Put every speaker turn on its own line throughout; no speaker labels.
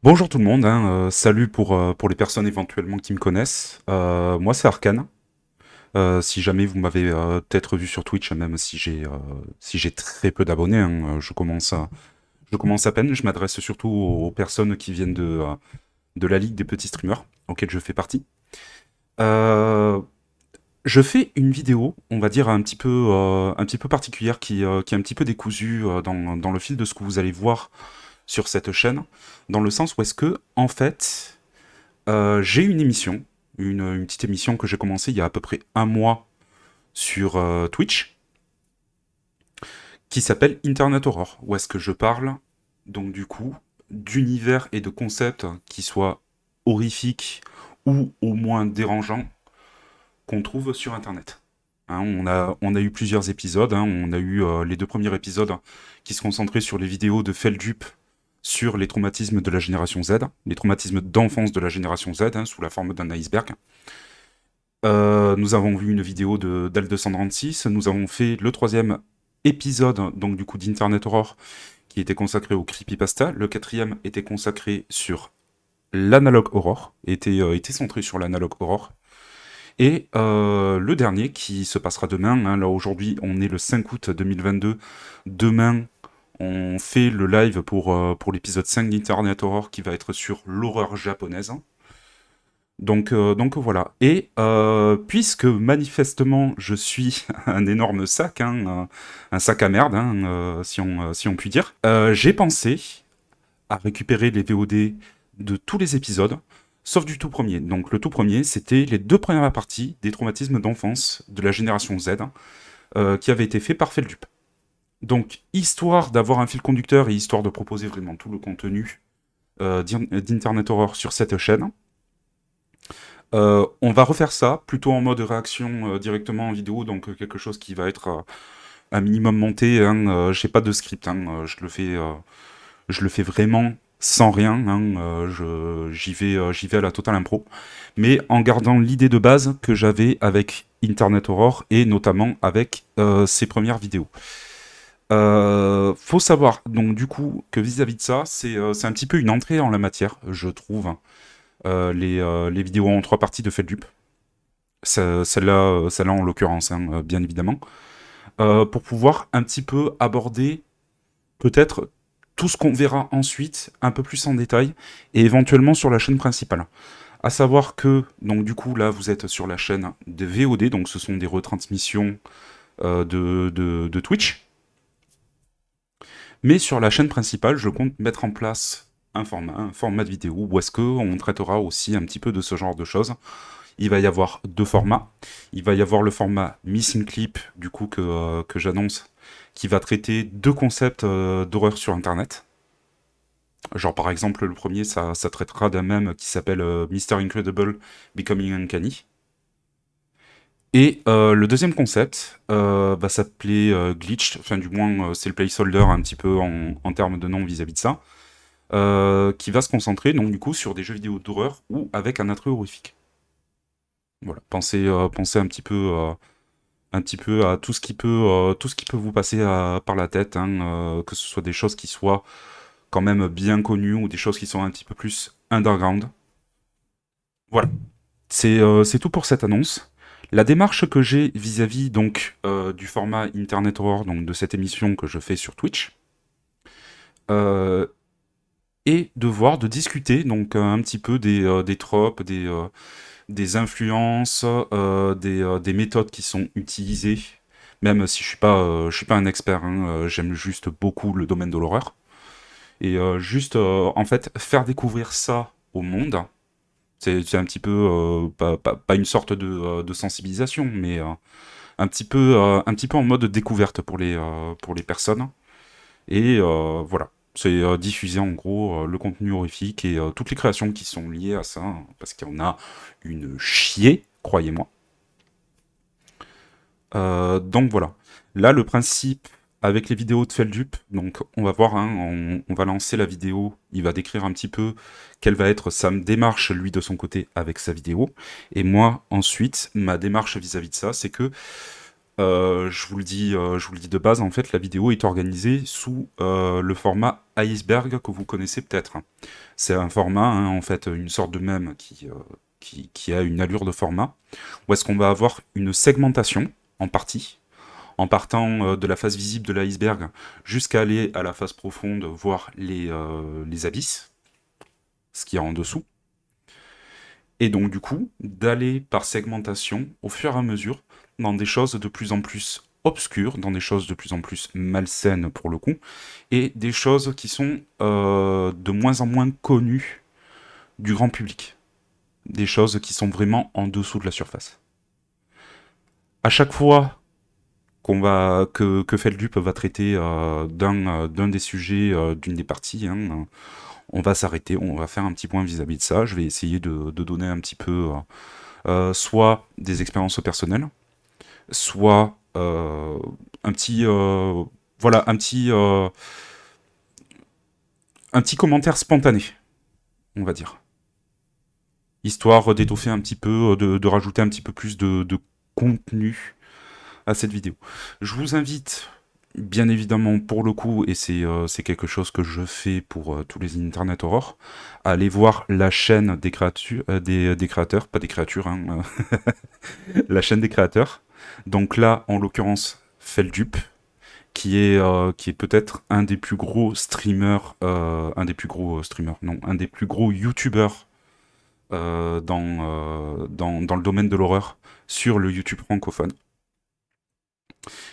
Bonjour tout le monde, salut pour les personnes éventuellement qui me connaissent. Moi c'est Arcane. Si jamais vous m'avez peut-être vu sur Twitch, même si j'ai très peu d'abonnés, je commence à peine. Je m'adresse surtout aux personnes qui viennent de la Ligue des petits streamers, auquel je fais partie. Euh, je fais une vidéo, on va dire un petit peu particulière, qui est un petit peu décousue dans le fil de ce que vous allez voir sur cette chaîne, dans le sens où est-ce que, en fait, j'ai une émission, une petite émission que j'ai commencé il y a à peu près un mois sur Twitch, qui s'appelle Internet Horror, où est-ce que je parle, donc du coup, d'univers et de concepts qui soient horrifiques ou au moins dérangeants qu'on trouve sur Internet. On a eu plusieurs épisodes, on a eu les deux premiers épisodes qui se concentraient sur les vidéos de Feldup sur les traumatismes de la génération Z, les traumatismes d'enfance de la génération Z, sous la forme d'un iceberg. Nous avons vu une vidéo de d'Al236. Nous avons fait le troisième épisode, donc du coup d'Internet Horror, qui était consacré au creepypasta. Le quatrième était consacré sur l'analogue horror, était centré sur l'analogue horror. Et le dernier qui se passera demain, là aujourd'hui on est le 5 août 2022, demain on fait le live pour l'épisode 5 d'Internet Horror qui va être sur l'horreur japonaise. Donc voilà. Et puisque manifestement je suis un énorme sac, un sac à merde, si on peut dire, j'ai pensé à récupérer les VOD de tous les épisodes, sauf du tout premier. Donc le tout premier, c'était les deux premières parties des traumatismes d'enfance de la génération Z, qui avaient été faits par Feldup. Donc histoire d'avoir un fil conducteur et histoire de proposer vraiment tout le contenu d'Internet Horror sur cette chaîne, on va refaire ça plutôt en mode réaction directement en vidéo, donc quelque chose qui va être un minimum monté. J'ai pas de script, je le fais vraiment sans rien. J'y vais à la totale impro, mais en gardant l'idée de base que j'avais avec Internet Horror et notamment avec ses premières vidéos. Faut savoir donc du coup que vis-à-vis de ça, c'est un petit peu une entrée en la matière, je trouve, les vidéos en trois parties de Feldup. Celle-là en l'occurrence, bien évidemment, pour pouvoir un petit peu aborder peut-être tout ce qu'on verra ensuite un peu plus en détail et éventuellement sur la chaîne principale. À savoir que, donc du coup, là, vous êtes sur la chaîne de VOD, donc ce sont des retransmissions de Twitch. Mais sur la chaîne principale, je compte mettre en place un format de vidéo où est-ce qu'on traitera aussi un petit peu de ce genre de choses. Il va y avoir deux formats. Il va y avoir le format Missing Clip, du coup, que j'annonce, qui va traiter deux concepts d'horreur sur Internet. Genre, par exemple, le premier, ça traitera d'un mème qui s'appelle Mr. Incredible Becoming Uncanny. Et le deuxième concept va s'appeler Glitched, enfin, du moins, c'est le placeholder un petit peu en termes de nom vis-à-vis de ça, qui va se concentrer, donc, du coup, sur des jeux vidéo d'horreur ou avec un attrait horrifique. Voilà, pensez un petit peu à tout ce qui peut vous passer par la tête, que ce soit des choses qui soient quand même bien connues ou des choses qui sont un petit peu plus underground. Voilà, c'est tout pour cette annonce. La démarche que j'ai vis-à-vis donc du format Internet Horror, donc de cette émission que je fais sur Twitch, euh, est de discuter donc un petit peu des tropes, des influences, des méthodes qui sont utilisées, même si je suis pas un expert, j'aime juste beaucoup le domaine de l'horreur. Et juste, en fait, faire découvrir ça au monde, c'est un petit peu, pas une sorte de sensibilisation, mais un petit peu en mode découverte pour les personnes. Et voilà. C'est diffuser en gros le contenu horrifique et toutes les créations qui sont liées à ça, parce qu'on a une chier, croyez-moi. Donc voilà. Là, le principe avec les vidéos de Feldup, donc on va voir, on va lancer la vidéo, il va décrire un petit peu quelle va être sa démarche, lui, de son côté, avec sa vidéo. Et moi, ensuite, ma démarche vis-à-vis de ça, c'est que, je vous le dis de base, en fait, la vidéo est organisée sous le format Iceberg que vous connaissez peut-être. C'est un format, hein, en fait, une sorte de mème qui a une allure de format, où est-ce qu'on va avoir une segmentation en partie, en partant de la face visible de l'iceberg jusqu'à aller à la face profonde, voir les abysses, ce qu'il y a en dessous. Et donc du coup, d'aller par segmentation, au fur et à mesure, dans des choses de plus en plus obscures, dans des choses de plus en plus malsaines pour le coup, et des choses qui sont de moins en moins connues du grand public. Des choses qui sont vraiment en dessous de la surface. À chaque fois que Feldup va traiter d'un des sujets d'une des parties, hein, on va s'arrêter, on va faire un petit point vis-à-vis de ça. Je vais essayer de donner un petit peu soit des expériences personnelles, soit un petit voilà un petit commentaire spontané, on va dire, histoire d'étoffer un petit peu, de rajouter un petit peu plus de contenu à cette vidéo. Je vous invite, bien évidemment, pour le coup, et c'est quelque chose que je fais pour tous les Internet Horror, à aller voir la chaîne des créatures, des créateurs, pas des créatures, hein, la chaîne des créateurs. Donc là, en l'occurrence, Feldup, qui est peut-être un des plus gros streamers, non, un des plus gros youtubeurs dans le domaine de l'horreur sur le YouTube francophone,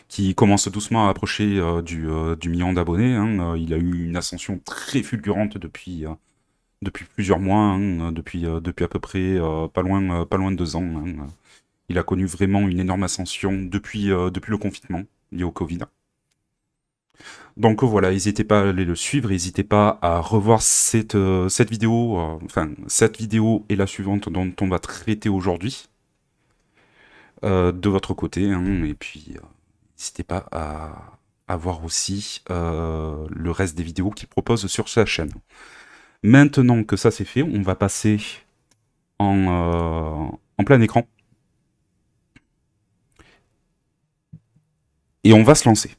qui commence doucement à approcher du million d'abonnés, hein. Il a eu une ascension très fulgurante depuis plusieurs mois, hein, depuis à peu près pas loin de 2 ans, hein. Il a connu vraiment une énorme ascension depuis le confinement lié au Covid. Donc voilà, n'hésitez pas à aller le suivre, n'hésitez pas à revoir cette vidéo, enfin cette vidéo et la suivante dont on va traiter aujourd'hui de votre côté, hein, et puis n'hésitez pas à voir aussi le reste des vidéos qu'il propose sur sa chaîne. Maintenant que ça c'est fait, on va passer en plein écran et on va se lancer.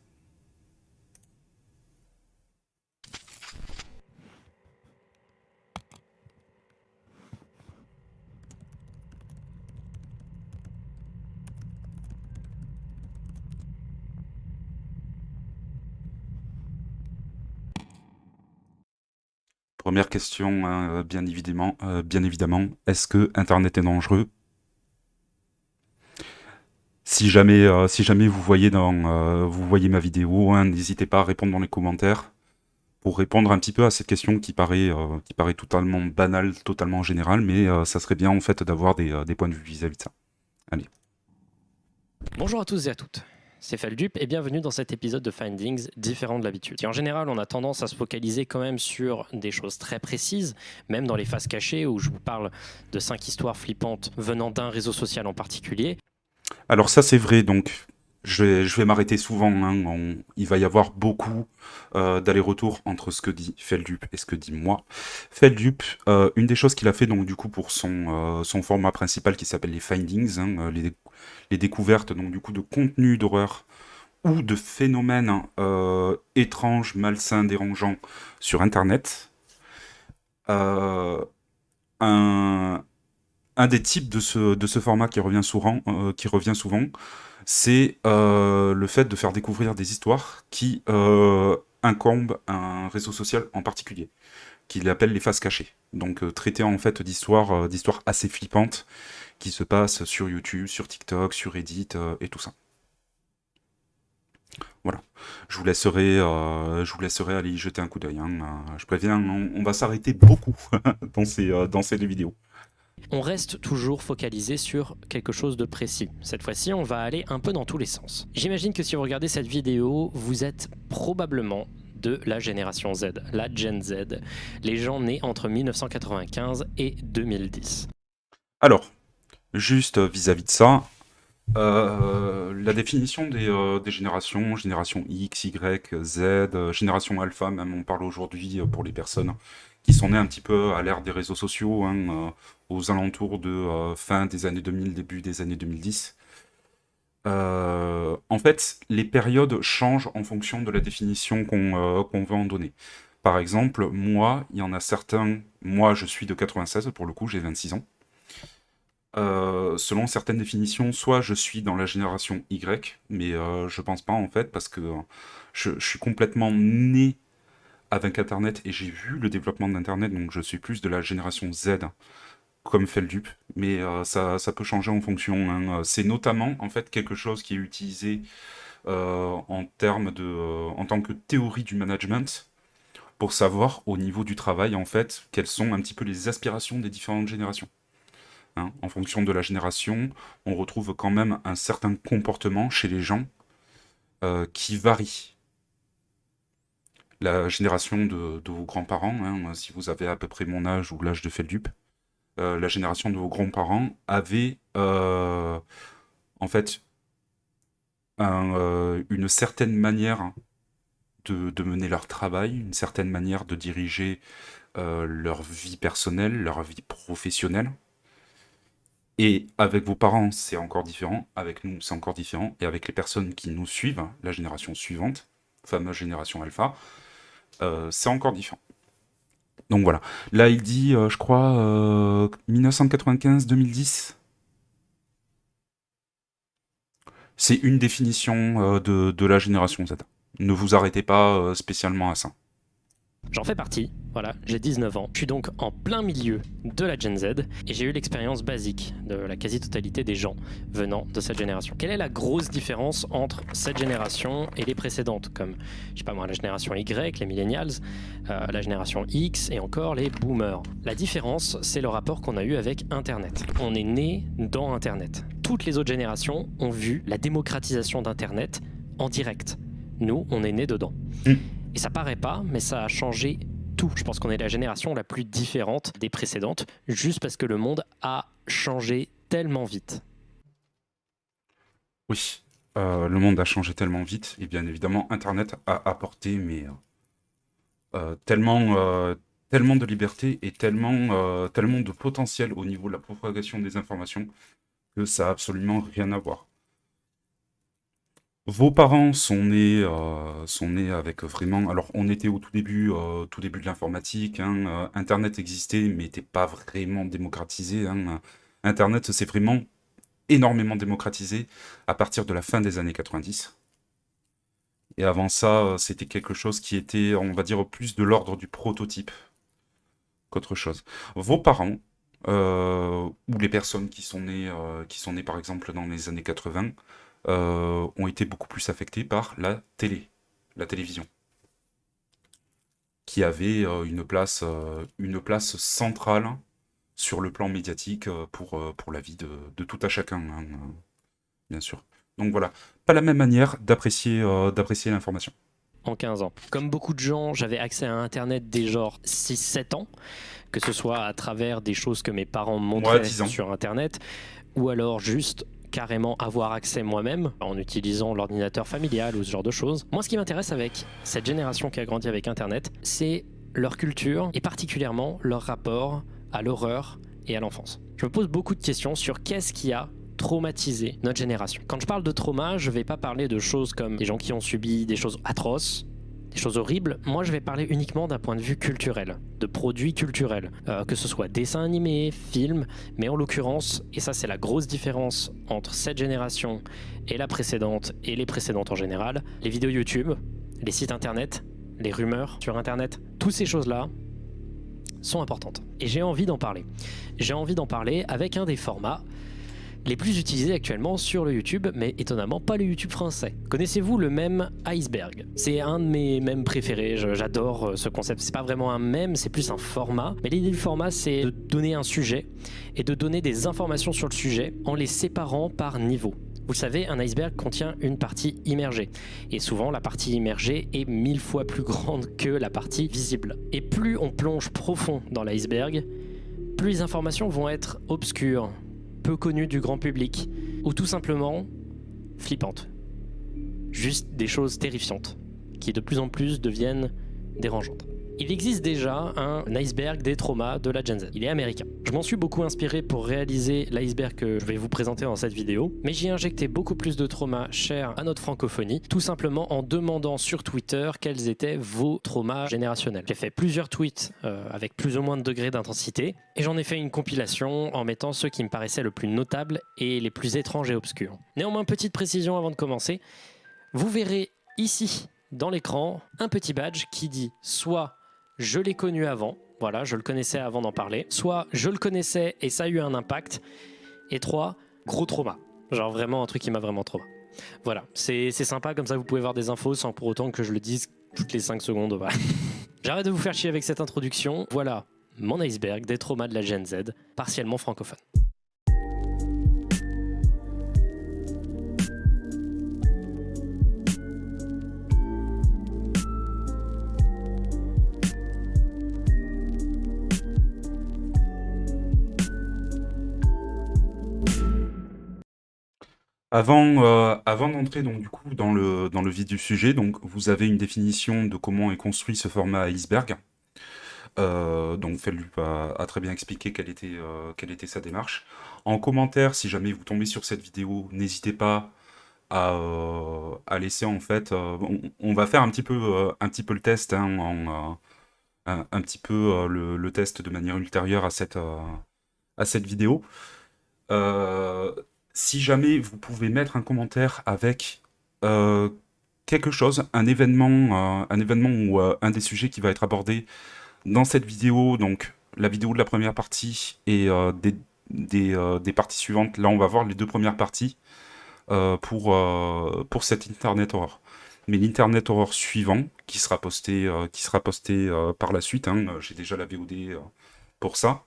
Première question, bien évidemment, est-ce que Internet est dangereux? Si jamais vous voyez ma vidéo, hein, n'hésitez pas à répondre dans les commentaires pour répondre un petit peu à cette question qui paraît totalement banale, totalement générale, mais ça serait bien en fait d'avoir des points de vue vis-à-vis de ça. Allez.
Bonjour à tous et à toutes, c'est Feldup et bienvenue dans cet épisode de Findings différent de l'habitude. Et en général, on a tendance à se focaliser quand même sur des choses très précises, même dans les faces cachées où je vous parle de 5 histoires flippantes venant d'un réseau social en particulier.
Alors ça c'est vrai, donc je vais m'arrêter souvent, hein, il va y avoir beaucoup d'allers-retours entre ce que dit Feldup et ce que dit moi. Feldup, une des choses qu'il a fait donc du coup pour son format principal qui s'appelle les Findings, hein, les découvertes donc du coup de contenu d'horreur ou de phénomènes étranges, malsains, dérangeants sur Internet. Euh, un, un des types de ce format qui revient souvent, c'est le fait de faire découvrir des histoires qui incombent un réseau social en particulier, qu'il appelle les faces cachées. Donc traiter en fait d'histoires assez flippantes qui se passent sur YouTube, sur TikTok, sur Reddit et tout ça. Voilà. Je vous laisserai aller y jeter un coup d'œil, hein. Je préviens, on va s'arrêter beaucoup dans ces deux vidéos.
On reste toujours focalisé sur quelque chose de précis. Cette fois-ci, on va aller un peu dans tous les sens. J'imagine que si vous regardez cette vidéo, vous êtes probablement de la génération Z, la Gen Z, les gens nés entre 1995 et 2010.
Alors, juste vis-à-vis de ça, la définition des générations, génération X, Y, Z, génération alpha, même on parle aujourd'hui pour les personnes qui sont nées un petit peu à l'ère des réseaux sociaux, hein, aux alentours de fin des années 2000, début des années 2010. En fait, les périodes changent en fonction de la définition qu'on veut en donner. Par exemple, moi, il y en a certains... Moi, je suis de 96, pour le coup, j'ai 26 ans. Selon certaines définitions, soit je suis dans la génération Y, mais je pense pas en fait, parce que je suis complètement né avec Internet et j'ai vu le développement d'Internet, donc je suis plus de la génération Z, comme Feldup, mais ça peut changer en fonction, hein. C'est notamment en fait quelque chose qui est utilisé en termes en tant que théorie du management, pour savoir au niveau du travail en fait quelles sont un petit peu les aspirations des différentes générations. Hein. En fonction de la génération, on retrouve quand même un certain comportement chez les gens qui varie. La génération de vos grands-parents, hein, si vous avez à peu près mon âge ou l'âge de Feldup, la génération de vos grands-parents avait en fait une certaine manière de mener leur travail, une certaine manière de diriger leur vie personnelle, leur vie professionnelle. Et avec vos parents, c'est encore différent. Avec nous, c'est encore différent. Et avec les personnes qui nous suivent, la génération suivante, fameuse génération alpha, c'est encore différent. Donc voilà. Là, il dit, je crois, 1995-2010. C'est une définition de la génération Z. Ne vous arrêtez pas spécialement à ça.
J'en fais partie, voilà, j'ai 19 ans. Je suis donc en plein milieu de la Gen Z et j'ai eu l'expérience basique de la quasi-totalité des gens venant de cette génération. Quelle est la grosse différence entre cette génération et les précédentes, comme, je sais pas moi, la génération Y, les millennials, la génération X et encore les boomers? La différence, c'est le rapport qu'on a eu avec Internet. On est né dans Internet. Toutes les autres générations ont vu la démocratisation d'Internet en direct. Nous, on est né dedans. Et ça paraît pas, mais ça a changé tout. Je pense qu'on est la génération la plus différente des précédentes, juste parce que le monde a changé tellement vite.
Oui, le monde a changé tellement vite, et bien évidemment, Internet a apporté tellement de liberté et tellement de potentiel au niveau de la propagation des informations que ça a absolument rien à voir. Vos parents sont nés avec vraiment... Alors, on était au tout début de l'informatique, hein, Internet existait, mais n'était pas vraiment démocratisé, hein. Internet, c'est vraiment énormément démocratisé à partir de la fin des années 90. Et avant ça, c'était quelque chose qui était, on va dire, plus de l'ordre du prototype qu'autre chose. Vos parents, ou les personnes qui sont nées par exemple dans les années 80, ont été beaucoup plus affectés par la télévision, qui avait une place centrale sur le plan médiatique pour la vie de tout à chacun, hein, bien sûr. Donc voilà, pas la même manière d'apprécier l'information.
En 15 ans. Comme beaucoup de gens, j'avais accès à Internet dès genre 6-7 ans, que ce soit à travers des choses que mes parents montraient sur Internet, ou alors juste carrément avoir accès moi-même en utilisant l'ordinateur familial ou ce genre de choses. Moi, ce qui m'intéresse avec cette génération qui a grandi avec Internet, c'est leur culture et particulièrement leur rapport à l'horreur et à l'enfance. Je me pose beaucoup de questions sur qu'est-ce qui a traumatisé notre génération. Quand je parle de trauma, je vais pas parler de choses comme des gens qui ont subi des choses atroces, des choses horribles. Moi, je vais parler uniquement d'un point de vue culturel, de produits culturels, que ce soit dessins animés, films, mais en l'occurrence, et ça c'est la grosse différence entre cette génération et la précédente, et les précédentes en général, les vidéos YouTube, les sites internet, les rumeurs sur internet, toutes ces choses-là sont importantes. Et j'ai envie d'en parler. J'ai envie d'en parler avec un des formats les plus utilisés actuellement sur le YouTube, mais étonnamment pas le YouTube français. Connaissez-vous le mème iceberg? C'est un de mes mèmes préférés, j'adore ce concept. C'est pas vraiment un mème, c'est plus un format. Mais l'idée du format, c'est de donner un sujet et de donner des informations sur le sujet en les séparant par niveau. Vous le savez, un iceberg contient une partie immergée. Et souvent, la partie immergée est 1000 fois plus grande que la partie visible. Et plus on plonge profond dans l'iceberg, plus les informations vont être obscures, peu connues du grand public, ou tout simplement flippantes. Juste des choses terrifiantes, qui de plus en plus deviennent dérangeantes. Il existe déjà un iceberg des traumas de la Gen Z. Il est américain. Je m'en suis beaucoup inspiré pour réaliser l'iceberg que je vais vous présenter dans cette vidéo, mais j'y ai injecté beaucoup plus de traumas chers à notre francophonie, tout simplement en demandant sur Twitter quels étaient vos traumas générationnels. J'ai fait plusieurs tweets avec plus ou moins de degrés d'intensité, et j'en ai fait une compilation en mettant ceux qui me paraissaient le plus notables et les plus étranges et obscurs. Néanmoins, petite précision avant de commencer, vous verrez ici, dans l'écran, un petit badge qui dit soit je l'ai connu avant, voilà, je le connaissais avant d'en parler, soit je le connaissais et ça a eu un impact, et 3, gros trauma. Genre vraiment un truc qui m'a vraiment trauma. Voilà, c'est sympa, comme ça vous pouvez voir des infos sans pour autant que je le dise toutes les 5 secondes. Voilà. J'arrête de vous faire chier avec cette introduction. Voilà mon iceberg des traumas de la Gen Z, partiellement francophone.
Avant d'entrer donc du coup dans le vif du sujet, donc vous avez une définition de comment est construit ce format iceberg. Donc Feldup a très bien expliqué quelle était sa démarche. En commentaire, si jamais vous tombez sur cette vidéo, n'hésitez pas à laisser en fait. On va faire un petit peu le test, hein, un petit peu le test de manière ultérieure à cette vidéo. Si jamais vous pouvez mettre un commentaire avec quelque chose, un événement ou un des sujets qui va être abordé dans cette vidéo, donc la vidéo de la première partie et des parties suivantes. Là, on va voir les 2 premières parties pour cette Internet Horror. Mais l'Internet Horror suivant, qui sera posté par la suite, hein, j'ai déjà la VOD pour ça,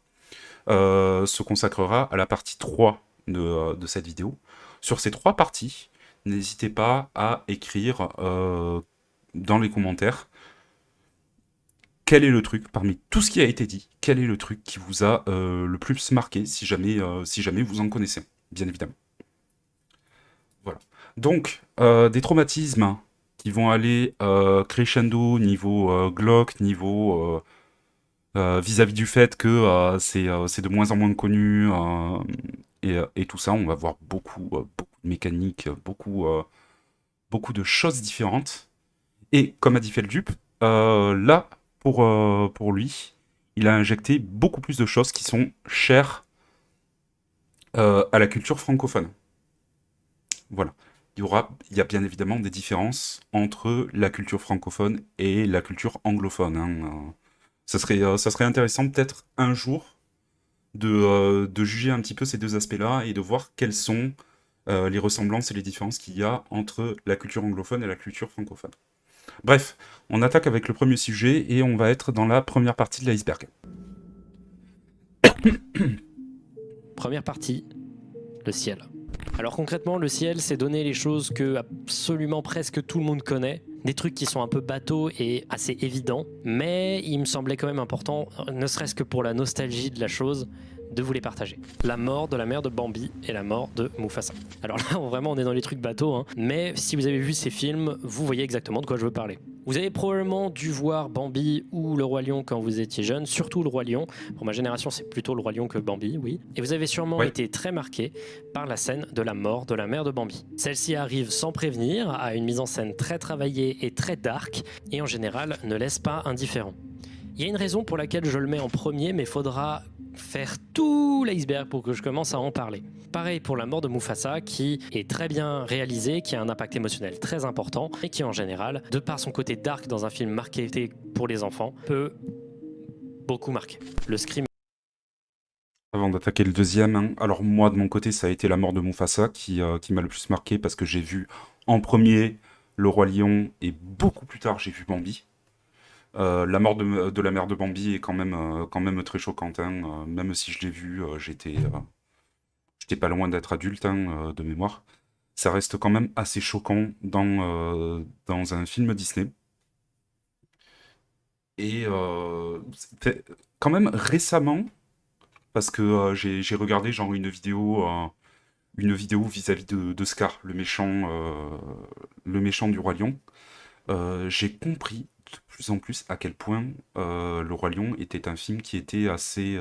se consacrera à la partie 3 de cette vidéo. Sur ces 3 parties, n'hésitez pas à écrire dans les commentaires quel est le truc, parmi tout ce qui a été dit, quel est le truc qui vous a le plus marqué, si jamais vous en connaissez, bien évidemment. Voilà. Donc, des traumatismes qui vont aller crescendo niveau glauque, niveau vis-à-vis du fait que c'est de moins en moins connu, et tout ça, on va voir beaucoup de mécaniques, beaucoup de choses différentes. Et comme a dit Feldup, là, pour lui, il a injecté beaucoup plus de choses qui sont chères à la culture francophone. Voilà. Il y a bien évidemment des différences entre la culture francophone et la culture anglophone, hein. Ça serait intéressant peut-être un jour de juger un petit peu ces 2 aspects-là et de voir quelles sont les ressemblances et les différences qu'il y a entre la culture anglophone et la culture francophone. Bref, on attaque avec le premier sujet et on va être dans la première partie de l'iceberg.
Première partie, le ciel. Alors concrètement, le ciel, c'est donner les choses que absolument presque tout le monde connaît. Des trucs qui sont un peu bateaux et assez évidents, mais il me semblait quand même important, ne serait-ce que pour la nostalgie de la chose, de vous les partager. La mort de la mère de Bambi et la mort de Mufasa. Alors là, vraiment, on est dans les trucs bateaux, hein. Mais si vous avez vu ces films, vous voyez exactement de quoi je veux parler. Vous avez probablement dû voir Bambi ou Le Roi Lion quand vous étiez jeune, surtout Le Roi Lion. Pour ma génération, c'est plutôt Le Roi Lion que Bambi, oui. Et vous avez sûrement été très marqué par la scène de la mort de la mère de Bambi. Celle-ci arrive sans prévenir, a une mise en scène très travaillée et très dark, et en général ne laisse pas indifférent. Il y a une raison pour laquelle je le mets en premier, mais faudra faire tout l'iceberg pour que je commence à en parler. Pareil pour la mort de Mufasa, qui est très bien réalisée, qui a un impact émotionnel très important, et qui en général, de par son côté dark dans un film marketé pour les enfants, peut beaucoup marquer. Le scream.
Avant d'attaquer le deuxième, hein, alors moi de mon côté ça a été la mort de Mufasa qui m'a le plus marqué parce que j'ai vu en premier Le Roi Lion et beaucoup plus tard j'ai vu Bambi. La mort de la mère de Bambi est quand même très choquante, hein. Même si je l'ai vu, j'étais pas loin d'être adulte, hein, de mémoire. Ça reste quand même assez choquant dans un film Disney. Et c'était quand même récemment, parce que j'ai regardé genre une vidéo vis-à-vis de Scar, le méchant du Roi Lion. J'ai compris de plus en plus à quel point Le Roi Lion était un film qui était assez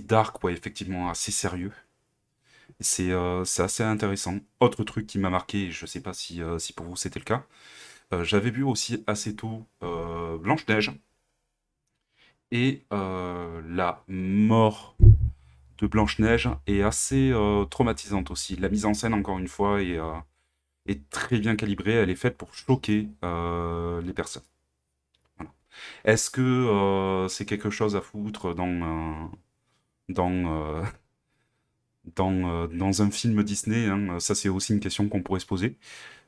dark, ouais, effectivement, assez sérieux. C'est assez intéressant. Autre truc qui m'a marqué, je sais pas si pour vous c'était le cas, j'avais vu aussi assez tôt Blanche-Neige et la mort de Blanche-Neige est assez traumatisante aussi. La mise en scène, encore une fois, est très bien calibrée. Elle est faite pour choquer les personnes. Voilà. Est-ce que c'est quelque chose à foutre dans, euh, dans un film Disney, hein? Ça, c'est aussi une question qu'on pourrait se poser.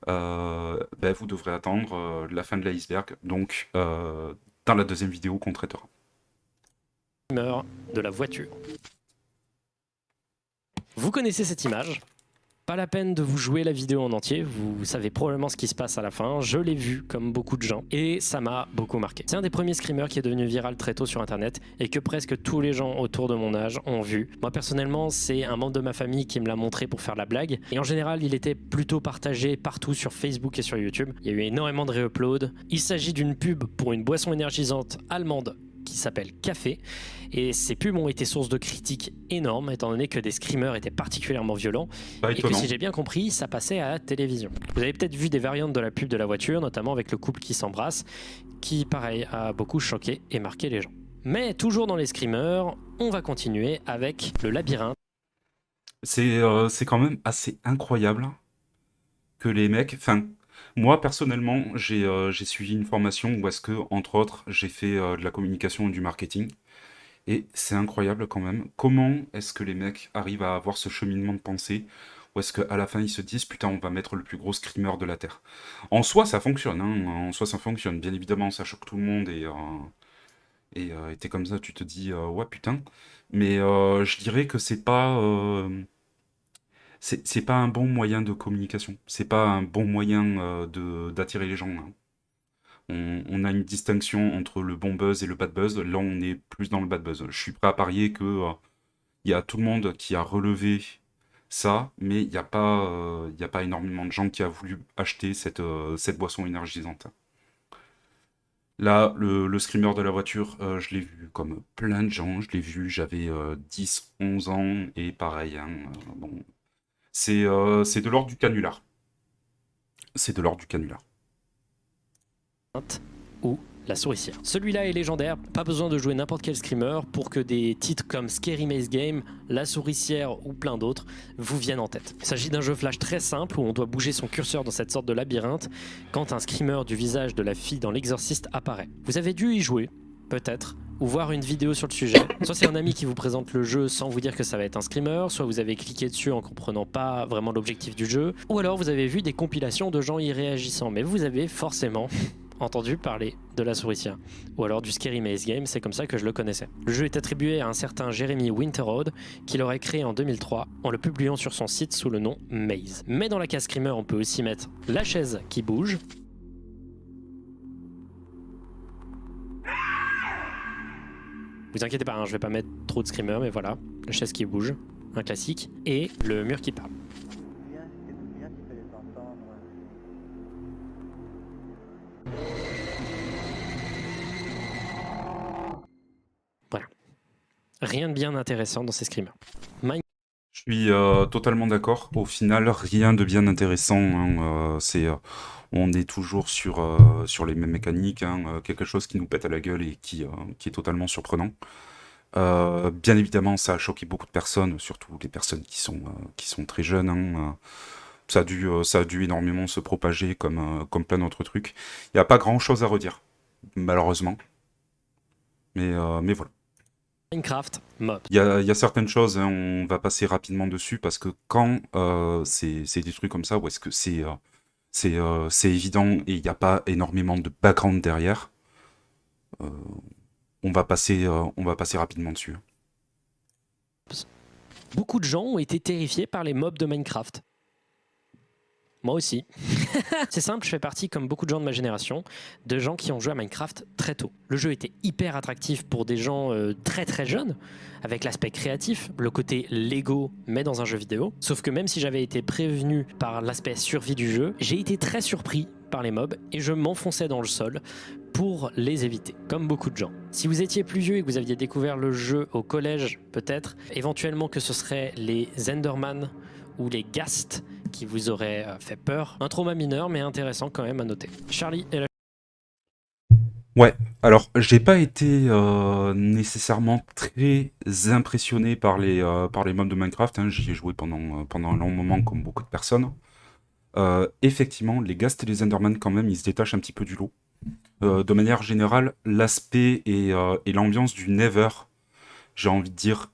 Ben, vous devrez attendre la fin de l'iceberg, donc dans la deuxième vidéo qu'on traitera.
De la voiture. Vous connaissez cette image. Pas la peine de vous jouer la vidéo en entier, vous savez probablement ce qui se passe à la fin, je l'ai vu comme beaucoup de gens et ça m'a beaucoup marqué. C'est un des premiers screamers qui est devenu viral très tôt sur internet et que presque tous les gens autour de mon âge ont vu. Moi personnellement, c'est un membre de ma famille qui me l'a montré pour faire la blague et en général il était plutôt partagé partout sur Facebook et sur YouTube. Il y a eu énormément de réuploads. Il s'agit d'une pub pour une boisson énergisante allemande qui s'appelle Café, et ces pubs ont été source de critiques énormes étant donné que des screamers étaient particulièrement violents et que si j'ai bien compris ça passait à la télévision. Vous avez peut-être vu des variantes de la pub de la voiture, notamment avec le couple qui s'embrasse, qui pareil a beaucoup choqué et marqué les gens. Mais toujours dans les screamers, on va continuer avec le labyrinthe.
C'est quand même assez incroyable que les mecs... Enfin, moi, personnellement, j'ai suivi une formation où est-ce que, entre autres, j'ai fait de la communication et du marketing. Et c'est incroyable quand même. Comment est-ce que les mecs arrivent à avoir ce cheminement de pensée où est-ce qu'à la fin ils se disent putain on va mettre le plus gros screamer de la Terre. En soi ça fonctionne, hein. En soi ça fonctionne. Bien évidemment ça choque tout le monde et t'es comme ça tu te dis ouais putain. Mais je dirais que c'est pas un bon moyen de communication. C'est pas un bon moyen d'attirer les gens, hein. On a une distinction entre le bon buzz et le bad buzz. Là, on est plus dans le bad buzz. Je suis prêt à parier que il y a tout le monde qui a relevé ça, mais il y a pas énormément de gens qui a voulu acheter cette boisson énergisante. Là, le screamer de la voiture, je l'ai vu comme plein de gens. Je l'ai vu, j'avais 10, 11 ans, et pareil, hein, bon, c'est de l'ordre du canular. C'est de l'ordre du canular.
Ou la souricière. Celui-là est légendaire, pas besoin de jouer n'importe quel screamer pour que des titres comme Scary Maze Game, La Souricière ou plein d'autres vous viennent en tête. Il s'agit d'un jeu flash très simple où on doit bouger son curseur dans cette sorte de labyrinthe quand un screamer du visage de la fille dans L'Exorciste apparaît. Vous avez dû y jouer, peut-être, ou voir une vidéo sur le sujet. Soit c'est un ami qui vous présente le jeu sans vous dire que ça va être un screamer, soit vous avez cliqué dessus en comprenant pas vraiment l'objectif du jeu, ou alors vous avez vu des compilations de gens y réagissant, mais vous avez forcément entendu parler de la souricière, ou alors du Scary Maze Game, c'est comme ça que je le connaissais. Le jeu est attribué à un certain Jeremy Winterrode, qui l'aurait créé en 2003, en le publiant sur son site sous le nom Maze. Mais dans la case screamer, on peut aussi mettre la chaise qui bouge, vous inquiétez pas, hein, je vais pas mettre trop de screamers, mais voilà, la chaise qui bouge, un classique, et le mur qui parle. Voilà. Rien de bien intéressant dans ces screamers.
Je suis totalement d'accord. Au final, rien de bien intéressant, hein. On est toujours sur les mêmes mécaniques, hein. Quelque chose qui nous pète à la gueule et qui est totalement surprenant. Bien évidemment, ça a choqué beaucoup de personnes, surtout les personnes qui sont très jeunes, hein. Ça a dû énormément se propager comme plein d'autres trucs. Il n'y a pas grand-chose à redire, malheureusement. Mais voilà.
Minecraft Mob.
Il y a certaines choses, hein, on va passer rapidement dessus, parce que quand c'est des trucs comme ça, où est-ce que c'est évident et il n'y a pas énormément de background derrière, on va passer rapidement dessus.
Beaucoup de gens ont été terrifiés par les mobs de Minecraft. Moi aussi. C'est simple, je fais partie, comme beaucoup de gens de ma génération, de gens qui ont joué à Minecraft très tôt. Le jeu était hyper attractif pour des gens très très jeunes, avec l'aspect créatif, le côté Lego, mais dans un jeu vidéo. Sauf que même si j'avais été prévenu par l'aspect survie du jeu, j'ai été très surpris par les mobs et je m'enfonçais dans le sol pour les éviter, comme beaucoup de gens. Si vous étiez plus vieux et que vous aviez découvert le jeu au collège, peut-être, éventuellement que ce serait les Enderman ou les Ghast qui vous auraient fait peur. Un trauma mineur, mais intéressant quand même à noter. Charlie et la...
Ouais, alors j'ai pas été nécessairement très impressionné par les mobs de Minecraft, hein. J'y ai joué pendant un long moment comme beaucoup de personnes. Effectivement, les Ghast et les Enderman quand même, ils se détachent un petit peu du lot. De manière générale, l'aspect et l'ambiance du Nether, j'ai envie de dire,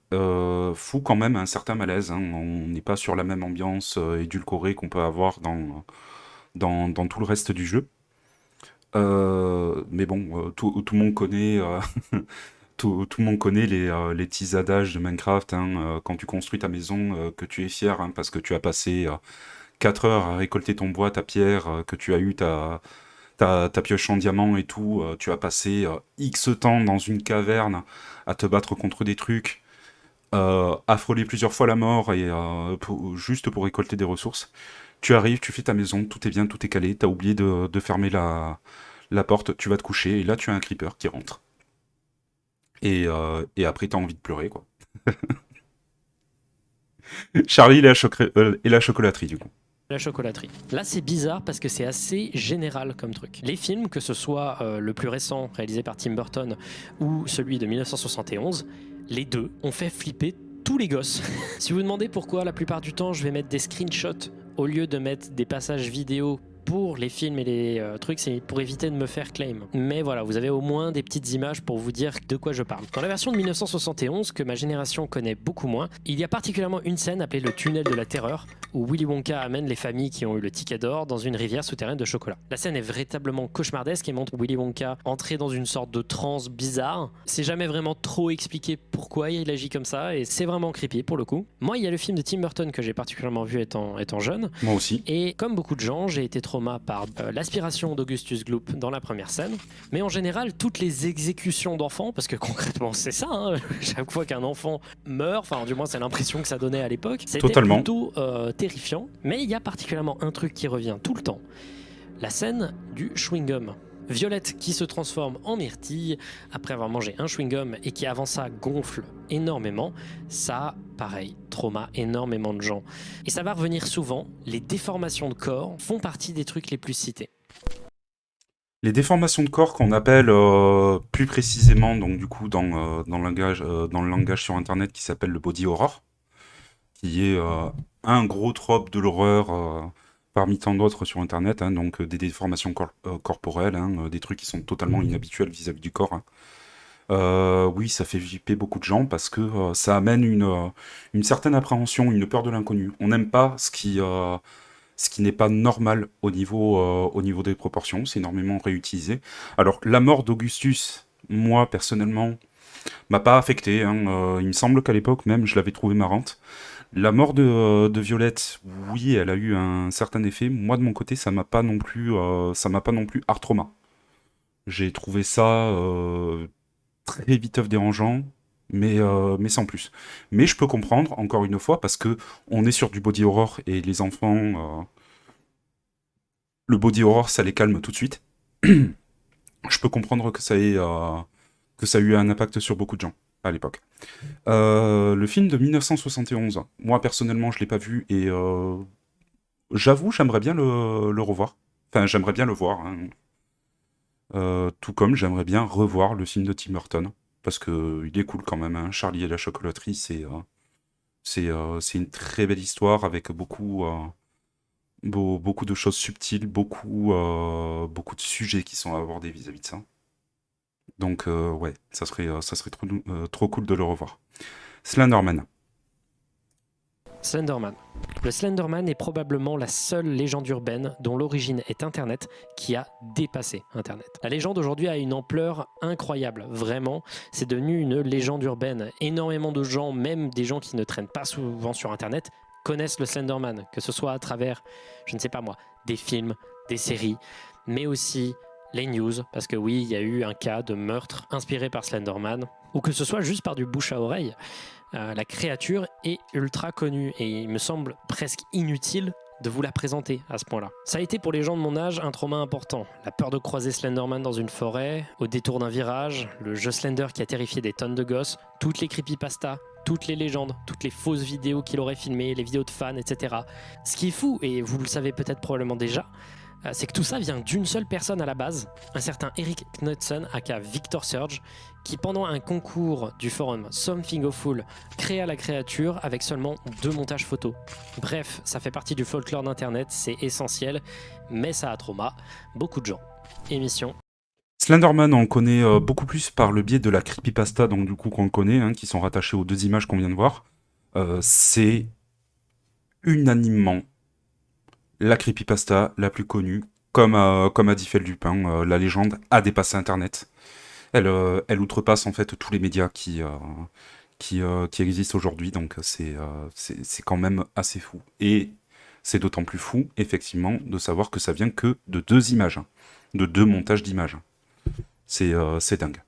fout quand même un certain malaise, hein. On n'est pas sur la même ambiance édulcorée qu'on peut avoir dans tout le reste du jeu. Mais bon, tout le monde connaît, tout le monde connaît les petits adages de Minecraft, hein. Quand tu construis ta maison, que tu es fier, hein, parce que tu as passé 4 heures à récolter ton bois, ta pierre, que tu as eu ta pioche en diamant et tout, tu as passé X temps dans une caverne à te battre contre des trucs, à frôler plusieurs fois la mort et juste pour récolter des ressources. Tu arrives, tu fais ta maison, tout est bien, tout est calé, t'as oublié de fermer la porte, tu vas te coucher et là tu as un creeper qui rentre. Et après t'as envie de pleurer, quoi. Charlie et la chocolaterie, du coup.
La chocolaterie. Là, c'est bizarre parce que c'est assez général comme truc. Les films, que ce soit le plus récent réalisé par Tim Burton ou celui de 1971, les deux ont fait flipper tous les gosses. Si vous vous demandez pourquoi la plupart du temps je vais mettre des screenshots au lieu de mettre des passages vidéo pour les films et les trucs, c'est pour éviter de me faire claim. Mais voilà, vous avez au moins des petites images pour vous dire de quoi je parle. Dans la version de 1971, que ma génération connaît beaucoup moins, il y a particulièrement une scène appelée le tunnel de la terreur, où Willy Wonka amène les familles qui ont eu le ticket d'or dans une rivière souterraine de chocolat. La scène est véritablement cauchemardesque et montre Willy Wonka entrer dans une sorte de transe bizarre. C'est jamais vraiment trop expliqué pourquoi il agit comme ça, et c'est vraiment creepy pour le coup. Moi, il y a le film de Tim Burton que j'ai particulièrement vu étant jeune.
Moi aussi.
Et comme beaucoup de gens, j'ai été traumatisé par l'aspiration d'Augustus Gloop dans la première scène. Mais en général, toutes les exécutions d'enfants, parce que concrètement c'est ça, hein, chaque fois qu'un enfant meurt, enfin du moins c'est l'impression que ça donnait à l'époque, c'était plutôt terrifiant. Mais il y a particulièrement un truc qui revient tout le temps, la scène du chewing-gum. Violette qui se transforme en myrtille après avoir mangé un chewing-gum et qui avant ça gonfle énormément, ça, pareil, trauma énormément de gens. Et ça va revenir souvent, les déformations de corps font partie des trucs les plus cités.
Les déformations de corps qu'on appelle plus précisément, donc du coup dans le langage sur internet qui s'appelle le body horror, qui est un gros trope de l'horreur parmi tant d'autres sur internet, hein, donc des déformations corporelles, hein, des trucs qui sont totalement inhabituels vis-à-vis du corps, hein. Oui, ça fait flipper beaucoup de gens parce que ça amène une certaine appréhension, une peur de l'inconnu. On n'aime pas ce qui n'est pas normal au niveau des proportions, c'est énormément réutilisé. Alors, la mort d'Augustus, moi, personnellement, m'a pas affecté, hein. Il me semble qu'à l'époque même, je l'avais trouvée marrante. La mort de Violette, oui, elle a eu un certain effet. Moi, de mon côté, ça m'a pas non plus hard trauma. J'ai trouvé ça très vite dérangeant, mais sans plus. Mais je peux comprendre, encore une fois, parce que on est sur du body horror et les enfants, le body horror, ça les calme tout de suite. Je peux comprendre que ça a eu un impact sur beaucoup de gens à l'époque. Le film de 1971, moi personnellement, je l'ai pas vu et j'avoue, j'aimerais bien le revoir. Enfin, j'aimerais bien le voir, hein. Tout comme j'aimerais bien revoir le film de Tim Burton parce que il est cool quand même, hein. Charlie et la chocolaterie, c'est une très belle histoire avec beaucoup de choses subtiles, beaucoup de sujets qui sont abordés vis-à-vis de ça. Donc ouais, ça serait trop cool de le revoir. Slenderman.
Slenderman. Le Slenderman est probablement la seule légende urbaine dont l'origine est Internet qui a dépassé Internet. La légende aujourd'hui a une ampleur incroyable, vraiment. C'est devenu une légende urbaine. Énormément de gens, même des gens qui ne traînent pas souvent sur Internet, connaissent le Slenderman, que ce soit à travers, je ne sais pas moi, des films, des séries, mais aussi les news, parce que oui, il y a eu un cas de meurtre inspiré par Slenderman, ou que ce soit juste par du bouche à oreille. La créature est ultra connue et il me semble presque inutile de vous la présenter à ce point-là. Ça a été pour les gens de mon âge un trauma important. La peur de croiser Slenderman dans une forêt, au détour d'un virage, le jeu Slender qui a terrifié des tonnes de gosses, toutes les creepypastas, toutes les légendes, toutes les fausses vidéos qu'il aurait filmées, les vidéos de fans, etc. Ce qui est fou, et vous le savez peut-être probablement déjà, c'est que tout ça vient d'une seule personne à la base, un certain Eric Knudsen, aka Victor Surge, qui pendant un concours du forum Something Awful créa la créature avec seulement 2 montages photos. Bref, ça fait partie du folklore d'internet, c'est essentiel, mais ça a trauma beaucoup de gens. Émission.
Slenderman, on le connaît beaucoup plus par le biais de la creepypasta, donc du coup qu'on le connaît, hein, qui sont rattachées aux 2 images qu'on vient de voir. C'est unanimement la creepypasta la plus connue, comme a dit Feldupin, la légende a dépassé Internet. Elle outrepasse en fait tous les médias qui existent aujourd'hui, donc c'est quand même assez fou. Et c'est d'autant plus fou, effectivement, de savoir que ça vient que de 2 images, hein, de 2 montages d'images. C'est dingue.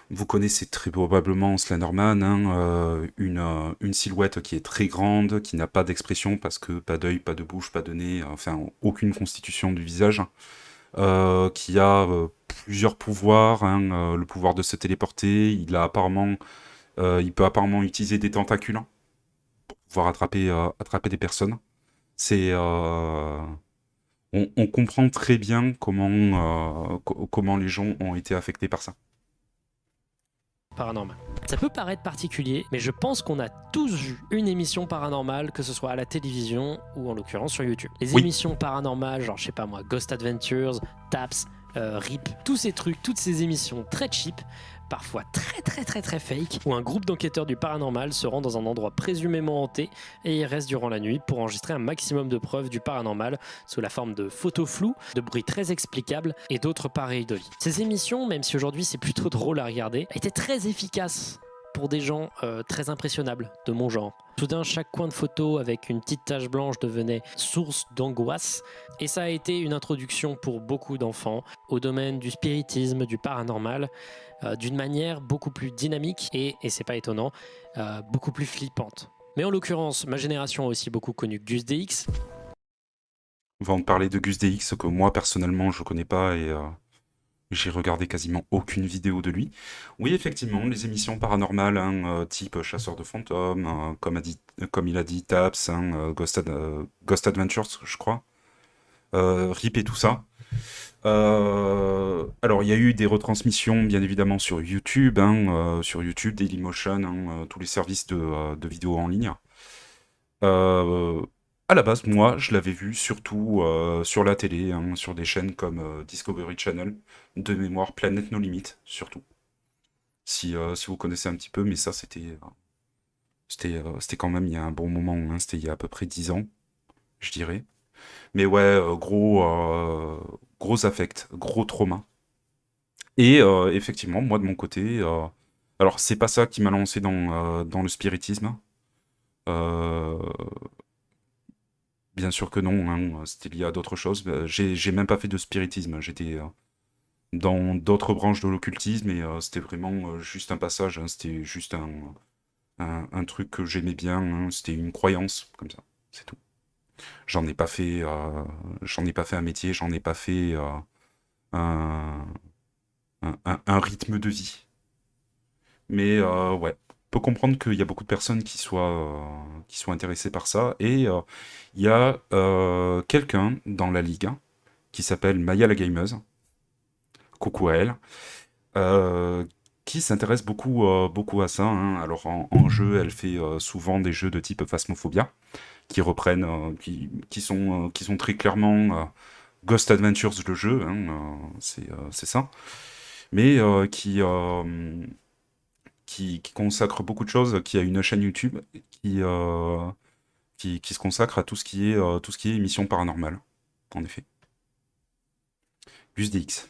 Vous connaissez très probablement Slenderman, hein, une silhouette qui est très grande, qui n'a pas d'expression parce que pas d'œil, pas de bouche, pas de nez, enfin aucune constitution du visage, qui a plusieurs pouvoirs, hein, le pouvoir de se téléporter, il peut apparemment utiliser des tentacules pour pouvoir attraper des personnes. On comprend très bien comment les gens ont été affectés par ça.
Paranormal. Ça peut paraître particulier, mais je pense qu'on a tous vu une émission paranormale, que ce soit à la télévision ou en l'occurrence sur YouTube. Les émissions paranormales, genre je sais pas moi, Ghost Adventures, Taps, RIP, tous ces trucs, toutes ces émissions très cheap, parfois très fake, où un groupe d'enquêteurs du paranormal se rend dans un endroit présumément hanté et y reste durant la nuit pour enregistrer un maximum de preuves du paranormal sous la forme de photos floues, de bruits très explicables et d'autres pareils de vie. Ces émissions, même si aujourd'hui c'est plutôt drôle à regarder, étaient très efficaces pour des gens très impressionnables de mon genre. Soudain, chaque coin de photo avec une petite tache blanche devenait source d'angoisse, et ça a été une introduction pour beaucoup d'enfants au domaine du spiritisme, du paranormal, d'une manière beaucoup plus dynamique et c'est pas étonnant, beaucoup plus flippante. Mais en l'occurrence, ma génération a aussi beaucoup connu Gus DX.
On va en parler de Gus DX, que moi personnellement je connais pas et j'ai regardé quasiment aucune vidéo de lui. Oui, effectivement, les émissions paranormales, hein, type Chasseur de fantômes, comme il a dit, Taps, hein, Ghost Adventures, je crois, RIP et tout ça. Alors, il y a eu des retransmissions, bien évidemment, sur YouTube, sur YouTube, Dailymotion, hein, tous les services de vidéos en ligne. À la base, moi, je l'avais vu surtout sur la télé, hein, sur des chaînes comme Discovery Channel, de mémoire Planète No Limit, surtout. Si vous connaissez un petit peu, mais ça, c'était quand même il y a un bon moment, hein, c'était il y a à peu près 10 ans, je dirais. Mais ouais, gros affect, gros trauma. Et effectivement, moi, de mon côté, alors, c'est pas ça qui m'a lancé dans le spiritisme. Euh, Bien sûr que non, hein, c'était lié à d'autres choses. J'ai même pas fait de spiritisme, j'étais dans d'autres branches de l'occultisme et c'était vraiment juste un passage, hein, c'était juste un truc que j'aimais bien, hein, c'était une croyance, comme ça, c'est tout. J'en ai pas fait, j'en ai pas fait un métier, j'en ai pas fait un, un rythme de vie. Mais ouais, peut comprendre qu'il y a beaucoup de personnes qui soient intéressées par ça. Et il y a quelqu'un dans la ligue qui s'appelle Maya la Gameuse, coucou à elle, euh, qui s'intéresse beaucoup à ça, hein. Alors en jeu, elle fait souvent des jeux de type Phasmophobia, qui reprennent, qui sont très clairement Ghost Adventures, le jeu, hein, c'est ça, mais qui consacre beaucoup de choses, qui a une chaîne YouTube qui, euh, qui se consacre à tout ce qui est émission paranormale, en effet. Gus DX.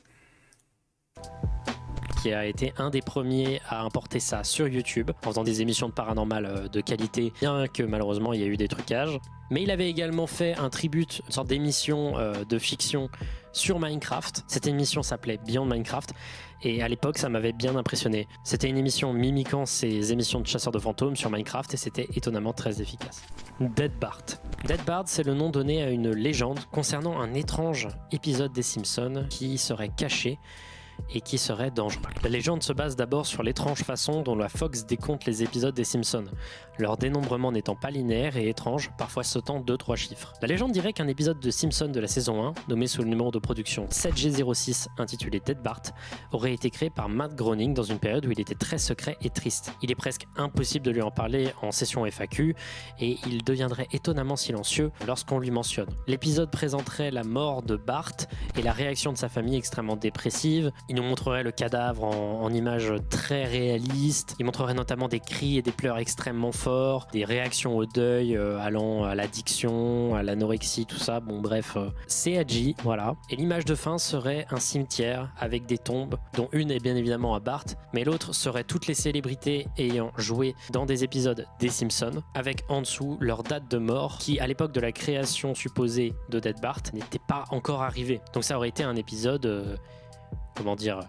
Qui a été un des premiers à importer ça sur YouTube en faisant des émissions de paranormal de qualité, bien que malheureusement il y a eu des trucages. Mais il avait également fait un tribute, une sorte d'émission de fiction sur Minecraft. Cette émission s'appelait Beyond Minecraft. Et à l'époque, ça m'avait bien impressionné. C'était une émission mimiquant ces émissions de chasseurs de fantômes sur Minecraft et c'était étonnamment très efficace. Dead Bart. Dead Bart, c'est le nom donné à une légende concernant un étrange épisode des Simpsons qui serait caché et qui serait dangereux. La légende se base d'abord sur l'étrange façon dont la Fox décompte les épisodes des Simpsons, leur dénombrement n'étant pas linéaire et étrange, parfois sautant 2-3 chiffres. La légende dirait qu'un épisode de Simpsons de la saison 1, nommé sous le numéro de production 7G06 intitulé Dead Bart, aurait été créé par Matt Groening dans une période où il était très secret et triste. Il est presque impossible de lui en parler en session FAQ et il deviendrait étonnamment silencieux lorsqu'on lui mentionne. L'épisode présenterait la mort de Bart et la réaction de sa famille extrêmement dépressive. Il nous montrerait le cadavre en images très réalistes. Il montrerait notamment des cris et des pleurs extrêmement forts, des réactions au deuil allant à l'addiction, à l'anorexie, tout ça. Bon bref, c'est edgy, voilà. Et l'image de fin serait un cimetière avec des tombes, dont une est bien évidemment à Bart, mais l'autre serait toutes les célébrités ayant joué dans des épisodes des Simpsons, avec en dessous leur date de mort, qui à l'époque de la création supposée de Dead Bart n'était pas encore arrivée. Donc ça aurait été un épisode... comment dire,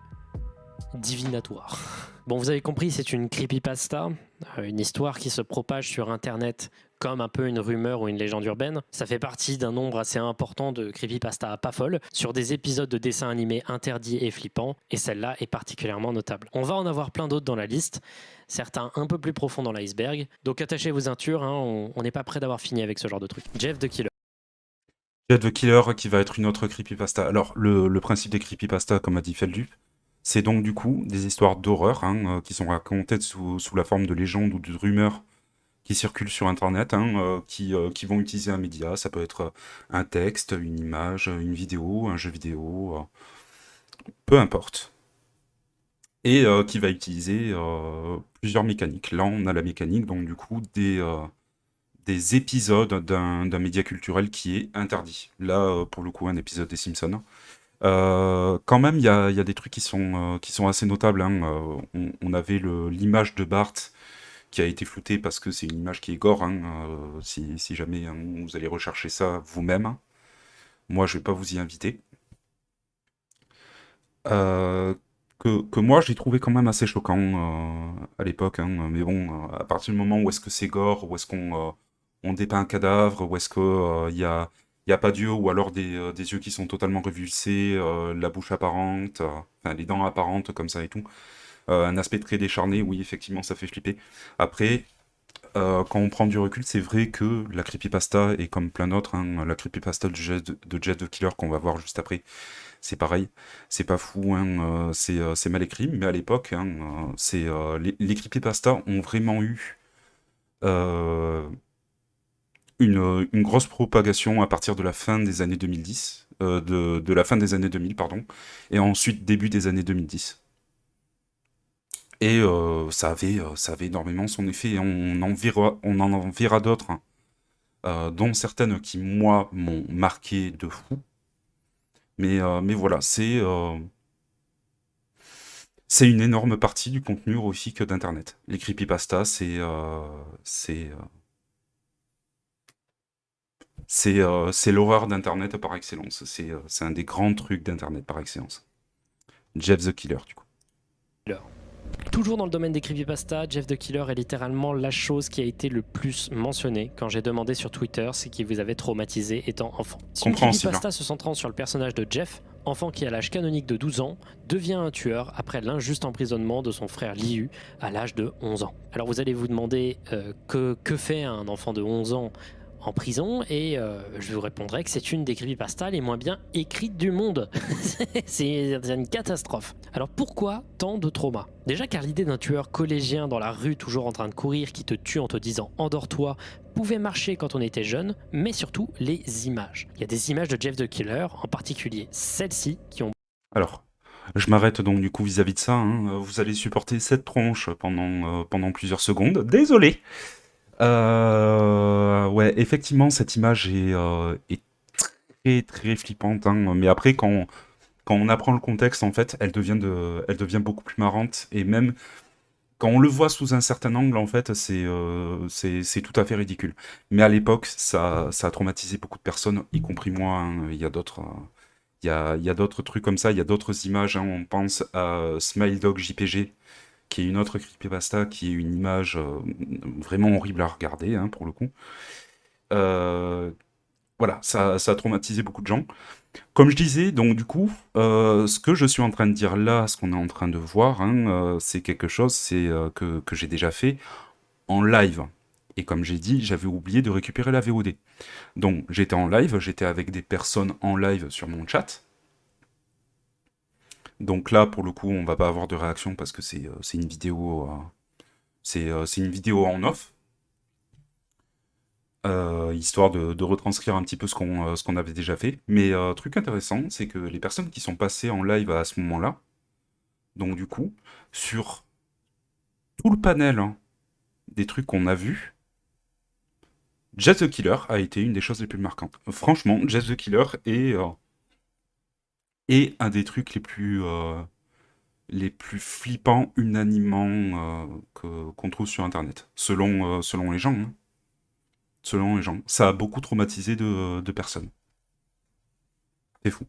divinatoire. Bon, vous avez compris, c'est une creepypasta, une histoire qui se propage sur Internet comme un peu une rumeur ou une légende urbaine. Ça fait partie d'un nombre assez important de creepypasta pas folles sur des épisodes de dessins animés interdits et flippants, et celle-là est particulièrement notable. On va en avoir plein d'autres dans la liste, certains un peu plus profonds dans l'iceberg, donc attachez vos ceintures, hein, on n'est pas prêt d'avoir fini avec ce genre de truc. Jeff the Killer.
Jeff the Killer qui va être une autre creepypasta. Alors, le principe des creepypasta, comme a dit Feldup, c'est donc du coup des histoires d'horreur qui sont racontées sous la forme de légendes ou de rumeurs qui circulent sur Internet, qui vont utiliser un média. Ça peut être un texte, une image, une vidéo, un jeu vidéo, peu importe. Et qui va utiliser plusieurs mécaniques. Là, on a la mécanique, donc du coup, des épisodes d'un média culturel qui est interdit. Là, pour le coup, un épisode des Simpsons. Quand même, il y a des trucs qui sont assez notables. On avait l'image de Bart qui a été floutée parce que c'est une image qui est gore. Si jamais vous allez rechercher ça vous-même. Moi, je vais pas vous y inviter. Que moi, j'ai trouvé quand même assez choquant à l'époque. Mais bon, à partir du moment où est-ce que c'est gore, où est-ce qu'on dépeint un cadavre, où est-ce qu'il y a pas d'yeux, ou alors des yeux qui sont totalement révulsés, la bouche apparente, enfin les dents apparentes comme ça et tout. Un aspect très décharné, oui, effectivement, ça fait flipper. Après, quand on prend du recul, c'est vrai que la creepypasta, et comme plein d'autres, la creepypasta de Jet the Killer qu'on va voir juste après, c'est pareil, c'est pas fou, c'est mal écrit, mais à l'époque, les creepypastas ont vraiment eu une grosse propagation à partir de la fin des années 2010, de la fin des années 2000, pardon, et ensuite début des années 2010. Et ça avait énormément son effet, et on en verra d'autres, dont certaines qui, moi, m'ont marqué de fou. Mais voilà, c'est une énorme partie du contenu horrifique d'Internet. Les creepypastas, c'est l'horreur d'Internet par excellence. C'est un des grands trucs d'Internet par excellence. Jeff the Killer, du coup.
Toujours dans le domaine des creepypasta, Jeff the Killer est littéralement la chose qui a été le plus mentionnée quand j'ai demandé sur Twitter ce qui vous avait traumatisé étant enfant. C'est une creepypasta se centrant sur le personnage de Jeff, enfant qui à l'âge canonique de 12 ans devient un tueur après l'injuste emprisonnement de son frère Liu à l'âge de 11 ans. Alors vous allez vous demander que fait un enfant de 11 ans en prison, et je vous répondrai que c'est une des creepypastas les moins bien écrites du monde. C'est une catastrophe. Alors pourquoi tant de trauma? Déjà car l'idée d'un tueur collégien dans la rue toujours en train de courir qui te tue en te disant endors-toi pouvait marcher quand on était jeune, mais surtout les images. Il y a des images de Jeff the Killer, en particulier celles-ci qui ont...
Alors, je m'arrête donc du coup vis-à-vis de ça. Vous allez supporter cette tronche pendant plusieurs secondes. Désolé. Ouais, effectivement, cette image est très très flippante, mais après, quand on apprend le contexte, en fait, elle devient beaucoup plus marrante, et même quand on le voit sous un certain angle, en fait, c'est tout à fait ridicule. Mais à l'époque, ça a traumatisé beaucoup de personnes, y compris moi. Il y a Il y a d'autres trucs comme ça, il y a d'autres images, hein. On pense à Smile Dog JPG, qui est une autre creepypasta, qui est une image vraiment horrible à regarder, hein, pour le coup. Euh, voilà, ça a traumatisé beaucoup de gens. Comme je disais, donc du coup, ce que je suis en train de dire là, ce qu'on est en train de voir, hein, c'est quelque chose que j'ai déjà fait en live. Et comme j'ai dit, j'avais oublié de récupérer la VOD. Donc j'étais en live, j'étais avec des personnes en live sur mon chat. Donc là, pour le coup, on va pas avoir de réaction parce que c'est une vidéo, c'est une vidéo en off, histoire de retranscrire un petit peu ce qu'on avait déjà fait. Mais truc intéressant, c'est que les personnes qui sont passées en live à ce moment-là, donc du coup, sur tout le panel, hein, des trucs qu'on a vus, Jazz the Killer a été une des choses les plus marquantes. Franchement, Jazz the Killer est un des trucs les plus flippants unanimement qu'on trouve sur Internet, selon les gens, hein. Selon les gens. Ça a beaucoup traumatisé de personnes. C'est fou.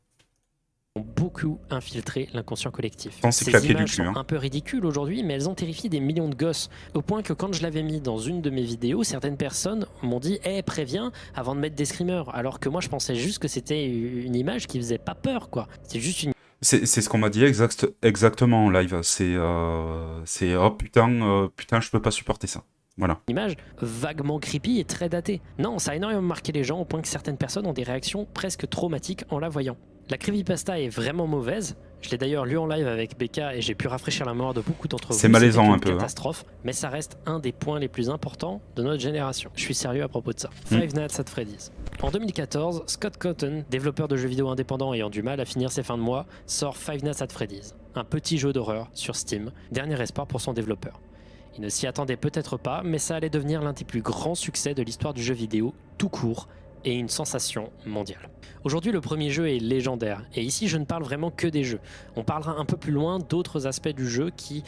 Ont beaucoup infiltré l'inconscient collectif.
Sans
Ces
s'éclater du
images
cul,
sont
hein.
un peu ridicules aujourd'hui, mais elles ont terrifié des millions de gosses. Au point que quand je l'avais mis dans une de mes vidéos, certaines personnes m'ont dit « préviens avant de mettre des screamers ». Alors que moi, je pensais juste que c'était une image qui faisait pas peur, quoi. C'est juste une
C'est ce qu'on m'a dit exactement en live. Oh putain, putain, je peux pas supporter ça. Voilà.
image vaguement creepy et très datée. Non, ça a énormément marqué les gens au point que certaines personnes ont des réactions presque traumatiques en la voyant. La creepypasta est vraiment mauvaise. Je l'ai d'ailleurs lu en live avec Becca et j'ai pu rafraîchir la mémoire de beaucoup d'entre vous.
C'est malaisant
C'était
un
une
peu, hein.
catastrophe, mais ça reste un des points les plus importants de notre génération. Je suis sérieux à propos de ça.
Mm.
Five Nights at Freddy's. En 2014, Scott Cotton, développeur de jeux vidéo indépendant ayant du mal à finir ses fins de mois, sort Five Nights at Freddy's, un petit jeu d'horreur sur Steam, dernier espoir pour son développeur. Il ne s'y attendait peut-être pas, mais ça allait devenir l'un des plus grands succès de l'histoire du jeu vidéo, tout court, et une sensation mondiale. Aujourd'hui, le premier jeu est légendaire, et ici je ne parle vraiment que des jeux. On parlera un peu plus loin d'autres aspects du jeu qui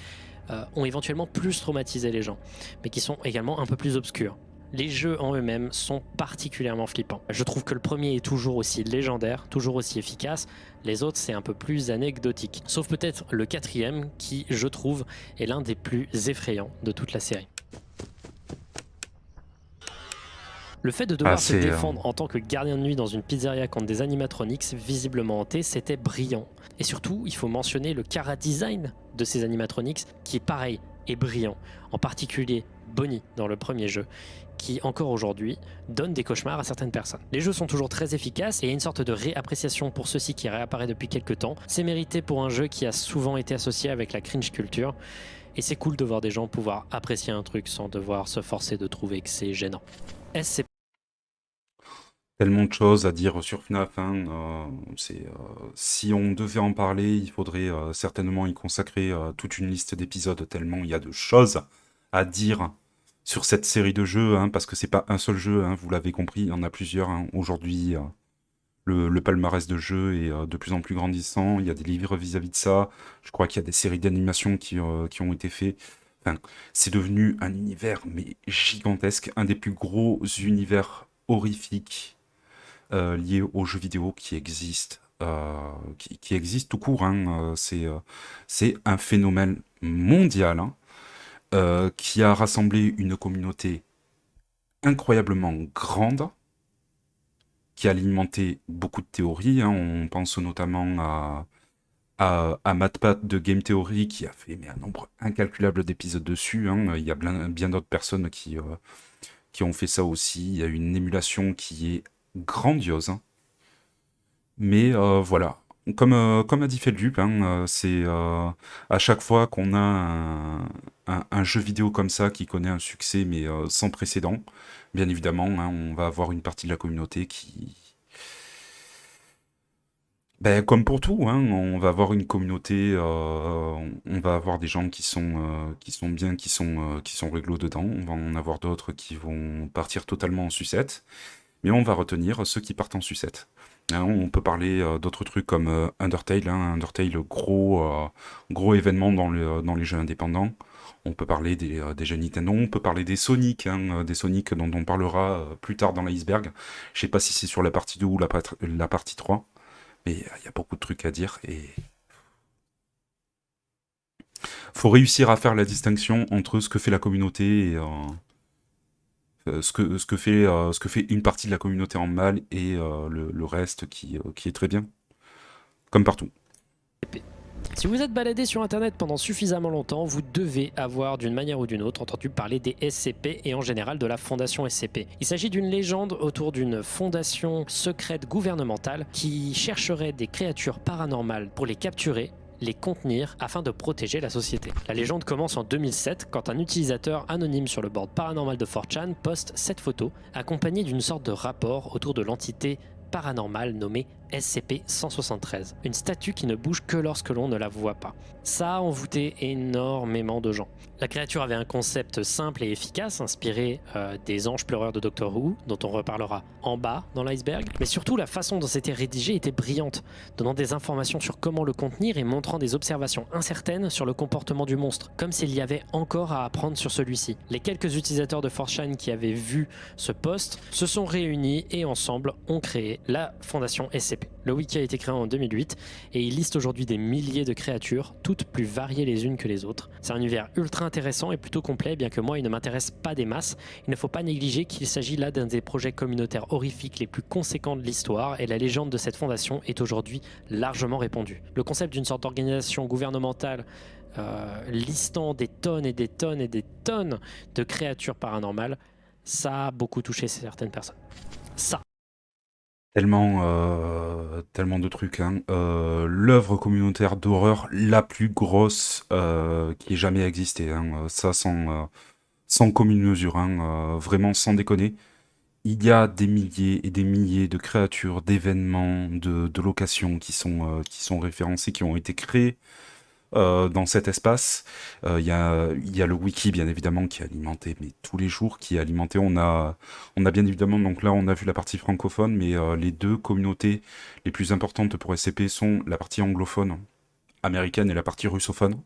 ont éventuellement plus traumatisé les gens, mais qui sont également un peu plus obscurs. Les jeux en eux-mêmes sont particulièrement flippants. Je trouve que le premier est toujours aussi légendaire, toujours aussi efficace. Les autres, c'est un peu plus anecdotique. Sauf peut-être le quatrième, qui, je trouve, est l'un des plus effrayants de toute la série. Le fait de
Ah,
devoir se défendre en tant que gardien de nuit dans une pizzeria contre des animatronics visiblement hantés, c'était brillant. Et surtout, il faut mentionner le chara design de ces animatronics, qui est pareil et brillant. En particulier Bonnie dans le premier jeu, qui encore aujourd'hui donne des cauchemars à certaines personnes. Les jeux sont toujours très efficaces et il y a une sorte de réappréciation pour ceux-ci qui réapparaît depuis quelques temps. C'est mérité pour un jeu qui a souvent été associé avec la cringe culture. Et c'est cool de voir des gens pouvoir apprécier un truc sans devoir se forcer de trouver que c'est gênant. SCP.
Tellement de choses à dire sur FNAF, hein. Si on devait en parler, il faudrait certainement y consacrer toute une liste d'épisodes, tellement il y a de choses à dire sur cette série de jeux, hein, parce que c'est pas un seul jeu, hein, vous l'avez compris, il y en a plusieurs, hein. Aujourd'hui, le palmarès de jeux est de plus en plus grandissant, il y a des livres vis-à-vis de ça, je crois qu'il y a des séries d'animation qui ont été faites. Enfin, c'est devenu un univers mais gigantesque, un des plus gros univers horrifiques liés aux jeux vidéo qui existent, qui existent tout court, hein. C'est un phénomène mondial, hein, qui a rassemblé une communauté incroyablement grande, qui a alimenté beaucoup de théories, hein. On pense notamment à MatPat de Game Theory qui a fait mais, un nombre incalculable d'épisodes dessus, hein. Il y a bien d'autres personnes qui ont fait ça aussi. Il y a une émulation qui est grandiose, hein. Mais voilà, comme a dit Feldup, hein, c'est à chaque fois qu'on a un jeu vidéo comme ça qui connaît un succès mais sans précédent, bien évidemment, hein, on va avoir une partie de la communauté qui... Ben, comme pour tout, hein, on va avoir une communauté, on va avoir des gens qui sont bien, qui sont réglo dedans, on va en avoir d'autres qui vont partir totalement en sucette, mais on va retenir ceux qui partent en sucette. Hein, on peut parler d'autres trucs comme Undertale, hein, Undertale, gros événement dans les jeux indépendants. On peut parler des jeux Nintendo, on peut parler des Sonic, hein, des Sonic dont on parlera plus tard dans l'iceberg. Je sais pas si c'est sur la partie 2 ou la partie 3, Mais il y a beaucoup de trucs à dire et faut réussir à faire la distinction entre ce que fait la communauté et ce que fait une partie de la communauté en mal et le reste qui est très bien, comme partout.
Si vous êtes baladé sur internet pendant suffisamment longtemps, vous devez avoir d'une manière ou d'une autre entendu parler des SCP et en général de la fondation SCP. Il s'agit d'une légende autour d'une fondation secrète gouvernementale qui chercherait des créatures paranormales pour les capturer, les contenir afin de protéger la société. La légende commence en 2007 quand un utilisateur anonyme sur le board paranormal de 4chan poste cette photo accompagnée d'une sorte de rapport autour de l'entité paranormale nommée SCP-173, une statue qui ne bouge que lorsque l'on ne la voit pas. Ça a envoûté énormément de gens. La créature avait un concept simple et efficace, inspiré des anges pleureurs de Doctor Who, dont on reparlera en bas dans l'iceberg, mais surtout la façon dont c'était rédigé était brillante, donnant des informations sur comment le contenir et montrant des observations incertaines sur le comportement du monstre, comme s'il y avait encore à apprendre sur celui-ci. Les quelques utilisateurs de 4chan qui avaient vu ce post se sont réunis et ensemble ont créé la fondation SCP. Le wiki a été créé en 2008 et il liste aujourd'hui des milliers de créatures, toutes plus variées les unes que les autres. C'est un univers ultra intéressant et plutôt complet, bien que moi il ne m'intéresse pas des masses. Il ne faut pas négliger qu'il s'agit là d'un des projets communautaires horrifiques les plus conséquents de l'histoire et la légende de cette fondation est aujourd'hui largement répandue. Le concept d'une sorte d'organisation gouvernementale listant des tonnes et des tonnes et des tonnes de créatures paranormales, ça a beaucoup touché certaines personnes. Ça.
Tellement de trucs, hein. L'œuvre communautaire d'horreur la plus grosse qui ait jamais existé, hein. Ça sans commune mesure, hein. Vraiment sans déconner. Il y a des milliers et des milliers de créatures, d'événements, de locations qui sont référencés, qui ont été créés dans cet espace. Il y a le wiki, bien évidemment, qui est alimenté, mais tous les jours, qui est alimenté. On a bien évidemment, donc là, on a vu la partie francophone, mais les deux communautés les plus importantes pour SCP sont la partie anglophone américaine et la partie russophone.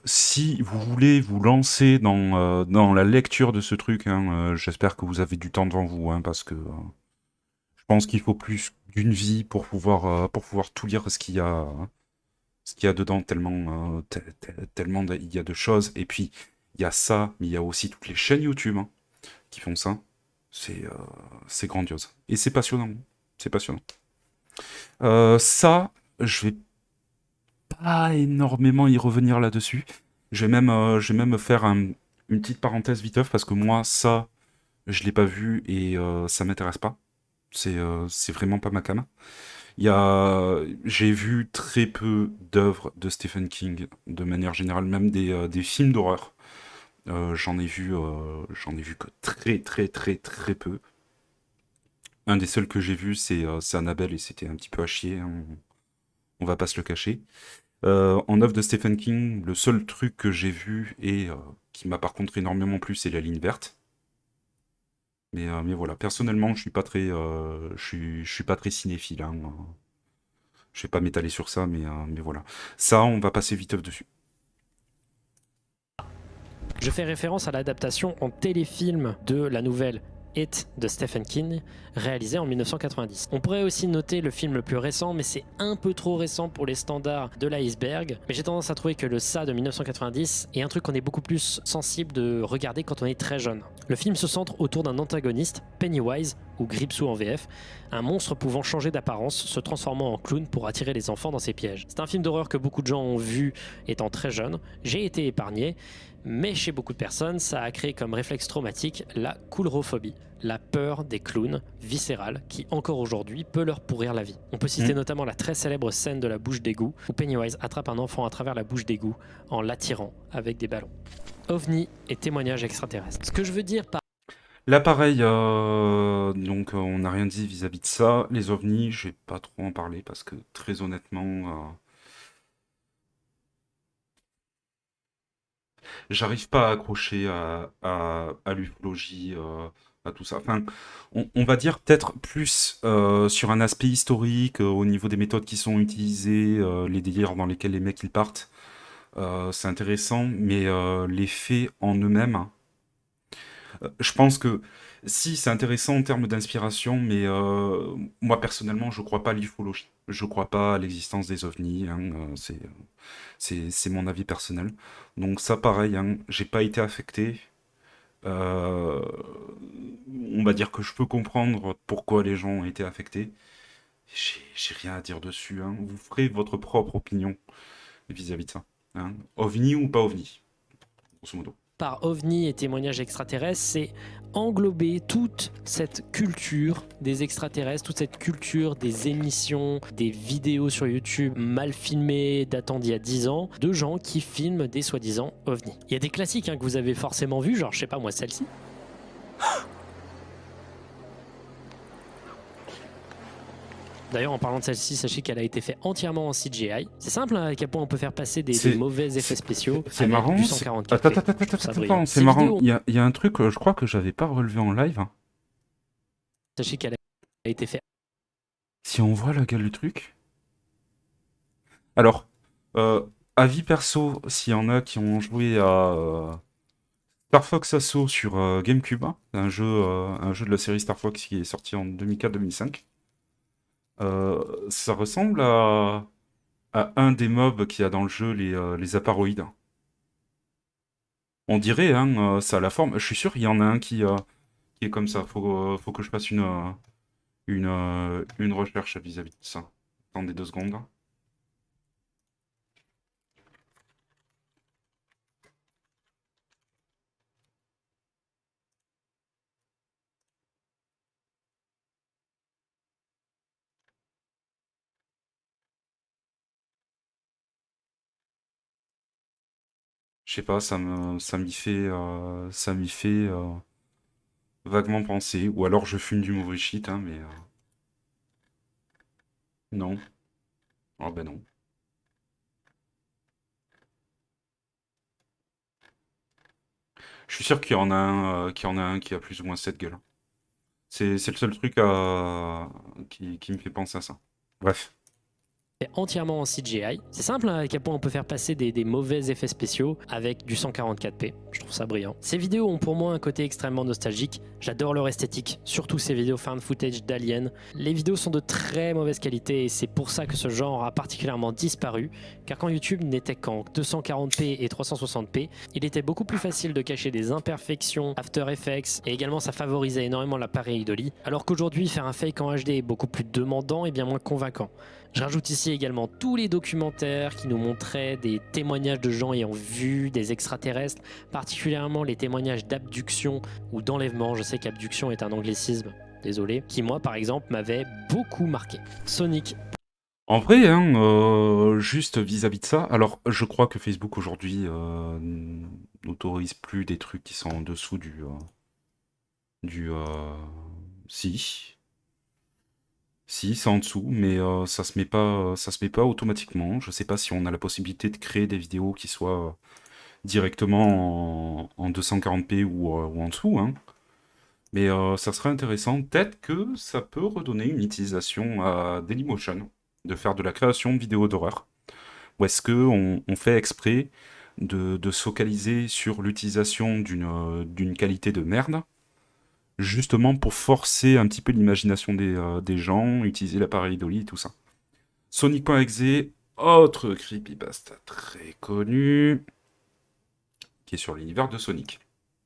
Si vous voulez vous lancer dans la lecture de ce truc, hein, j'espère que vous avez du temps devant vous, hein, parce que je pense qu'il faut plus d'une vie pour pouvoir tout lire ce qu'il y a dedans, tellement il y a de choses. Et puis, il y a ça, mais il y a aussi toutes les chaînes YouTube hein, qui font ça. C'est grandiose. Et c'est passionnant. C'est passionnant. Ça, je vais pas énormément y revenir là-dessus. Je vais même faire une petite parenthèse viteuf parce que moi, ça, je l'ai pas vu et ça m'intéresse pas. C'est vraiment pas ma came. J'ai vu très peu d'œuvres de Stephen King, de manière générale, même des films d'horreur. J'en ai vu que très peu. Un des seuls que j'ai vu, c'est Annabelle et c'était un petit peu à chier, hein, on va pas se le cacher. En œuvre de Stephen King, le seul truc que j'ai vu et qui m'a par contre énormément plu, c'est La Ligne verte. Mais voilà, personnellement, je suis pas très cinéphile, hein. Je vais pas m'étaler sur ça, mais voilà. Ça, on va passer vite dessus.
Je fais référence à l'adaptation en téléfilm de la nouvelle It de Stephen King, réalisé en 1990. On pourrait aussi noter le film le plus récent, mais c'est un peu trop récent pour les standards de l'iceberg. Mais j'ai tendance à trouver que le Ça de 1990 est un truc qu'on est beaucoup plus sensible de regarder quand on est très jeune. Le film se centre autour d'un antagoniste, Pennywise, ou Gripsou en VF, un monstre pouvant changer d'apparence, se transformant en clown pour attirer les enfants dans ses pièges. C'est un film d'horreur que beaucoup de gens ont vu étant très jeunes. J'ai été épargné, mais chez beaucoup de personnes, ça a créé comme réflexe traumatique la coulrophobie, la peur des clowns viscérale qui, encore aujourd'hui, peut leur pourrir la vie. On peut citer notamment la très célèbre scène de la bouche d'égout, où Pennywise attrape un enfant à travers la bouche d'égout en l'attirant avec des ballons. OVNI et témoignages extraterrestres. Ce que je veux dire par
L'appareil, donc on n'a rien dit vis-à-vis de ça. Les ovnis, je vais pas trop en parler parce que très honnêtement, j'arrive pas à accrocher à l'ufologie, à tout ça. Enfin, on va dire peut-être plus sur un aspect historique, au niveau des méthodes qui sont utilisées, les délires dans lesquels les mecs ils partent. C'est intéressant, mais les faits en eux-mêmes, je pense que Si, c'est intéressant en termes d'inspiration, mais moi personnellement, je crois pas à l'ufologie. Je crois pas à l'existence des ovnis, hein, c'est mon avis personnel. Donc ça, pareil, hein, j'ai pas été affecté. Euh, on va dire que je peux comprendre pourquoi les gens ont été affectés. J'ai rien à dire dessus, hein. Vous ferez votre propre opinion vis-à-vis de ça, hein. OVNI ou pas OVNI, grosso modo.
Par ovni et témoignages extraterrestres, c'est englober toute cette culture des extraterrestres, toute cette culture des émissions, des vidéos sur YouTube mal filmées datant d'il y a 10 ans, de gens qui filment des soi-disant ovnis. Il y a des classiques hein, que vous avez forcément vus, genre je sais pas moi celle-ci. D'ailleurs, en parlant de celle-ci, sachez qu'elle a été faite entièrement en CGI. C'est simple hein, à quel point on peut faire passer des
C'est
mauvais effets
c'est-
spéciaux
c'est
avec
marrant.
du
c'est-
144p.
Attends, attends,
Je
attends,
trouve ça
attends,
brillant.
attends, c'est
Ces
marrant.
vidéos,
Il y a un truc, je crois que j'avais pas relevé en live, hein.
sachez qu'elle a été faite.
Si on voit la gueule du truc. Alors, euh, avis perso, s'il y en a qui ont joué à Star Fox Assault sur GameCube, hein, un jeu de la série Star Fox qui est sorti en 2004-2005, ça ressemble à un des mobs qu'il y a dans le jeu, les apparoïdes. On dirait, hein, ça a la forme. Je suis sûr, il y en a un qui est comme ça. Faut que je fasse une recherche vis-à-vis de ça. Attendez 2 secondes. Je sais pas, ça m'y fait vaguement penser. Ou alors je fume du mauvais shit, hein, mais non. Ah ben non. Je suis sûr qu'il y en a un qui a plus ou moins cette gueule. C'est le seul truc qui me fait penser à ça. Bref.
Entièrement en CGI. C'est simple hein, à quel point on peut faire passer des mauvais effets spéciaux avec du 144p. Je trouve ça brillant. Ces vidéos ont pour moi un côté extrêmement nostalgique. J'adore leur esthétique, surtout ces vidéos found footage d'aliens. Les vidéos sont de très mauvaise qualité et c'est pour ça que ce genre a particulièrement disparu. Car quand YouTube n'était qu'en 240p et 360p, il était beaucoup plus facile de cacher des imperfections After Effects et également ça favorisait énormément la pareidolie. Alors qu'aujourd'hui, faire un fake en HD est beaucoup plus demandant et bien moins convaincant. Je rajoute ici également tous les documentaires qui nous montraient des témoignages de gens ayant vu des extraterrestres, particulièrement les témoignages d'abduction ou d'enlèvement. Je sais qu'abduction est un anglicisme, désolé, qui moi par exemple m'avait beaucoup marqué. Sonic.
En vrai, hein, juste vis-à-vis de ça, alors je crois que Facebook aujourd'hui n'autorise plus des trucs qui sont en dessous du si, si, c'est en dessous, mais ça se met pas automatiquement. Je sais pas si on a la possibilité de créer des vidéos qui soient directement en 240p ou en dessous, hein. Mais ça serait intéressant. Peut-être que ça peut redonner une utilisation à Dailymotion, de faire de la création de vidéos d'horreur. Ou est-ce on fait exprès de se focaliser sur l'utilisation d'une qualité de merde, justement pour forcer un petit peu l'imagination des gens, utiliser l'appareil Dolly et tout ça. Sonic.exe, autre creepypasta très connu, qui est sur l'univers de Sonic.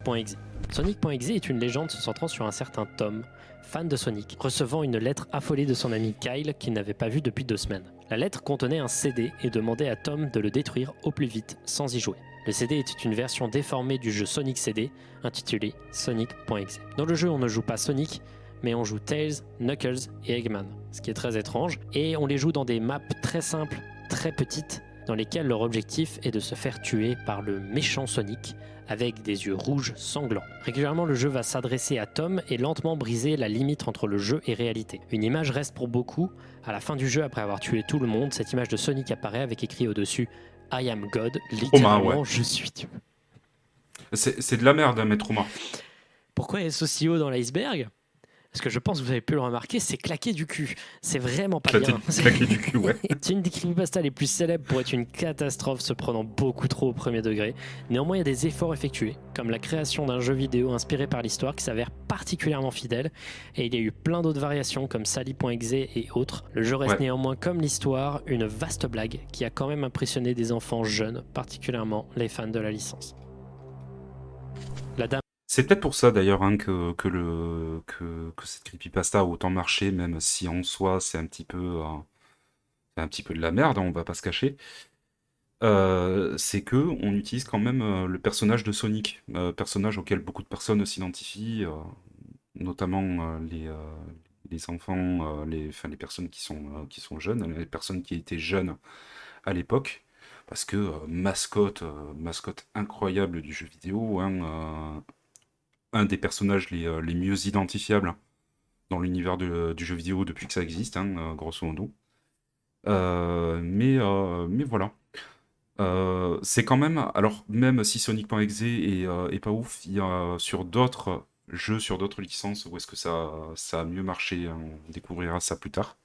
Sonic.exe. Sonic.exe est une légende se centrant sur un certain Tom, fan de Sonic, recevant une lettre affolée de son ami Kyle qu'il n'avait pas vu depuis 2 semaines. La lettre contenait un CD et demandait à Tom de le détruire au plus vite sans y jouer. Le CD était une version déformée du jeu Sonic CD intitulé Sonic.exe. Dans le jeu, on ne joue pas Sonic, mais on joue Tails, Knuckles et Eggman, ce qui est très étrange, et on les joue dans des maps très simples, très petites, dans lesquelles leur objectif est de se faire tuer par le méchant Sonic avec des yeux rouges sanglants. Régulièrement, le jeu va s'adresser à Tom et lentement briser la limite entre le jeu et réalité. Une image reste pour beaucoup. À la fin du jeu, après avoir tué tout le monde, cette image de Sonic apparaît avec écrit au-dessus « I am God », littéralement
Ouais.
« Je suis Dieu ».
C'est de la merde, hein, mais Trauma.
Pourquoi est-ce aussi haut dans l'iceberg ? Ce que je pense que vous avez pu le remarquer, c'est claquer du cul. C'est vraiment pas
Claquer,
bien.
claquer du cul, ouais.
C'est une des creepypastas les plus célèbres pour être une catastrophe se prenant beaucoup trop au premier degré. Néanmoins, il y a des efforts effectués, comme la création d'un jeu vidéo inspiré par l'histoire qui s'avère particulièrement fidèle, et il y a eu plein d'autres variations comme Sally.exe et autres. Le jeu reste
Ouais.
néanmoins, comme l'histoire, une vaste blague qui a quand même impressionné des enfants jeunes, particulièrement les fans de la licence. La dame
C'est peut-être pour ça d'ailleurs hein, que cette creepypasta a autant marché, même si en soi c'est un petit peu de la merde, hein, on va pas se cacher. C'est que on utilise quand même le personnage de Sonic, personnage auquel beaucoup de personnes s'identifient, notamment les enfants, enfin, les personnes qui sont jeunes, les personnes qui étaient jeunes à l'époque, parce que mascotte incroyable du jeu vidéo, hein, un des personnages les mieux identifiables dans l'univers du jeu vidéo depuis que ça existe, hein, grosso modo. Mais voilà. C'est quand même, alors même si Sonic.exe est pas ouf, il y a sur d'autres jeux, sur d'autres licences où est-ce que ça a mieux marché, hein, on découvrira ça plus tard.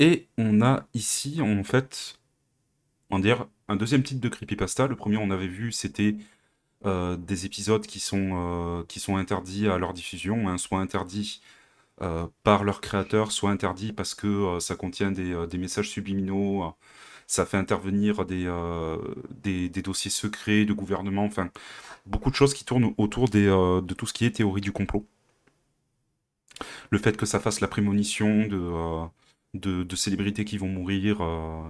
Et on a ici en fait, on va dire, un deuxième type de creepypasta. Le premier on avait vu c'était des épisodes qui sont interdits à leur diffusion, hein, soit interdits par leur créateur, soit interdits parce que ça contient des messages subliminaux, ça fait intervenir des dossiers secrets de gouvernement, enfin, beaucoup de choses qui tournent autour de tout ce qui est théorie du complot. Le fait que ça fasse la prémonition de célébrités qui vont mourir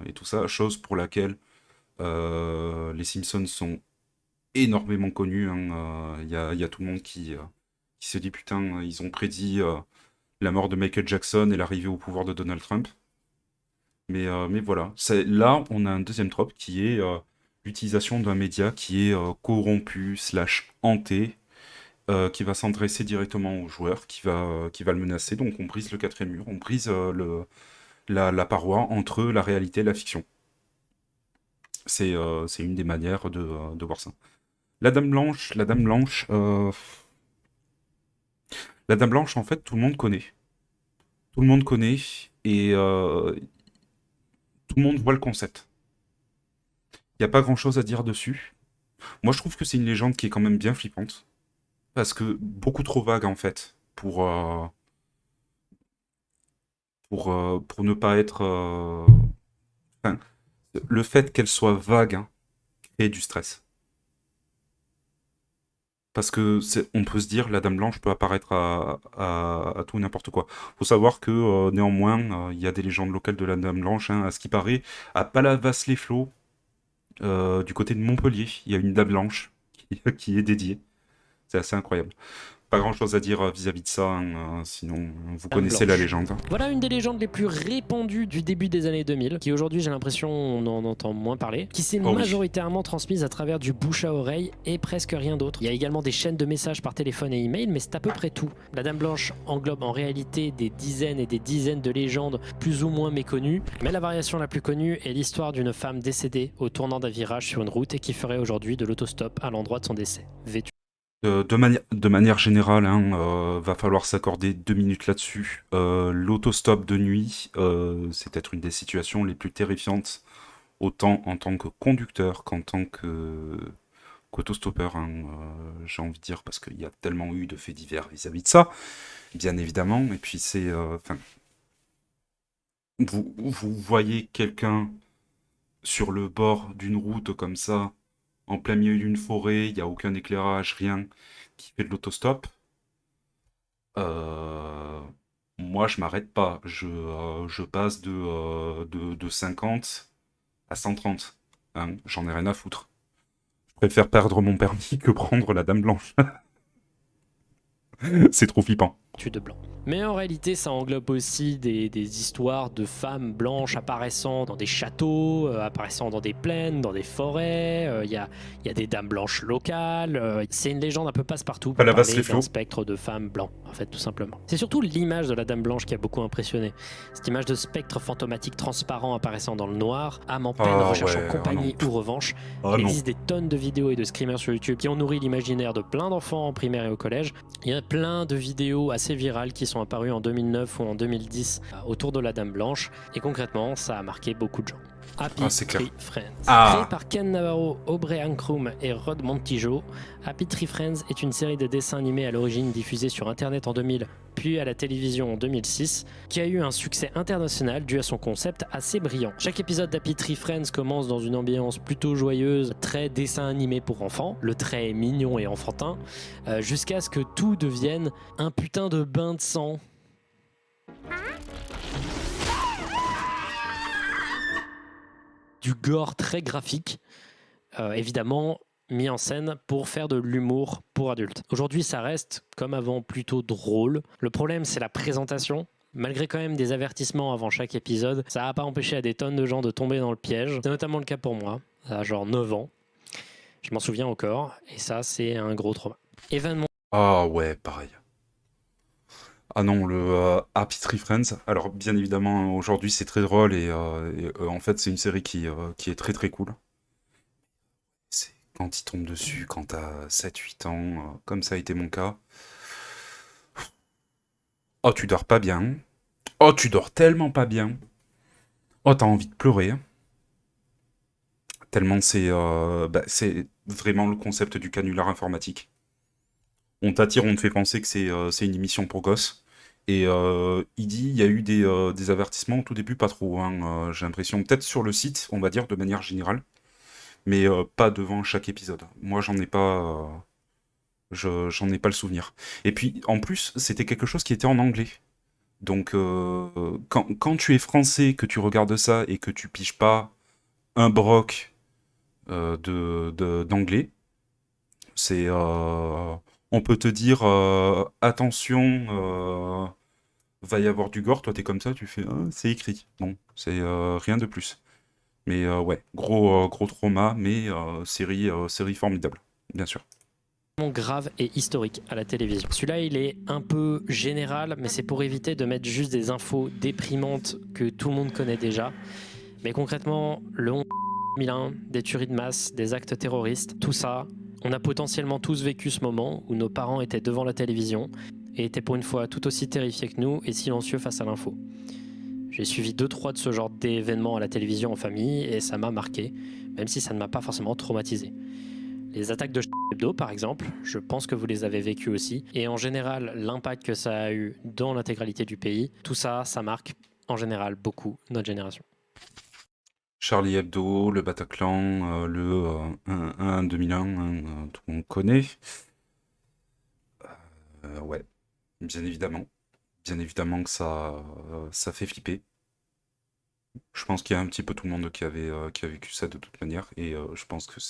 et tout ça, chose pour laquelle les Simpsons sont énormément connus, hein. Il y a tout le monde qui se dit putain, ils ont prédit la mort de Michael Jackson et l'arrivée au pouvoir de Donald Trump. Mais voilà, là on a un deuxième trope qui est l'utilisation d'un média qui est corrompu, slash hanté, qui va s'adresser directement au joueur, qui va le menacer. Donc on brise le quatrième mur, on brise la paroi entre la réalité et la fiction. C'est une des manières de voir ça. La Dame Blanche, en fait, tout le monde connaît. Tout le monde connaît et tout le monde voit le concept. Il n'y a pas grand-chose à dire dessus. Moi, je trouve que c'est une légende qui est quand même bien flippante. Parce que beaucoup trop vague, en fait, pour ne pas être... Enfin, le fait qu'elle soit vague hein, crée du stress. Parce que on peut se dire la Dame Blanche peut apparaître à tout et n'importe quoi. Faut savoir que néanmoins, il y a des légendes locales de la Dame Blanche. Hein, à ce qui paraît, à Palavas-les-Flots, du côté de Montpellier, il y a une Dame Blanche qui est dédiée. C'est assez incroyable. Pas grand chose à dire vis-à-vis de ça, hein, sinon vous
Dame
connaissez la
Blanche.
légende.
Voilà une des légendes les plus répandues du début des années 2000, qui aujourd'hui j'ai l'impression on en entend moins parler, qui s'est
Oh oui.
majoritairement transmise à travers du bouche à oreille et presque rien d'autre. Il y a également des chaînes de messages par téléphone et email, mais c'est à peu près tout. La Dame Blanche englobe en réalité des dizaines et des dizaines de légendes plus ou moins méconnues, mais la variation la plus connue est l'histoire d'une femme décédée au tournant d'un virage sur une route et qui ferait aujourd'hui de l'autostop à l'endroit de son décès, vêtue.
De manière générale, hein, va falloir s'accorder 2 minutes là-dessus. L'autostop de nuit, c'est peut-être une des situations les plus terrifiantes, autant en tant que conducteur qu'en tant qu'autostoppeur, hein, j'ai envie de dire, parce qu'il y a tellement eu de faits divers vis-à-vis de ça, bien évidemment. Et puis c'est, enfin, vous voyez quelqu'un sur le bord d'une route comme ça, en plein milieu d'une forêt, il n'y a aucun éclairage, rien, qui fait de l'autostop. Euh, Moi, je m'arrête pas. Je passe de 50 à 130. Hein, j'en ai rien à foutre. Je préfère perdre mon permis que prendre la Dame Blanche. C'est trop flippant.
de blanc. Mais en réalité, ça englobe aussi des histoires de femmes blanches apparaissant dans des châteaux, apparaissant dans des plaines, dans des forêts. Il y a des dames blanches locales. C'est une légende un peu passe-partout pour
Palavas les
parler d'un
flots.
spectre de femmes blancs, en fait, tout simplement. C'est surtout l'image de la dame blanche qui a beaucoup impressionné. Cette image de spectre fantomatique transparent apparaissant dans le noir, âme en peine
Ah
recherchant
ouais,
compagnie
oh non.
ou revanche.
Ah
Il
non.
existe des tonnes de vidéos et de screamers sur YouTube qui ont nourri l'imaginaire de plein d'enfants en primaire et au collège. Il y a plein de vidéos assez virales qui sont apparues en 2009 ou en 2010 autour de la Dame Blanche. Et concrètement, ça a marqué beaucoup de gens. Happy
Ah, c'est clair.
Tree Friends.
Ah.
Créé par Ken Navarro, Aubrey Ankrum et Rod Montijo, Happy Tree Friends est une série de dessins animés à l'origine diffusée sur Internet en 2000, puis à la télévision en 2006, qui a eu un succès international dû à son concept assez brillant. Chaque épisode d'Happy Tree Friends commence dans une ambiance plutôt joyeuse, très dessin animé pour enfants, le trait est mignon et enfantin, jusqu'à ce que tout devienne un putain de bain de sang. Du gore très graphique, évidemment mis en scène pour faire de l'humour pour adultes. Aujourd'hui, ça reste, comme avant, plutôt drôle. Le problème, c'est la présentation. Malgré quand même des avertissements avant chaque épisode, ça n'a pas empêché à des tonnes de gens de tomber dans le piège. C'est notamment le cas pour moi, à genre 9 ans. Je m'en souviens encore, et ça, c'est un gros trauma. Événement.
Ah ouais, pareil. Ah non, le Happy Tree Friends. Alors, bien évidemment, aujourd'hui, c'est très drôle et en fait, c'est une série qui est très très cool. C'est quand il tombe dessus, quand t'as 7-8 ans, comme ça a été mon cas. Oh, tu dors pas bien. Oh, tu dors tellement pas bien. Oh, t'as envie de pleurer. Tellement c'est vraiment le concept du canular informatique. On t'attire, on te fait penser que c'est une émission pour gosses. Et il y a eu des avertissements au tout début, pas trop, hein, j'ai l'impression. Peut-être sur le site, on va dire, de manière générale, mais pas devant chaque épisode. Moi, j'en ai pas le souvenir. Et puis, en plus, c'était quelque chose qui était en anglais. Donc, quand tu es français, que tu regardes ça et que tu piges pas un broc d'anglais, c'est on peut te dire attention, va y avoir du gore. Toi, t'es comme ça, tu fais c'est écrit. Bon, c'est rien de plus. Mais ouais, gros trauma, mais série formidable, bien sûr.
Grave et historique à la télévision. Celui-là, il est un peu général, mais c'est pour éviter de mettre juste des infos déprimantes que tout le monde connaît déjà. Mais concrètement, le 11 2001, des tueries de masse, des actes terroristes, tout ça, on a potentiellement tous vécu ce moment où nos parents étaient devant la télévision et étaient pour une fois tout aussi terrifiés que nous et silencieux face à l'info. J'ai suivi 2-3 de ce genre d'événements à la télévision en famille et ça m'a marqué, même si ça ne m'a pas forcément traumatisé. Les attaques de Hebdo, par exemple, je pense que vous les avez vécues aussi. Et en général, l'impact que ça a eu dans l'intégralité du pays, tout ça, ça marque en général beaucoup notre génération.
Charlie Hebdo, le Bataclan, le 1 2001, tout le monde connaît. Ouais, bien évidemment. Bien évidemment que ça fait flipper. Je pense qu'il y a un petit peu tout le monde qui a vécu ça de toute manière. Et je pense que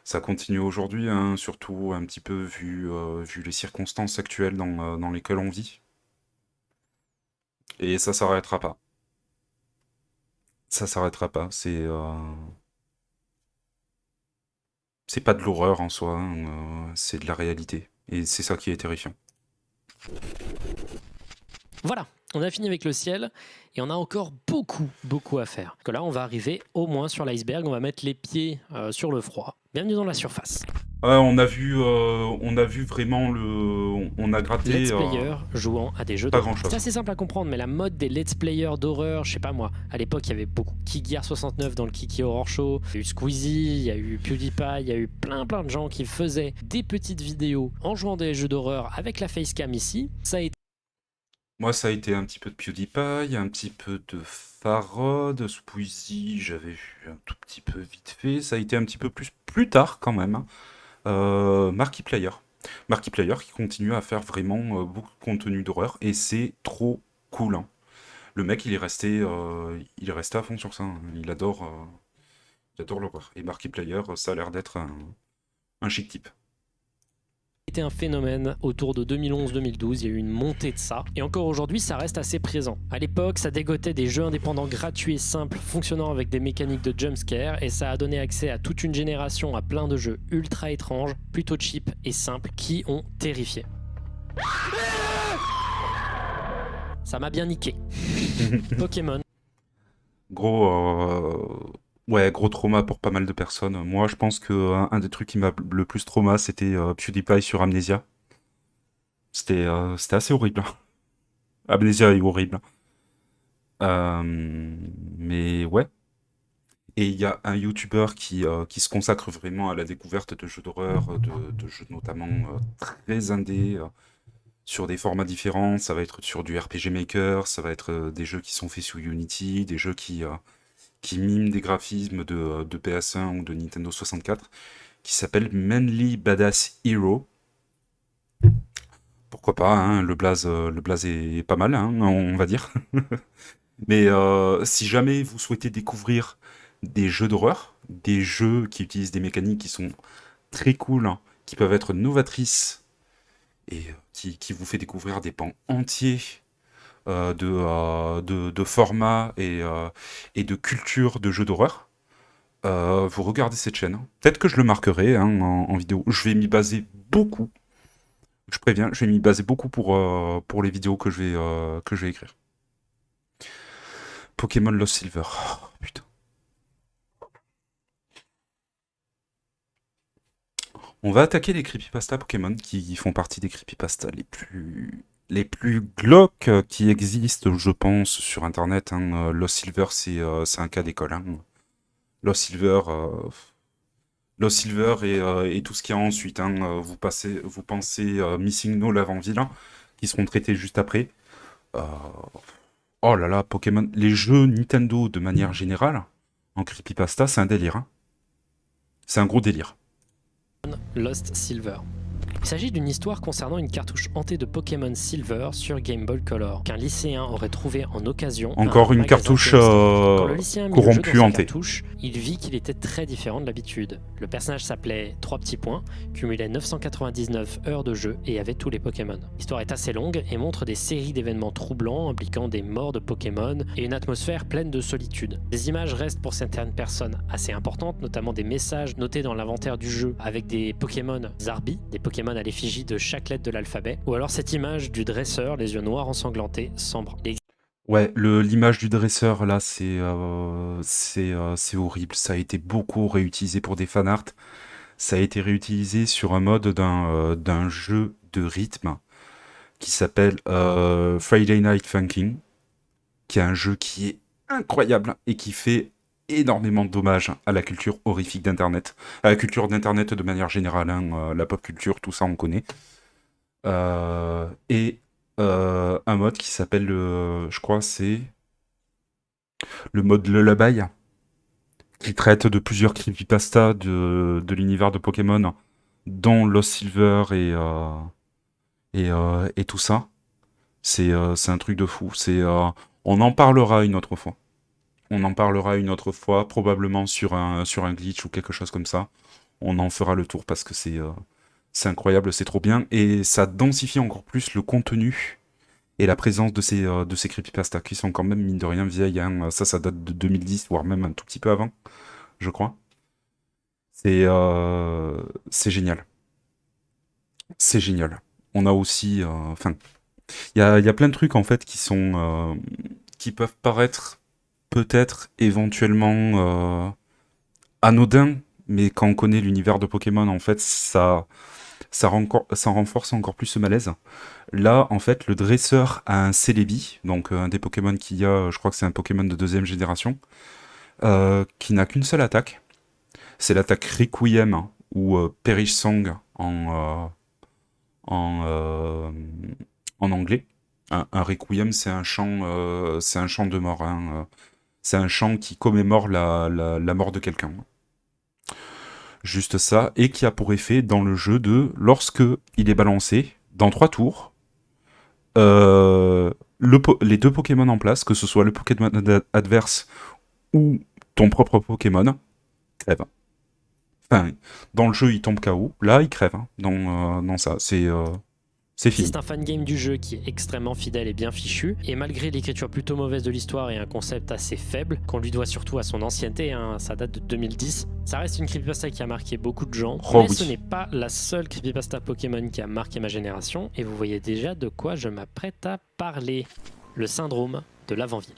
ça continue aujourd'hui, hein, surtout un petit peu vu les circonstances actuelles dans lesquelles on vit. Et ça s'arrêtera pas. Ça s'arrêtera pas. C'est pas de l'horreur en soi, hein, c'est de la réalité. Et c'est ça qui est terrifiant.
Voilà, on a fini avec le ciel et on a encore beaucoup à faire. Que là, on va arriver au moins sur l'iceberg, on va mettre les pieds sur le froid. Bienvenue dans la surface.
On a vu vraiment on a gratté
Let's Player jouant à des jeux
pas
d'horreur.
grand chose.
C'est assez simple à comprendre, mais la mode des Let's Players d'horreur, je sais pas moi, à l'époque il y avait beaucoup Kiki69 dans le Kiki Horror Show, il y a eu Squeezie, il y a eu PewDiePie, il y a eu plein de gens qui faisaient des petites vidéos en jouant des jeux d'horreur avec la facecam ici. Ça a été
Moi, ça a été un petit peu de PewDiePie, un petit peu de Farod, Squeezie, j'avais vu un tout petit peu vite fait. Ça a été un petit peu plus tard quand même, hein. Markiplier. Markiplier qui continue à faire vraiment beaucoup de contenu d'horreur et c'est trop cool, hein. Le mec, il est resté à fond sur ça, hein. Il adore l'horreur. Et Markiplier, ça a l'air d'être un chic type.
C'était un phénomène autour de 2011-2012, il y a eu une montée de ça, et encore aujourd'hui ça reste assez présent. À l'époque ça dégotait des jeux indépendants gratuits et simples fonctionnant avec des mécaniques de jumpscare, et ça a donné accès à toute une génération à plein de jeux ultra étranges, plutôt cheap et simples, qui ont terrifié. Ça m'a bien niqué. Pokémon.
Gros trauma pour pas mal de personnes. Moi, je pense que un des trucs qui m'a le plus trauma, c'était PewDiePie sur Amnesia. C'était assez horrible. Amnesia est horrible. Mais ouais. Et il y a un YouTuber qui se consacre vraiment à la découverte de jeux d'horreur, de jeux notamment très indés, sur des formats différents. Ça va être sur du RPG Maker, ça va être des jeux qui sont faits sous Unity, des jeux qui miment des graphismes de PS1 ou de Nintendo 64, qui s'appelle Manly Badass Hero. Pourquoi pas, hein, le blaze est pas mal, hein, on va dire. Mais si jamais vous souhaitez découvrir des jeux d'horreur, des jeux qui utilisent des mécaniques qui sont très cool, hein, qui peuvent être novatrices et qui vous fait découvrir des pans entiers de formats et de culture de jeux d'horreur, vous regardez cette chaîne. Peut-être que je le marquerai, hein, en vidéo. Je vais m'y baser beaucoup. Je préviens, je vais m'y baser beaucoup pour les vidéos que je vais écrire. Pokémon Lost Silver. Oh, putain. On va attaquer les creepypasta Pokémon qui font partie des creepypasta les plus glauques qui existent, je pense, sur Internet, hein. Lost Silver, c'est un cas d'école, hein. Lost Silver, Lost Silver et tout ce qu'il y a ensuite, hein. Vous pensez Missing No l'avant-ville, hein, qui seront traités juste après. Euh, Oh là là, Pokémon. Les jeux Nintendo de manière générale, en creepypasta, c'est un délire, hein. C'est un gros délire.
Lost Silver. Il s'agit d'une histoire concernant une cartouche hantée de Pokémon Silver sur Game Boy Color, qu'un lycéen aurait trouvé en occasion.
Encore une cartouche
Quand le lycéen mit le jeu
corrompue,
dans sa
hantée.
cartouche, il vit qu'il était très différent de l'habitude. Le personnage s'appelait 3 petits points, cumulait 999 heures de jeu et avait tous les Pokémon. L'histoire est assez longue et montre des séries d'événements troublants impliquant des morts de Pokémon et une atmosphère pleine de solitude. Les images restent pour certaines personnes assez importantes, notamment des messages notés dans l'inventaire du jeu avec des Pokémon Zarbi, des Pokémon à l'effigie de chaque lettre de l'alphabet, ou alors cette image du dresseur, les yeux noirs ensanglantés, sombre.
Ouais, l'image du dresseur, là, c'est horrible. Ça a été beaucoup réutilisé pour des fanarts. Ça a été réutilisé sur un mode d'un jeu de rythme qui s'appelle Friday Night Funkin', qui est un jeu qui est incroyable et qui fait énormément de dommages à la culture horrifique d'Internet, à la culture d'Internet de manière générale, hein, la pop culture, tout ça on connaît. Et un mode qui s'appelle, je crois, c'est le mode Lullaby, qui traite de plusieurs creepypastas de l'univers de Pokémon, dont Lost Silver et tout ça. C'est un truc de fou. On en parlera une autre fois. On en parlera une autre fois, probablement sur un glitch ou quelque chose comme ça. On en fera le tour parce que c'est incroyable, c'est trop bien. Et ça densifie encore plus le contenu et la présence de ces creepypastas qui sont quand même, mine de rien, vieilles, hein. Ça date de 2010, voire même un tout petit peu avant, je crois. C'est génial. C'est génial. On a aussi... Enfin, il y a plein de trucs, en fait, qui peuvent paraître peut-être éventuellement anodin, mais quand on connaît l'univers de Pokémon, en fait, ça renforce encore plus ce malaise. Là, en fait, le dresseur a un Celebi, donc un des Pokémon qu'il y a, je crois que c'est un Pokémon de deuxième génération, qui n'a qu'une seule attaque. C'est l'attaque Requiem, hein, ou Perish Song en, euh, en anglais. Un Requiem, c'est un chant de mort, hein. C'est un chant qui commémore la mort de quelqu'un. Juste ça, et qui a pour effet dans le jeu lorsque il est balancé, dans 3 tours, les deux Pokémon en place, que ce soit le Pokémon adverse ou ton propre Pokémon, crève. Enfin, dans le jeu, il tombe KO. Là, il crève. Hein. Dans ça, c'est fini.
C'est un fan-game du jeu qui est extrêmement fidèle et bien fichu, et malgré l'écriture plutôt mauvaise de l'histoire et un concept assez faible, qu'on lui doit surtout à son ancienneté, hein, ça date de 2010, ça reste une creepypasta qui a marqué beaucoup de gens,
Oh
mais
oui.
ce n'est pas la seule creepypasta Pokémon qui a marqué ma génération, et vous voyez déjà de quoi je m'apprête à parler. Le syndrome de l'Avant-Ville.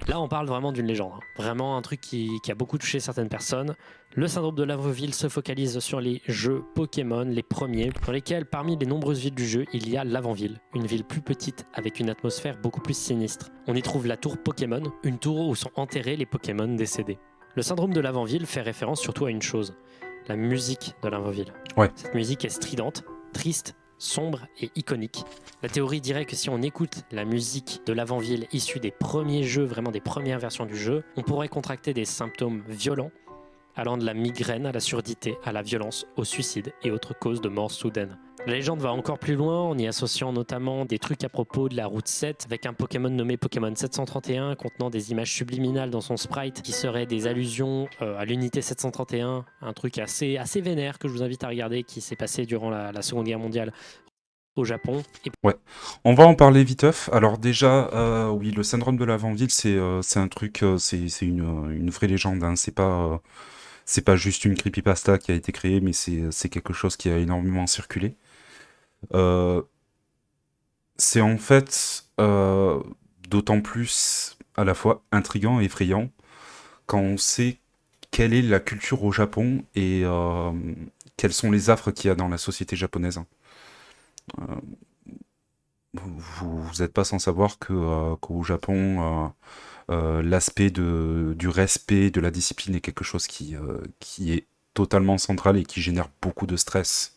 Là, on parle vraiment d'une légende. Hein. Vraiment un truc qui a beaucoup touché certaines personnes. Le syndrome de l'Avant-Ville se focalise sur les jeux Pokémon, les premiers, dans lesquels, parmi les nombreuses villes du jeu, il y a l'Avant-Ville, une ville plus petite avec une atmosphère beaucoup plus sinistre. On y trouve la tour Pokémon, une tour où sont enterrés les Pokémon décédés. Le syndrome de l'Avant-Ville fait référence surtout à une chose, la musique de l'Avant-Ville.
Ouais.
Cette musique est stridente, triste, sombre et iconique. La théorie dirait que si on écoute la musique de l'Avant-Ville issue des premiers jeux, vraiment des premières versions du jeu, on pourrait contracter des symptômes violents, allant de la migraine à la surdité, à la violence, au suicide et autres causes de mort soudaine. La légende va encore plus loin en y associant notamment des trucs à propos de la route 7 avec un Pokémon nommé Pokémon 731 contenant des images subliminales dans son sprite qui seraient des allusions à l'unité 731, un truc assez vénère que je vous invite à regarder qui s'est passé durant la Seconde Guerre mondiale au Japon.
Ouais, on va en parler viteuf. Alors déjà, oui, le syndrome de l'Avant-Ville, c'est un truc, c'est une vraie légende. Hein. C'est pas juste une creepypasta qui a été créée, mais c'est quelque chose qui a énormément circulé. Euh, c'est en fait d'autant plus à la fois intriguant et effrayant quand on sait quelle est la culture au Japon et quels sont les affres qu'il y a dans la société japonaise. Vous n'êtes pas sans savoir qu'au Japon, l'aspect du respect, de la discipline est quelque chose qui est totalement central et qui génère beaucoup de stress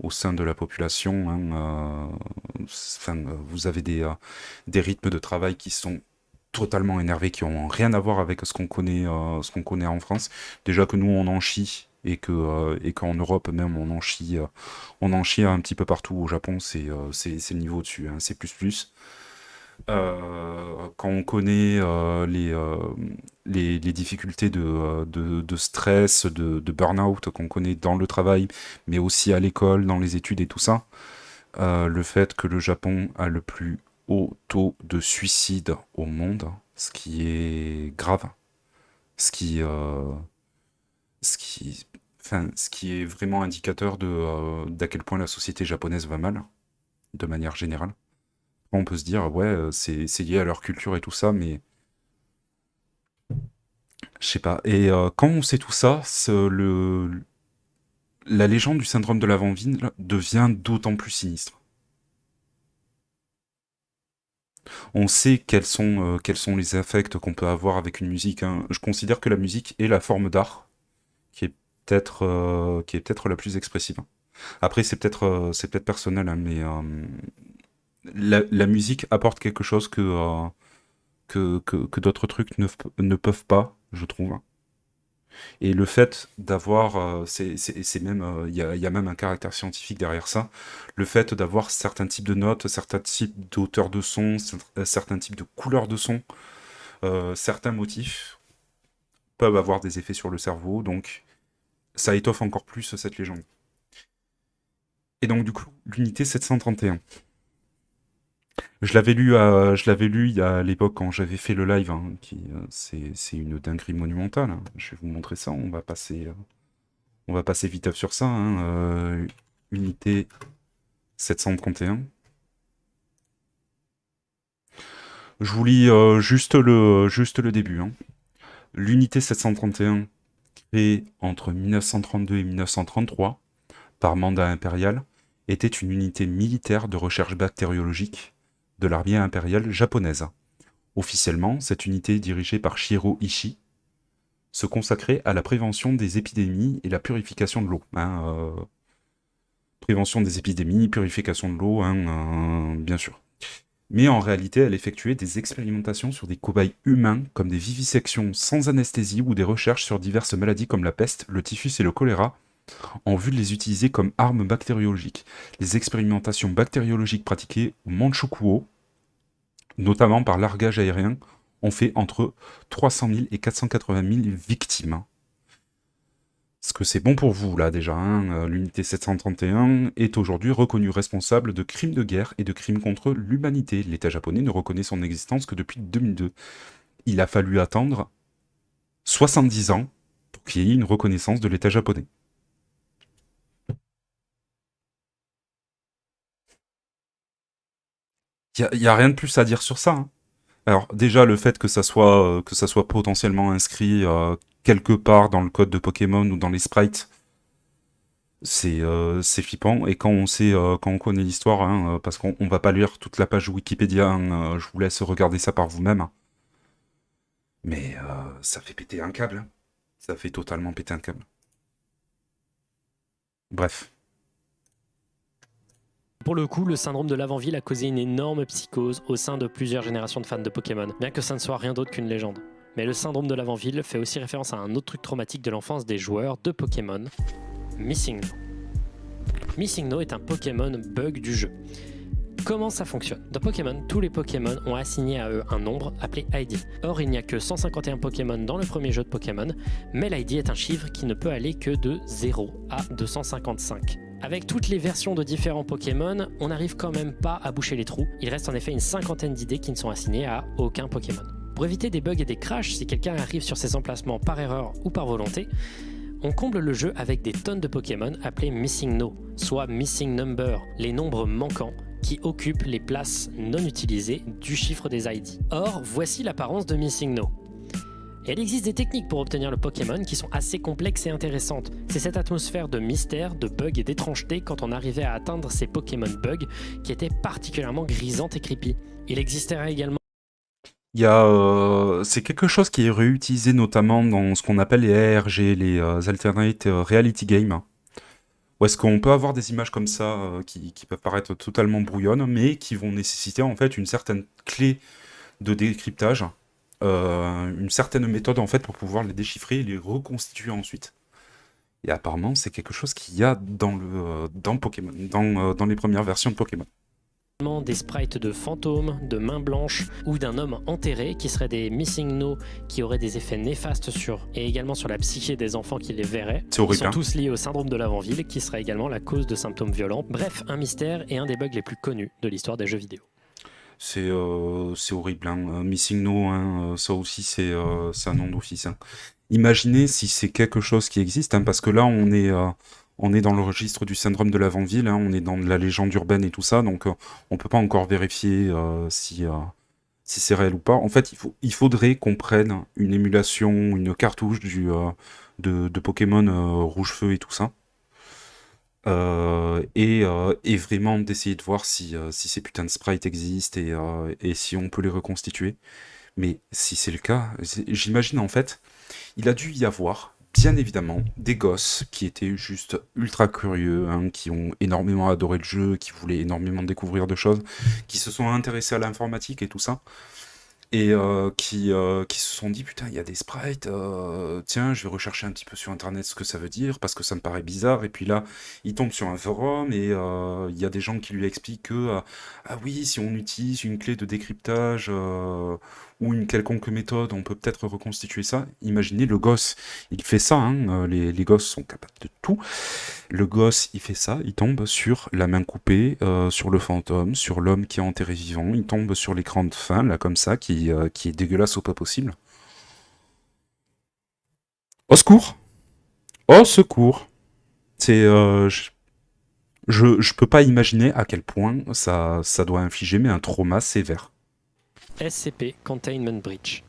au sein de la population. Hein, enfin, vous avez des rythmes de travail qui sont totalement énervés, qui n'ont rien à voir avec ce qu'on connaît en France. Déjà que nous, on en chie, et qu'en Europe même, on en chie un petit peu partout. Au Japon, c'est le niveau au-dessus, hein, c'est plus. Quand on connaît les difficultés de stress, de burn-out qu'on connaît dans le travail, mais aussi à l'école, dans les études et tout ça, le fait que le Japon a le plus haut taux de suicide au monde, ce qui est grave, ce qui, euh, ce qui est vraiment indicateur d'à quel point la société japonaise va mal, de manière générale. On peut se dire, ouais, c'est lié à leur culture et tout ça, mais je sais pas. Et quand on sait tout ça, la légende du syndrome de l'Avant-Ville devient d'autant plus sinistre. On sait quels sont les affects qu'on peut avoir avec une musique. Hein. Je considère que la musique est la forme d'art qui est peut-être la plus expressive. Après, c'est peut-être personnel, hein, mais la musique apporte quelque chose que d'autres trucs ne peuvent pas, je trouve. Et le fait d'avoir, c'est même, il y a même un caractère scientifique derrière ça, le fait d'avoir certains types de notes, certains types d'auteurs de son, certains types de couleurs de son, certains motifs peuvent avoir des effets sur le cerveau, donc ça étoffe encore plus cette légende. Et donc du coup, l'unité 731. Je l'avais lu à l'époque quand j'avais fait le live, hein, c'est une dinguerie monumentale. Hein. Je vais vous montrer ça. On va passer vite sur ça. Hein. Unité 731. Je vous lis juste le début. Hein. L'unité 731, créée entre 1932 et 1933 par mandat impérial, était une unité militaire de recherche bactériologique de l'armée impériale japonaise. Officiellement, cette unité dirigée par Shiro Ishii se consacrait à la prévention des épidémies et la purification de l'eau. Hein, prévention des épidémies, purification de l'eau, hein, bien sûr. Mais en réalité, elle effectuait des expérimentations sur des cobayes humains, comme des vivisections sans anesthésie ou des recherches sur diverses maladies comme la peste, le typhus et le choléra, en vue de les utiliser comme armes bactériologiques. Les expérimentations bactériologiques pratiquées au Manchukuo, notamment par largage aérien, ont fait entre 300 000 et 480 000 victimes. Ce que c'est bon pour vous, là, déjà. Hein. L'unité 731 est aujourd'hui reconnue responsable de crimes de guerre et de crimes contre l'humanité. L'État japonais ne reconnaît son existence que depuis 2002. Il a fallu attendre 70 ans pour qu'il y ait une reconnaissance de l'État japonais. Il y a rien de plus à dire sur ça. Hein. Alors déjà le fait que ça soit potentiellement inscrit quelque part dans le code de Pokémon ou dans les sprites, c'est flippant. Et quand on connaît l'histoire, hein, parce qu'on va pas lire toute la page Wikipédia, hein, je vous laisse regarder ça par vous-même. Hein. Mais ça fait péter un câble. Hein. Ça fait totalement péter un câble. Bref.
Pour le coup, le syndrome de l'Avant-Ville a causé une énorme psychose au sein de plusieurs générations de fans de Pokémon, bien que ça ne soit rien d'autre qu'une légende. Mais le syndrome de l'Avant-Ville fait aussi référence à un autre truc traumatique de l'enfance des joueurs de Pokémon, Missing No. Missing No est un Pokémon bug du jeu. Comment ça fonctionne? Dans Pokémon, tous les Pokémon ont assigné à eux un nombre appelé ID. Or, il n'y a que 151 Pokémon dans le premier jeu de Pokémon, mais l'ID est un chiffre qui ne peut aller que de 0 à 255. Avec toutes les versions de différents Pokémon, on n'arrive quand même pas à boucher les trous. Il reste en effet une cinquantaine d'idées qui ne sont assignées à aucun Pokémon. Pour éviter des bugs et des crashs, si quelqu'un arrive sur ces emplacements par erreur ou par volonté, on comble le jeu avec des tonnes de Pokémon appelés Missing No, soit Missing Number, les nombres manquants qui occupent les places non utilisées du chiffre des ID. Or, voici l'apparence de Missing No. Et il existe des techniques pour obtenir le Pokémon qui sont assez complexes et intéressantes. C'est cette atmosphère de mystère, de bugs et d'étrangeté quand on arrivait à atteindre ces Pokémon bugs qui étaient particulièrement grisantes et creepy. Il existerait également...
C'est quelque chose qui est réutilisé notamment dans ce qu'on appelle les ARG, les Alternate Reality Games. Où est-ce qu'on peut avoir des images comme ça qui peuvent paraître totalement brouillonnes, mais qui vont nécessiter en fait une certaine clé de décryptage, une certaine méthode en fait pour pouvoir les déchiffrer et les reconstituer ensuite. Et apparemment, c'est quelque chose qu'il y a dans Pokémon, dans les premières versions de Pokémon.
Des sprites de fantômes, de mains blanches ou d'un homme enterré qui seraient des Missing No qui auraient des effets néfastes et également sur la psyché des enfants qui les verraient.
C'est horrible.
Ils sont tous liés au syndrome de l'Avant-Ville qui serait également la cause de symptômes violents. Bref, un mystère et un des bugs les plus connus de l'histoire des jeux vidéo.
C'est horrible. Hein. Missing No, hein, ça aussi c'est un nom d'office. Hein. Imaginez si c'est quelque chose qui existe, hein, parce que là on est dans le registre du syndrome de l'Avant-Ville, hein, on est dans la légende urbaine et tout ça, donc on peut pas encore vérifier si c'est réel ou pas. En fait, il faudrait qu'on prenne une émulation, une cartouche de Pokémon Rouge-Feu et tout ça, et vraiment d'essayer de voir si ces putains de sprites existent et si on peut les reconstituer. Mais si c'est le cas, j'imagine en fait, il a dû y avoir bien évidemment des gosses qui étaient juste ultra curieux, hein, qui ont énormément adoré le jeu, qui voulaient énormément découvrir de choses, qui se sont intéressés à l'informatique et tout ça, et qui se sont dit putain, il y a des sprites, tiens, je vais rechercher un petit peu sur internet ce que ça veut dire parce que ça me paraît bizarre. Et puis là, il tombe sur un forum et il y a des gens qui lui expliquent que ah oui, si on utilise une clé de décryptage ou une quelconque méthode, on peut peut-être reconstituer ça. Imaginez le gosse, il fait ça, hein, les gosses sont capables de tout. Le gosse, il fait ça, il tombe sur la main coupée, sur le fantôme, sur l'homme qui est enterré vivant, il tombe sur l'écran de fin, là, comme ça, qui est dégueulasse au pas possible. Au secours! Au secours! C'est... je peux pas imaginer à quel point ça doit infliger mais un trauma sévère.
SCP Containment Breach.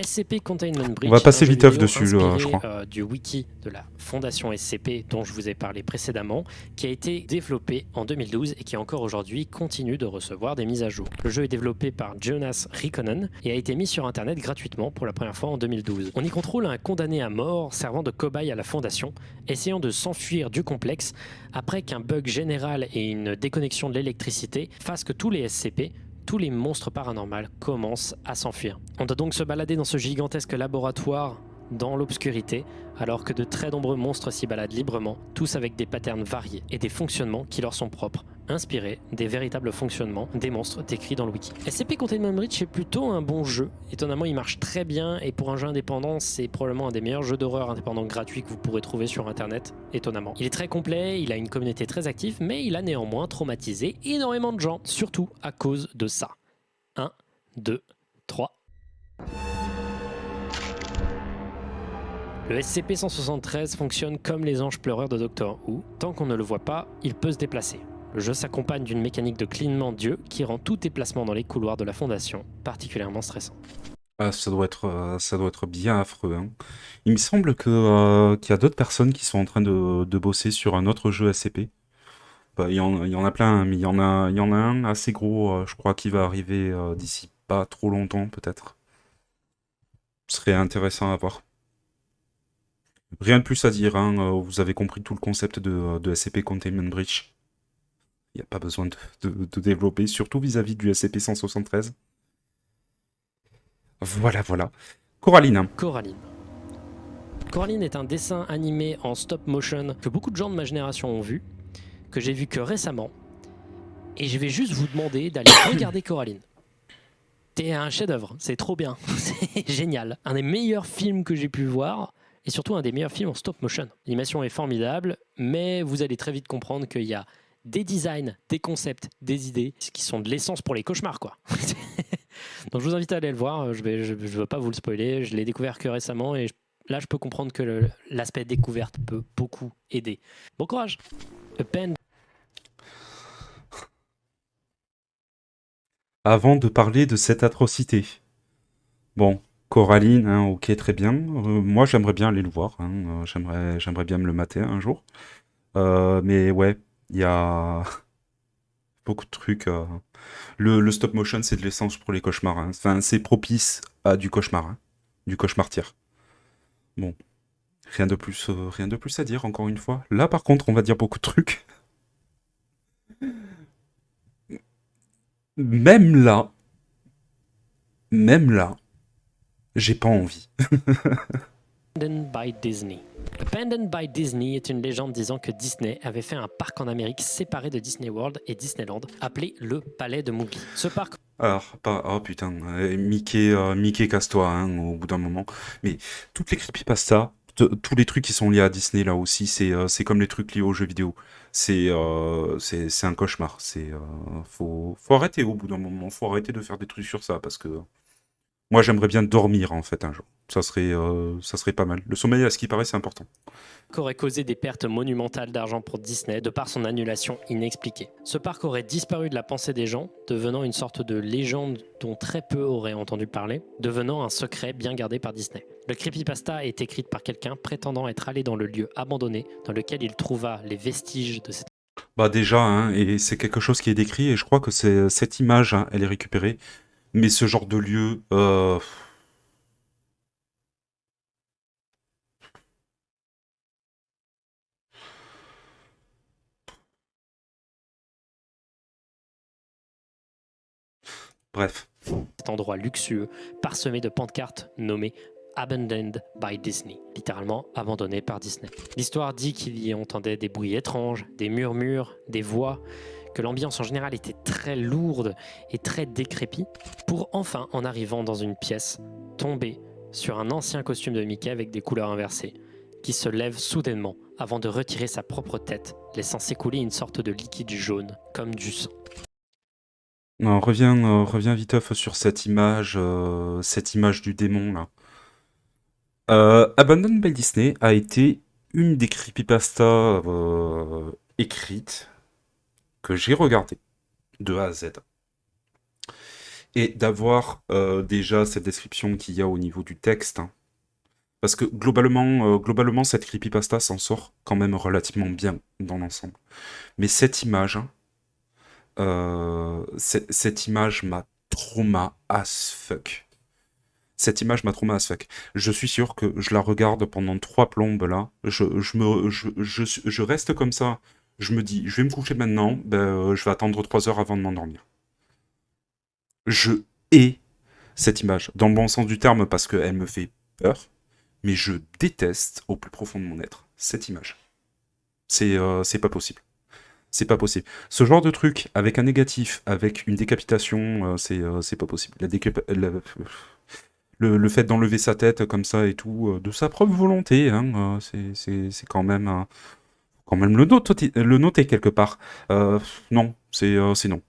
SCP Containment Breach.
On va passer vite dessus,
inspiré,
je crois.
Du wiki de la fondation SCP dont je vous ai parlé précédemment, qui a été développé en 2012 et qui encore aujourd'hui continue de recevoir des mises à jour. Le jeu est développé par Jonas Rikkonen et a été mis sur internet gratuitement pour la première fois en 2012. On y contrôle un condamné à mort servant de cobaye à la fondation, essayant de s'enfuir du complexe après qu'un bug général et une déconnexion de l'électricité fassent que tous les SCP, tous les monstres paranormaux commencent à s'enfuir. On doit donc se balader dans ce gigantesque laboratoire dans l'obscurité, alors que de très nombreux monstres s'y baladent librement, tous avec des patterns variés et des fonctionnements qui leur sont propres, inspirés des véritables fonctionnements des monstres décrits dans le wiki. SCP Containment Breach est plutôt un bon jeu. Étonnamment, il marche très bien et pour un jeu indépendant, c'est probablement un des meilleurs jeux d'horreur indépendants gratuits que vous pourrez trouver sur internet. Étonnamment. Il est très complet, il a une communauté très active, mais il a néanmoins traumatisé énormément de gens, surtout à cause de ça. 1, 2, 3. Le SCP-173 fonctionne comme les anges pleureurs de Doctor Who. Tant qu'on ne le voit pas, il peut se déplacer. Le jeu s'accompagne d'une mécanique de clignement d'yeux qui rend tout déplacement dans les couloirs de la Fondation particulièrement stressant.
Ah, ça doit être bien affreux, hein. Il me semble qu'il y a d'autres personnes qui sont en train de bosser sur un autre jeu SCP. Bah, il y en a plein, hein, mais il y en a un assez gros, je crois, qui va arriver d'ici pas trop longtemps, peut-être. Ce serait intéressant à voir. Rien de plus à dire, hein, vous avez compris tout le concept de SCP Containment Breach. Il n'y a pas besoin de développer, surtout vis-à-vis du SCP-173. Voilà, voilà. Coraline.
Coraline. Coraline est un dessin animé en stop motion que beaucoup de gens de ma génération ont vu, que j'ai vu que récemment, et je vais juste vous demander d'aller regarder Coraline. C'est un chef-d'œuvre, c'est trop bien, c'est génial. Un des meilleurs films que j'ai pu voir, et surtout un des meilleurs films en stop motion. L'animation est formidable, mais vous allez très vite comprendre qu'il y a des designs, des concepts, des idées qui sont de l'essence pour les cauchemars, quoi. Donc je vous invite à aller le voir, je veux pas vous le spoiler, je l'ai découvert que récemment et là je peux comprendre que l'aspect découverte peut beaucoup aider. Bon courage.
Avant de parler de cette atrocité. Bon, Coraline, hein, ok, très bien. Moi, j'aimerais bien aller le voir, hein, j'aimerais bien me le mater un jour. Mais ouais, il y a beaucoup de trucs. Le stop motion, c'est de l'essence pour les cauchemars, hein. Enfin, c'est propice à du cauchemar, hein, du cauchemar tiers. Bon, rien de plus à dire, encore une fois. Là, par contre, on va dire beaucoup de trucs. Même là, même là, j'ai pas envie.
Abandoned by Disney. Abandoned by Disney est une légende disant que Disney avait fait un parc en Amérique séparé de Disney World et Disneyland, appelé le Palais de Moogie. Ce parc...
Alors, pas... Oh putain, Mickey casse-toi, hein, au bout d'un moment. Mais toutes les creepypastas, tous les trucs qui sont liés à Disney, là aussi, c'est comme les trucs liés aux jeux vidéo. C'est un cauchemar. Faut arrêter au bout d'un moment. Faut arrêter de faire des trucs sur ça, parce que moi, j'aimerais bien dormir, en fait, un jour. Ça serait pas mal. Le sommeil, à ce qui paraît, c'est important.
Aurait causé des pertes monumentales d'argent pour Disney de par son annulation inexpliquée. Ce parc aurait disparu de la pensée des gens, devenant une sorte de légende dont très peu auraient entendu parler, devenant un secret bien gardé par Disney. Le creepypasta est écrit par quelqu'un prétendant être allé dans le lieu abandonné dans lequel il trouva les vestiges de cette...
Bah déjà, hein, et c'est quelque chose qui est décrit, et je crois que c'est cette image, hein, elle est récupérée. Mais ce genre de lieu, bref.
cet endroit luxueux, parsemé de pancartes nommées Abandoned by Disney, littéralement abandonné par Disney. L'histoire dit qu'il y entendait des bruits étranges, des murmures, des voix, que l'ambiance en général était très lourde et très décrépite, pour enfin, en arrivant dans une pièce, tomber sur un ancien costume de Mickey avec des couleurs inversées, qui se lève soudainement avant de retirer sa propre tête, laissant s'écouler une sorte de liquide jaune, comme du sang.
Non, reviens viteuf sur cette image du démon là. Abandoned by Disney a été une des creepypastas écrites que j'ai regardées de A à Z. Et d'avoir déjà cette description qu'il y a au niveau du texte, hein. Parce que globalement, cette creepypasta s'en sort quand même relativement bien dans l'ensemble. Mais cette image, hein, cette image m'a trauma as fuck. Cette image m'a trauma as fuck. Je suis sûr que je la regarde pendant 3 plombes là. Je reste comme ça. Je me dis, je vais me coucher maintenant. Je vais attendre 3 heures avant de m'endormir. Je hais cette image, dans le bon sens du terme, parce qu'elle me fait peur. mais je déteste au plus profond de mon être cette image. C'est pas possible. C'est pas possible. Ce genre de truc, avec un négatif, avec une décapitation, c'est pas possible. Le fait d'enlever sa tête comme ça et tout, de sa propre volonté, hein, c'est quand même le noter quelque part. Non, c'est non.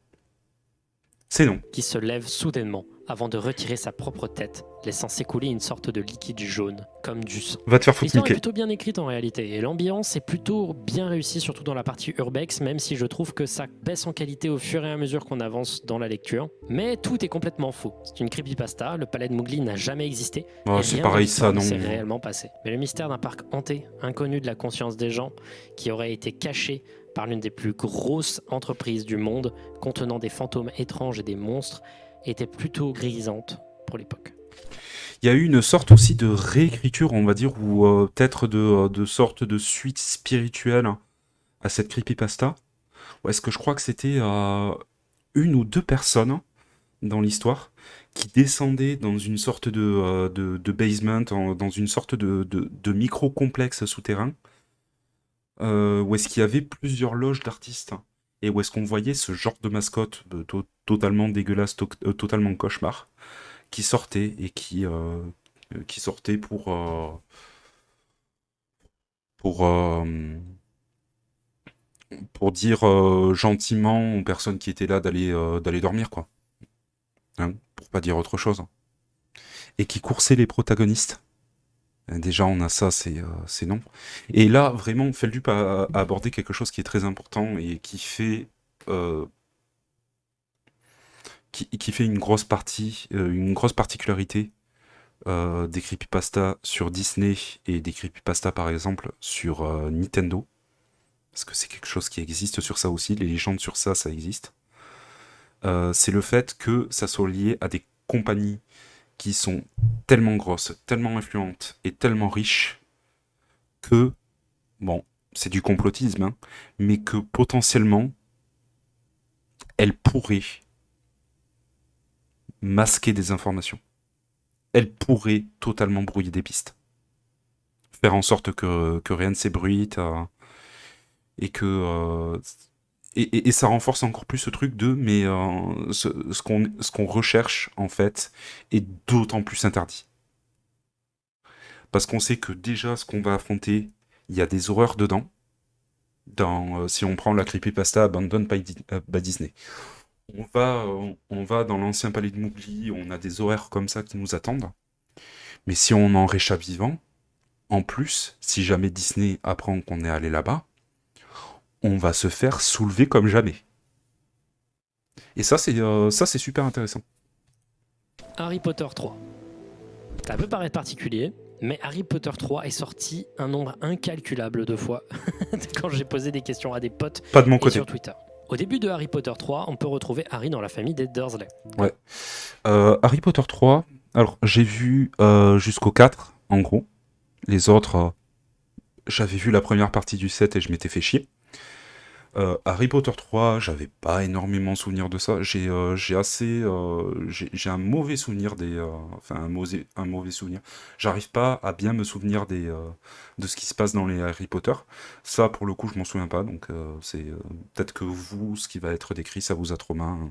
C'est non.
Qui se lève soudainement avant de retirer sa propre tête, laissant s'écouler une sorte de liquide jaune, comme du sang.
Va te faire foutre,
L'histoire est
Mickey.
plutôt bien écrite en réalité, et l'ambiance est plutôt bien réussie, surtout dans la partie urbex, même si je trouve que ça baisse en qualité au fur et à mesure qu'on avance dans la lecture. Mais tout est complètement faux. C'est une creepypasta, le palais de Mowgli n'a jamais existé,
Oh,
et
c'est
rien dans
pareil, ça,
l'histoire ne
non.
s'est réellement passé. Mais le mystère d'un parc hanté, inconnu de la conscience des gens, qui aurait été caché par l'une des plus grosses entreprises du monde, contenant des fantômes étranges et des monstres, était plutôt grisante pour l'époque.
Il y a eu une sorte aussi de réécriture, on va dire, ou peut-être de sorte de suite spirituelle à cette creepypasta. Ou est-ce que je crois que c'était une ou deux personnes dans l'histoire qui descendaient dans une sorte de basement, dans une sorte de micro-complexe souterrain, où est-ce qu'il y avait plusieurs loges d'artistes, et où est-ce qu'on voyait ce genre de mascotte totalement dégueulasse, totalement cauchemar, qui sortait et qui sortait pour, pour dire gentiment aux personnes qui étaient là d'aller dormir, quoi. Hein, pour pas dire autre chose. Et qui coursait les protagonistes. Déjà, on a ça, c'est non. Et là, vraiment, Feldup a abordé quelque chose qui est très important et euh, qui fait une grosse partie, une grosse particularité des creepypastas sur Disney et des creepypastas, par exemple, sur Nintendo. Parce que c'est quelque chose qui existe sur ça aussi, les légendes sur ça, ça existe. C'est le fait que ça soit lié à des compagnies qui sont tellement grosses, tellement influentes et tellement riches que, bon, c'est du complotisme, hein, mais que potentiellement, elles pourraient masquer des informations. Elles pourraient totalement brouiller des pistes. Faire en sorte que rien ne s'ébruite et que... et ça renforce encore plus ce truc de, mais ce qu'on recherche, en fait, est d'autant plus interdit. Parce qu'on sait que déjà, ce qu'on va affronter, il y a des horreurs dedans. Si on prend la creepypasta Abandoned by Disney. On va dans l'ancien palais de Mowgli, on a des horaires comme ça qui nous attendent. Mais si on en réchappe vivant, en plus, si jamais Disney apprend qu'on est allé là-bas, on va se faire soulever comme jamais. Et ça, c'est super intéressant.
Harry Potter 3. Ça peut paraître particulier, mais Harry Potter 3 est sorti un nombre incalculable de fois quand j'ai posé des questions à des potes
Pas de mon
et
côté.
sur Twitter. Au début de Harry Potter 3, on peut retrouver Harry dans la famille des Dursley.
Ouais. Harry Potter 3, alors j'ai vu jusqu'au 4, en gros. Les autres, j'avais vu la première partie du 7 et je m'étais fait chier. Harry Potter 3, j'avais pas énormément souvenir de ça. J'ai un mauvais souvenir enfin un mauvais souvenir. J'arrive pas à bien me souvenir de ce qui se passe dans les Harry Potter. Ça, pour le coup, je m'en souviens pas. Donc c'est peut-être que vous, ce qui va être décrit, ça vous a trop main.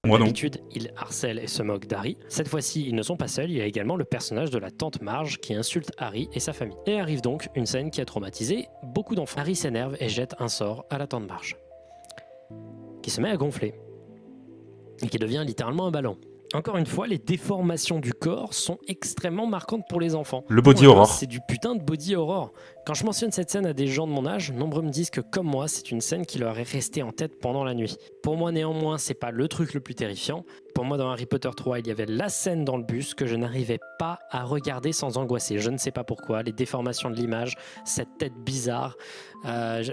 Moi non.
D'habitude, ils harcèlent et se moquent d'Harry. Cette fois-ci, ils ne sont pas seuls, il y a également le personnage de la tante Marge qui insulte Harry et sa famille. Et arrive donc une scène qui a traumatisé beaucoup d'enfants. Harry s'énerve et jette un sort à la tante Marge, qui se met à gonfler et qui devient littéralement un ballon. Encore une fois, les déformations du corps sont extrêmement marquantes pour les enfants.
Le body
Pour un
horror.
gosse, c'est du putain de body horror. Quand je mentionne cette scène à des gens de mon âge, nombreux me disent que comme moi, c'est une scène qui leur est restée en tête pendant la nuit. Pour moi néanmoins, c'est pas le truc le plus terrifiant. Pour moi, dans Harry Potter 3, il y avait la scène dans le bus que je n'arrivais pas à regarder sans angoisser. Je ne sais pas pourquoi, les déformations de l'image, cette tête bizarre. Je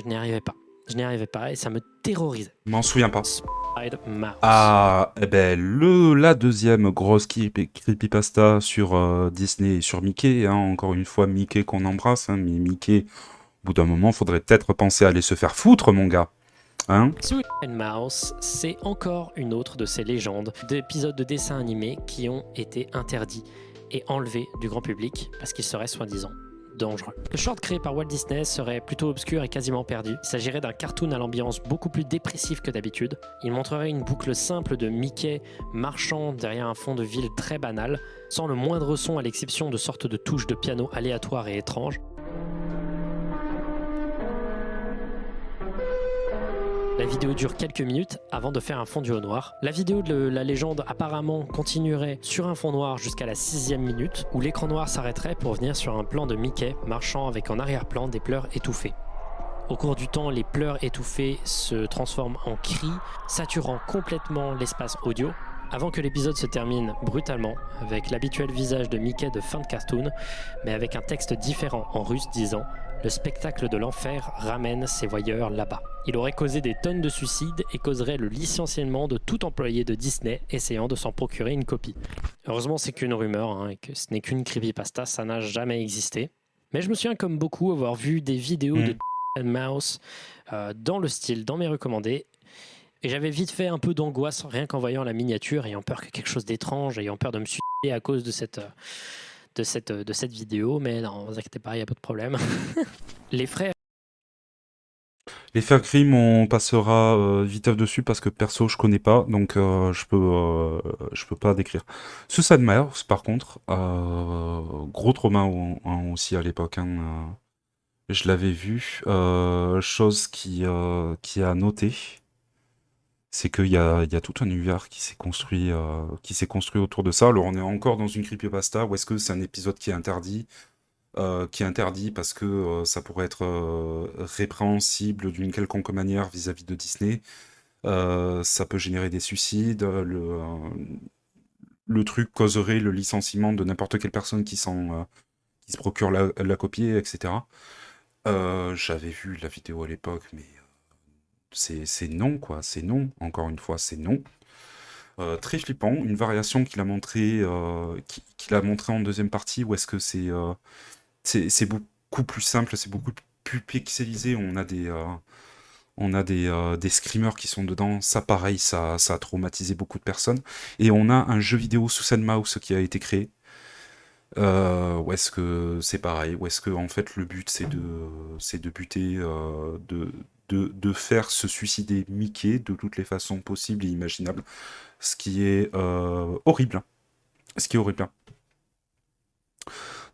n'y arrivais pas. Je n'y arrivais pas et ça me terrorisait.
Je m'en souviens pas.
Mouse.
Ah, eh ben, la deuxième grosse creepypasta sur Disney et sur Mickey, hein, encore une fois Mickey qu'on embrasse, hein, mais Mickey, au bout d'un moment, faudrait peut-être penser à aller se faire foutre, mon gars. Hein?
Sweet and Mouse, c'est encore une autre de ces légendes d'épisodes de dessins animés qui ont été interdits et enlevé du grand public parce qu'il serait soi-disant dangereux. Le short créé par Walt Disney serait plutôt obscur et quasiment perdu. Il s'agirait d'un cartoon à l'ambiance beaucoup plus dépressive que d'habitude. Il montrerait une boucle simple de Mickey marchant derrière un fond de ville très banal, sans le moindre son à l'exception de sortes de touches de piano aléatoires et étranges. La vidéo dure quelques minutes avant de faire un fondu au noir. La vidéo de la légende apparemment continuerait sur un fond noir jusqu'à la 6e minute, où l'écran noir s'arrêterait pour venir sur un plan de Mickey marchant avec en arrière-plan des pleurs étouffés. Au cours du temps, les pleurs étouffés se transforment en cris, saturant complètement l'espace audio, avant que l'épisode se termine brutalement, avec l'habituel visage de Mickey de fin de cartoon, mais avec un texte différent en russe disant « Le spectacle de l'enfer ramène ses voyeurs là-bas ». Il aurait causé des tonnes de suicides et causerait le licenciement de tout employé de Disney essayant de s'en procurer une copie. Heureusement, c'est qu'une rumeur, et que ce n'est qu'une creepypasta, ça n'a jamais existé. Mais je me souviens comme beaucoup avoir vu des vidéos de Mouse dans le style, dans mes recommandés, et j'avais vite fait un peu d'angoisse rien qu'en voyant la miniature, ayant peur que quelque chose d'étrange, ayant peur de me suicider à cause de cette vidéo, mais non, vous inquiétez pas, il n'y a pas de problème. Les frères
Grimm, on passera vite dessus parce que perso je connais pas, donc je peux pas décrire. Suicide Mouse, par contre, gros trauma aussi à l'époque. Je l'avais vu. Chose qui a noté, c'est qu'il y a tout un univers qui s'est construit autour de ça. Alors on est encore dans une creepypasta, ou est-ce que c'est un épisode qui est interdit parce que ça pourrait être répréhensible d'une quelconque manière vis-à-vis de Disney. Ça peut générer des suicides. Le truc causerait le licenciement de n'importe quelle personne qui se procure la copie, etc. J'avais vu la vidéo à l'époque, mais c'est non, quoi. C'est non. Encore une fois, c'est non. Très flippant. Une variation qu'il a montré en deuxième partie, où est-ce que c'est beaucoup plus simple, c'est beaucoup plus pixelisé. On a des screamers qui sont dedans. Ça, pareil, ça a traumatisé beaucoup de personnes. Et on a un jeu vidéo Suicide Mouse qui a été créé. Où est-ce que c'est pareil? Où est-ce que en fait le but c'est de buter, de faire se suicider Mickey de toutes les façons possibles et imaginables. Ce qui est horrible. Ce qui est horrible.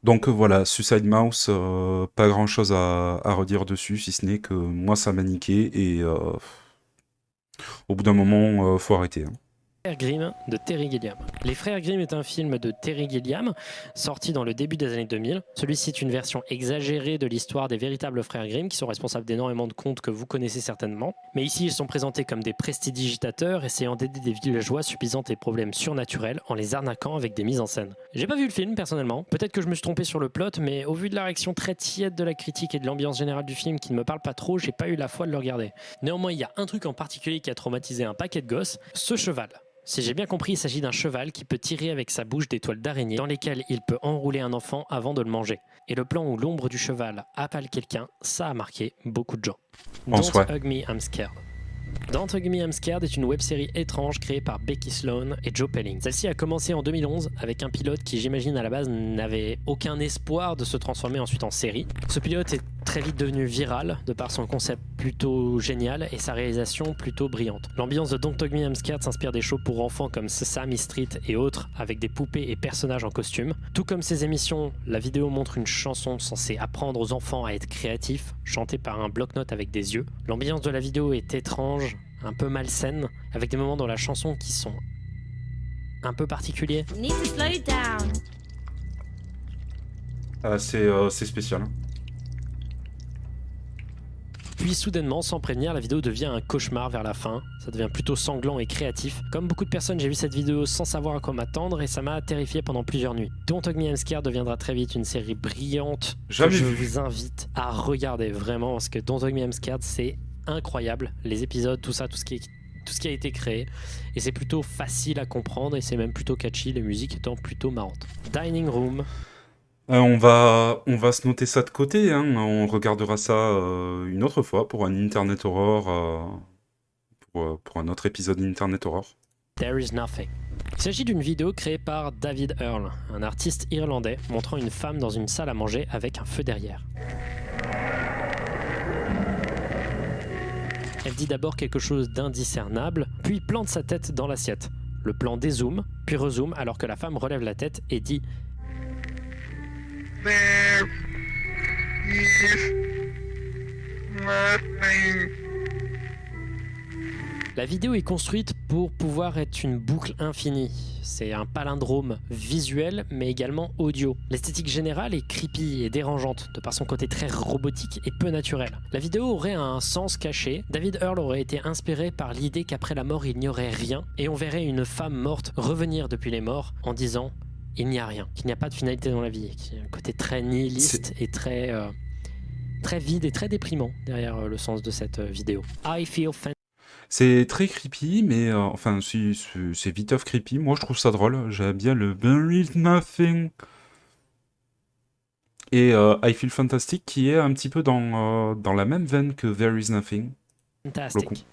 Donc voilà, Suicide Mouse, pas grand chose à redire dessus, si ce n'est que moi ça m'a niqué et au bout d'un moment, faut arrêter.
Frères Grimm de Terry Gilliam. Les Frères Grimm est un film de Terry Gilliam, sorti dans le début des années 2000. Celui-ci est une version exagérée de l'histoire des véritables Frères Grimm, qui sont responsables d'énormément de contes que vous connaissez certainement. Mais ici, ils sont présentés comme des prestidigitateurs, essayant d'aider des villageois subissant des problèmes surnaturels en les arnaquant avec des mises en scène. J'ai pas vu le film, personnellement. Peut-être que je me suis trompé sur le plot, mais au vu de la réaction très tiède de la critique et de l'ambiance générale du film qui ne me parle pas trop, j'ai pas eu la foi de le regarder. Néanmoins, il y a un truc en particulier qui a traumatisé un paquet de gosses, ce cheval. Si j'ai bien compris, il s'agit d'un cheval qui peut tirer avec sa bouche des toiles d'araignée dans lesquelles il peut enrouler un enfant avant de le manger. Et le plan où l'ombre du cheval appelle quelqu'un, ça a marqué beaucoup de gens. Don't Hug Me, I'm Scared. Don't Hug Me, I'm Scared est une web-série étrange créée par Becky Sloan et Joe Pelling. Celle-ci a commencé en 2011 avec un pilote qui, j'imagine à la base, n'avait aucun espoir de se transformer ensuite en série. Ce pilote est très vite devenu viral de par son concept plutôt génial et sa réalisation plutôt brillante. L'ambiance de Don't Hug Me, I'm Scared s'inspire des shows pour enfants comme Sesame Street et autres, avec des poupées et personnages en costume. Tout comme ces émissions, la vidéo montre une chanson censée apprendre aux enfants à être créatifs, chantée par un bloc-notes avec des yeux. L'ambiance de la vidéo est étrange, un peu malsaine, avec des moments dans la chanson qui sont un peu particuliers.
C'est spécial.
Puis soudainement, sans prévenir, la vidéo devient un cauchemar vers la fin. Ça devient plutôt sanglant et créatif. Comme beaucoup de personnes, j'ai vu cette vidéo sans savoir à quoi m'attendre et ça m'a terrifié pendant plusieurs nuits. Don't Hug Me, I'm Scared deviendra très vite une série brillante que je vous invite à regarder vraiment, parce que Don't Hug Me, I'm Scared, c'est incroyable. Les épisodes, tout ça, tout ce qui a été créé. Et c'est plutôt facile à comprendre et c'est même plutôt catchy, les musiques étant plutôt marrantes. Dining Room.
On va se noter ça de côté, hein. On regardera ça une autre fois pour un Internet Horror, pour un autre épisode d'Internet Horror.
There is Nothing. Il s'agit d'une vidéo créée par David Earl, un artiste irlandais montrant une femme dans une salle à manger avec un feu derrière. Elle dit d'abord quelque chose d'indiscernable, puis plante sa tête dans l'assiette. Le plan dézoome, puis rezoome alors que la femme relève la tête et dit « There is nothing ». La vidéo est construite pour pouvoir être une boucle infinie. C'est un palindrome visuel mais également audio. L'esthétique générale est creepy et dérangeante de par son côté très robotique et peu naturel. La vidéo aurait un sens caché. David Earl aurait été inspiré par l'idée qu'après la mort il n'y aurait rien et on verrait une femme morte revenir depuis les morts en disant il n'y a rien, qu'il n'y a pas de finalité dans la vie. Il y a un côté très nihiliste et très vide et très déprimant derrière le sens de cette vidéo. I feel
C'est très creepy, mais enfin, c'est viteuf creepy. Moi, je trouve ça drôle. J'aime bien le There is nothing. Et I Feel Fantastic, qui est un petit peu dans la même veine que There is nothing.
fantastic.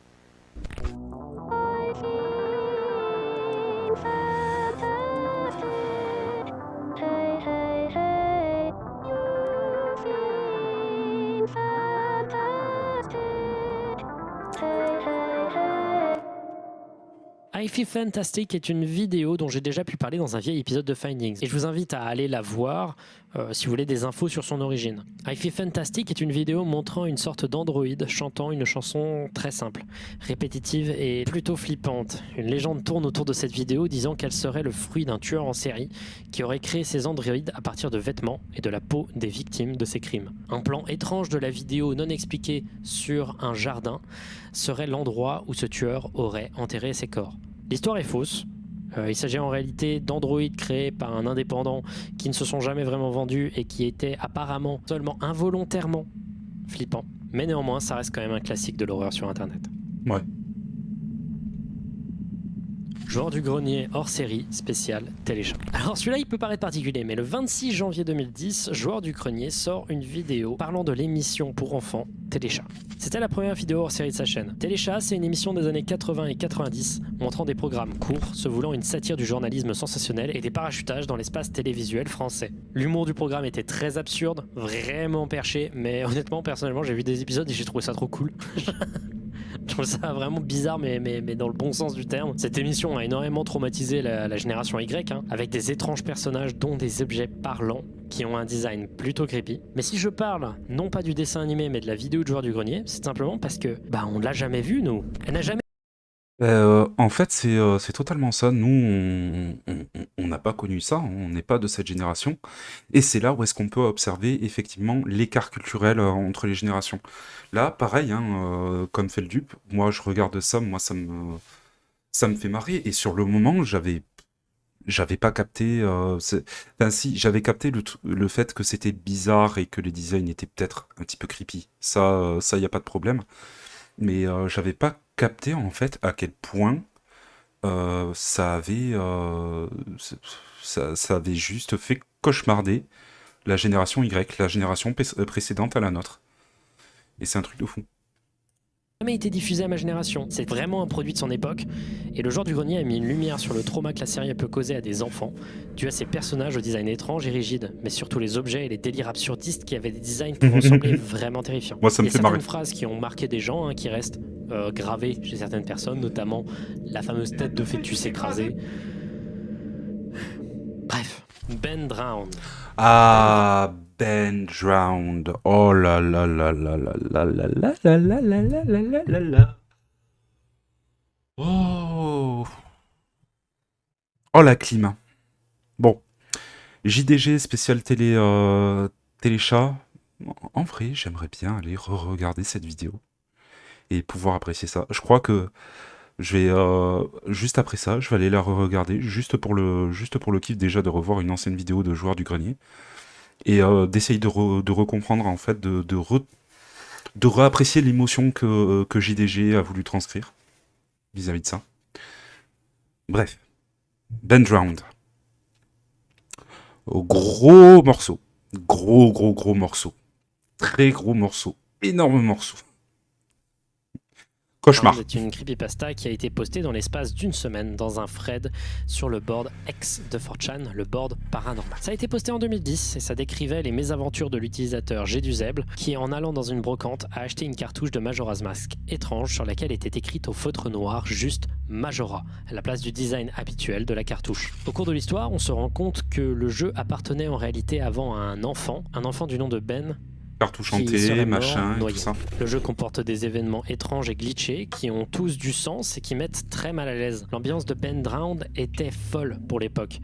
I Feel Fantastic est une vidéo dont j'ai déjà pu parler dans un vieil épisode de Findings et je vous invite à aller la voir si vous voulez des infos sur son origine. I Feel Fantastic est une vidéo montrant une sorte d'androïde chantant une chanson très simple, répétitive et plutôt flippante. Une légende tourne autour de cette vidéo disant qu'elle serait le fruit d'un tueur en série qui aurait créé ces androïdes à partir de vêtements et de la peau des victimes de ses crimes. Un plan étrange de la vidéo non expliqué sur un jardin serait l'endroit où ce tueur aurait enterré ses corps. L'histoire est fausse. Il s'agit en réalité d'androïdes créés par un indépendant qui ne se sont jamais vraiment vendus et qui étaient apparemment seulement involontairement flippants. Mais néanmoins, ça reste quand même un classique de l'horreur sur Internet.
Ouais.
Joueur du grenier hors série spécial Téléchat. Alors celui-là il peut paraître particulier, mais le 26 janvier 2010, Joueur du grenier sort une vidéo parlant de l'émission pour enfants Téléchat. C'était la première vidéo hors série de sa chaîne. Téléchat, c'est une émission des années 80 et 90 montrant des programmes courts, se voulant une satire du journalisme sensationnel et des parachutages dans l'espace télévisuel français. L'humour du programme était très absurde, vraiment perché, mais honnêtement, personnellement, j'ai vu des épisodes et j'ai trouvé ça trop cool. Je trouve ça vraiment bizarre, mais dans le bon sens du terme. Cette émission a énormément traumatisé la génération Y, avec des étranges personnages, dont des objets parlants, qui ont un design plutôt creepy. Mais si je parle, non pas du dessin animé, mais de la vidéo de Joueur du grenier, c'est simplement parce que, on l'a jamais vue, nous. Elle n'a jamais...
En fait, c'est totalement ça. Nous, on n'a pas connu ça, on n'est pas de cette génération. Et c'est là où est-ce qu'on peut observer effectivement l'écart culturel entre les générations. Là, pareil, comme fait le dupe, moi je regarde ça, moi ça me fait marrer. Et sur le moment, j'avais pas capté. Enfin, si, j'avais capté le fait que c'était bizarre et que les designs étaient peut-être un petit peu creepy. Ça, y a pas de problème. Mais j'avais pas capté en fait à quel point ça avait ça avait juste fait cauchemarder la génération Y, la génération précédente à la nôtre. Et c'est un truc de fou.
jamais été diffusé à ma génération. C'est vraiment un produit de son époque. Et le Joueur du grenier a mis une lumière sur le trauma que la série peut causer à des enfants, dû à ses personnages au design étrange et rigide, mais surtout les objets et les délires absurdistes qui avaient des designs pouvant sembler vraiment terrifiants.
Moi, ça me
Il y a
fait marrer.
certaines phrases qui ont marqué des gens, qui restent gravées chez certaines personnes, notamment la fameuse tête de fœtus écrasée. Bref, Ben Drowned.
Ah, Ben Drowned. Oh là là là là là là là là là là là là là là là. Oh. Oh la clim. Bon, JDG spécial téléchat. En vrai, j'aimerais bien aller re-regarder cette vidéo et pouvoir apprécier ça. Je crois que je vais juste après ça, je vais aller la re-regarder juste pour le kiff déjà de revoir une ancienne vidéo de Joueur du grenier et d'essayer de recomprendre en fait de réapprécier l'émotion que JDG a voulu transcrire vis-à-vis de ça. Bref, Ben Drowned. Gros morceau. Gros morceau. Très gros morceau. Énorme morceau. Cauchemar.
est une creepypasta qui a été postée dans l'espace d'une semaine dans un thread sur le board X de 4chan, le board paranormal. Ça a été posté en 2010 et ça décrivait les mésaventures de l'utilisateur Géduzeble qui, en allant dans une brocante, a acheté une cartouche de Majora's Mask étrange sur laquelle était écrite au feutre noir juste Majora, à la place du design habituel de la cartouche. Au cours de l'histoire, on se rend compte que le jeu appartenait en réalité avant à un enfant du nom de Ben,
Cartouche
qui
hantée,
serait mort
machin, et
noyé.
tout ça.
Le jeu comporte des événements étranges et glitchés qui ont tous du sens et qui mettent très mal à l'aise. L'ambiance de Ben Drowned était folle pour l'époque.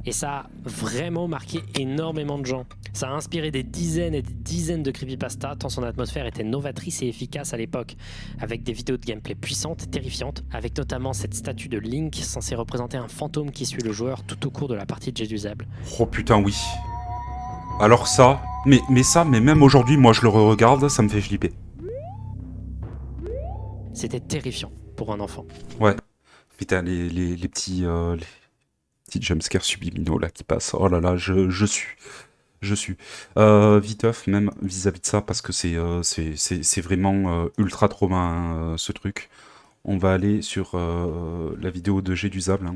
Et ça a vraiment marqué énormément de gens. Ça a inspiré des dizaines et des dizaines de creepypasta tant son atmosphère était novatrice et efficace à l'époque, avec des vidéos de gameplay puissantes et terrifiantes, avec notamment cette statue de Link censée représenter un fantôme qui suit le joueur tout au cours de la partie de Géduzeble.
Oh putain, oui. Alors ça, mais même aujourd'hui, moi je le re-regarde, ça me fait flipper.
C'était terrifiant pour un enfant.
Ouais. Putain, les petits jumpscares subliminaux là qui passent. Oh là là, je suis. Viteuf, même vis-à-vis de ça, parce que c'est vraiment ultra trauma, hein, ce truc. On va aller sur la vidéo de Gédusable. Hein.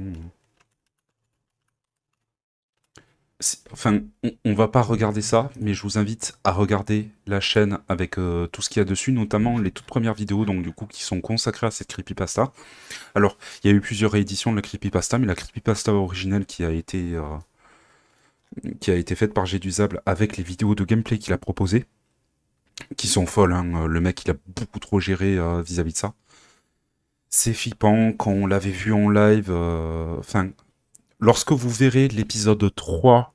Enfin, on va pas regarder ça, mais je vous invite à regarder la chaîne avec tout ce qu'il y a dessus, notamment les toutes premières vidéos, donc du coup, qui sont consacrées à cette creepypasta. Alors, il y a eu plusieurs rééditions de la creepypasta, mais la creepypasta originelle qui a été faite par Gédusable avec les vidéos de gameplay qu'il a proposées, qui sont folles, hein. Le mec, il a beaucoup trop géré vis-à-vis de ça. C'est flippant, quand on l'avait vu en live, enfin, lorsque vous verrez l'épisode 3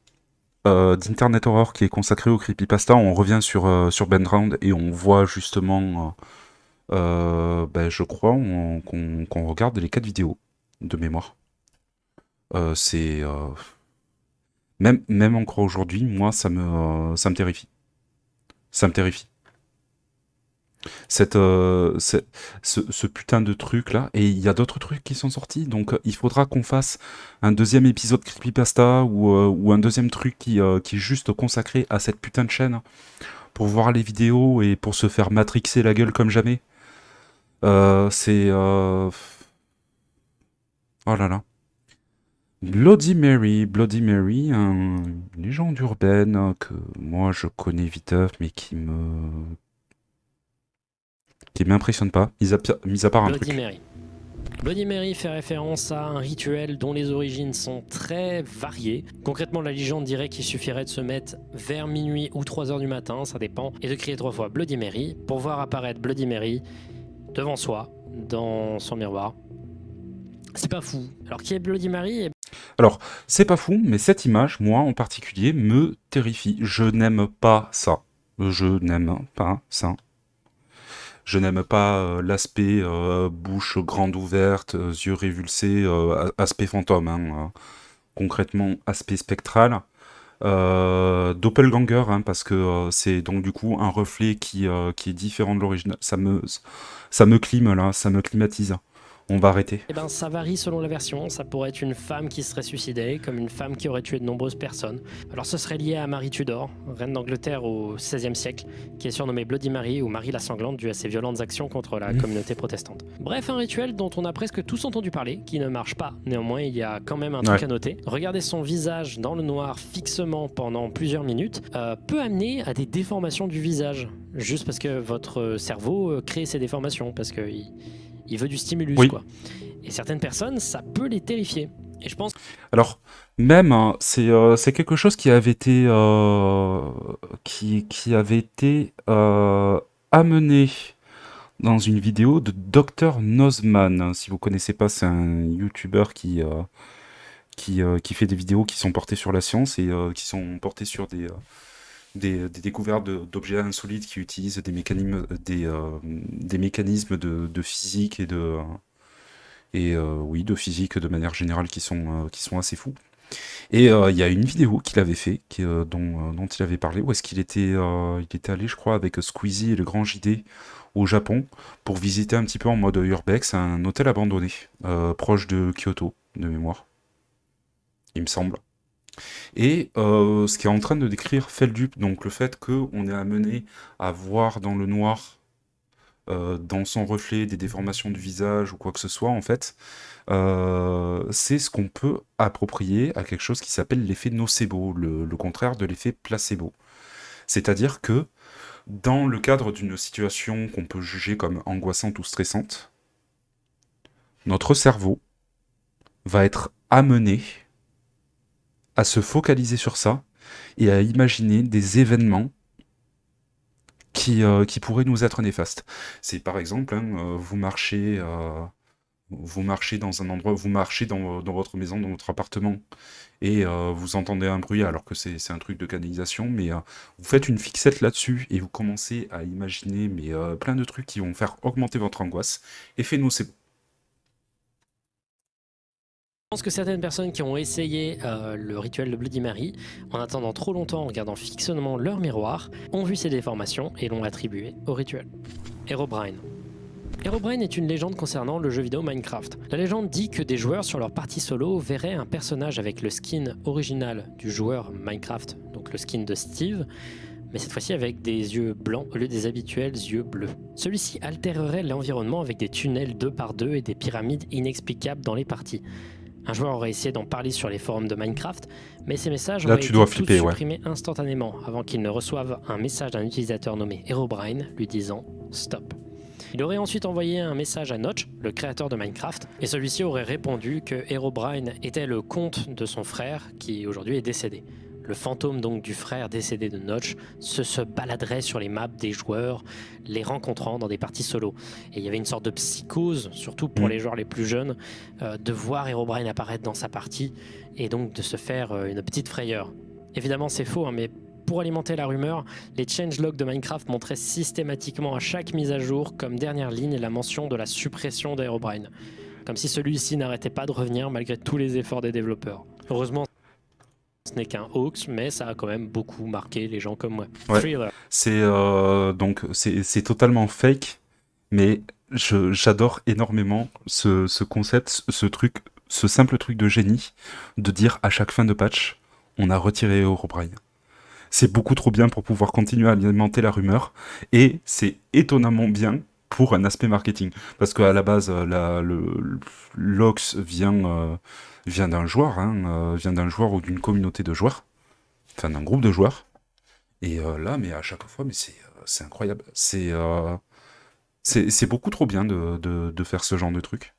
d'Internet Horror qui est consacré au creepypasta, on revient sur Ben Drowned et on voit justement, je crois, qu'on regarde les 4 vidéos de mémoire. C'est... Même encore aujourd'hui, moi, ça me terrifie. Ça me terrifie. Ce putain de truc là, et il y a d'autres trucs qui sont sortis, donc il faudra qu'on fasse un deuxième épisode Creepypasta ou un deuxième truc qui est juste consacré à cette putain de chaîne pour voir les vidéos et pour se faire matrixer la gueule comme jamais. Oh là là. Bloody Mary, une légende urbaine que moi je connais viteuf, mais qui m'impressionne pas, mis à part un
Bloody
truc.
Mary. Bloody Mary fait référence à un rituel dont les origines sont très variées. Concrètement, la légende dirait qu'il suffirait de se mettre vers minuit ou 3h du matin, ça dépend, et de crier 3 fois Bloody Mary pour voir apparaître Bloody Mary devant soi, dans son miroir. C'est pas fou. Alors qui est Bloody Mary?
Alors, c'est pas fou, mais cette image, moi en particulier, me terrifie. Je n'aime pas ça. Je n'aime pas ça. Je n'aime pas l'aspect bouche grande ouverte, yeux révulsés, aspect fantôme, hein, concrètement aspect spectral. Doppelganger, hein, parce que c'est donc du coup un reflet qui est différent de l'original. Ça me clime là, ça me climatise. On va arrêter.
Eh ben, ça varie selon la version. Ça pourrait être une femme qui serait suicidée, comme une femme qui aurait tué de nombreuses personnes. Alors ce serait lié à Marie Tudor, reine d'Angleterre au XVIe siècle, qui est surnommée Bloody Mary ou Marie la Sanglante due à ses violentes actions contre la communauté protestante. Bref, un rituel dont on a presque tous entendu parler, qui ne marche pas. Néanmoins, il y a quand même un truc à noter. Regarder son visage dans le noir fixement pendant plusieurs minutes peut amener à des déformations du visage, juste parce que votre cerveau crée ces déformations, parce que il veut du stimulus,
Oui.
quoi. Et certaines personnes, ça peut les terrifier. Et je pense...
Alors, même, hein, c'est quelque chose qui avait été, qui avait été amené dans une vidéo de Dr Nozman. Si vous connaissez pas, c'est un YouTuber qui fait des vidéos qui sont portées sur la science et qui sont portées sur des découvertes d'objets insolites qui utilisent des mécanismes de physique oui, de physique de manière générale qui sont assez fous. Et il y a une vidéo qu'il avait fait, dont il avait parlé, où est-ce qu'il était allé, je crois, avec Squeezie et le grand JD au Japon pour visiter un petit peu en mode urbex un hôtel abandonné, proche de Kyoto, de mémoire, il me semble. Et ce qui est en train de décrire Feldup, donc le fait qu'on est amené à voir dans le noir dans son reflet des déformations du visage ou quoi que ce soit, en fait, c'est ce qu'on peut approprier à quelque chose qui s'appelle l'effet nocebo, le contraire de l'effet placebo. C'est-à-dire que dans le cadre d'une situation qu'on peut juger comme angoissante ou stressante, notre cerveau va être amené à se focaliser sur ça et à imaginer des événements qui pourraient nous être néfastes. C'est par exemple, hein, vous marchez dans un endroit, vous marchez dans votre maison, dans votre appartement, et vous entendez un bruit alors que c'est un truc de canalisation, mais vous faites une fixette là-dessus et vous commencez à imaginer plein de trucs qui vont faire augmenter votre angoisse. Effet nocebo.
Je pense que certaines personnes qui ont essayé le rituel de Bloody Mary, en attendant trop longtemps, en regardant fixement leur miroir, ont vu ces déformations et l'ont attribué au rituel. Herobrine. Herobrine est une légende concernant le jeu vidéo Minecraft. La légende dit que des joueurs sur leur partie solo verraient un personnage avec le skin original du joueur Minecraft, donc le skin de Steve, mais cette fois-ci avec des yeux blancs au lieu des habituels yeux bleus. Celui-ci altérerait l'environnement avec des tunnels 2 par 2 et des pyramides inexplicables dans les parties. Un joueur aurait essayé d'en parler sur les forums de Minecraft, mais ces messages
Là,
auraient
tu
été
dois
tous
flipper, ouais.
supprimés instantanément avant qu'il ne reçoive un message d'un utilisateur nommé Herobrine lui disant « Stop ». Il aurait ensuite envoyé un message à Notch, le créateur de Minecraft, et celui-ci aurait répondu que Herobrine était le comte de son frère qui aujourd'hui est décédé. Le fantôme donc du frère décédé de Notch se baladerait sur les maps des joueurs, les rencontrant dans des parties solo. Et il y avait une sorte de psychose, surtout pour les joueurs les plus jeunes, de voir Herobrine apparaître dans sa partie et donc de se faire une petite frayeur. Évidemment c'est faux, hein, mais pour alimenter la rumeur, les changelogs de Minecraft montraient systématiquement à chaque mise à jour comme dernière ligne la mention de la suppression d'Herobrine. Comme si celui-ci n'arrêtait pas de revenir malgré tous les efforts des développeurs. Heureusement, ce n'est qu'un hoax, mais ça a quand même beaucoup marqué les gens comme moi.
Ouais.
Thriller.
C'est totalement fake, mais j'adore énormément ce concept, ce simple truc de génie, de dire à chaque fin de patch, on a retiré Herobrine. C'est beaucoup trop bien pour pouvoir continuer à alimenter la rumeur, et c'est étonnamment bien pour un aspect marketing. Parce qu'à la base, l'Ox vient d'un joueur, vient d'un joueur ou d'une communauté de joueurs, enfin d'un groupe de joueurs. Et là, mais à chaque fois, mais c'est incroyable. C'est beaucoup trop bien de faire ce genre de truc.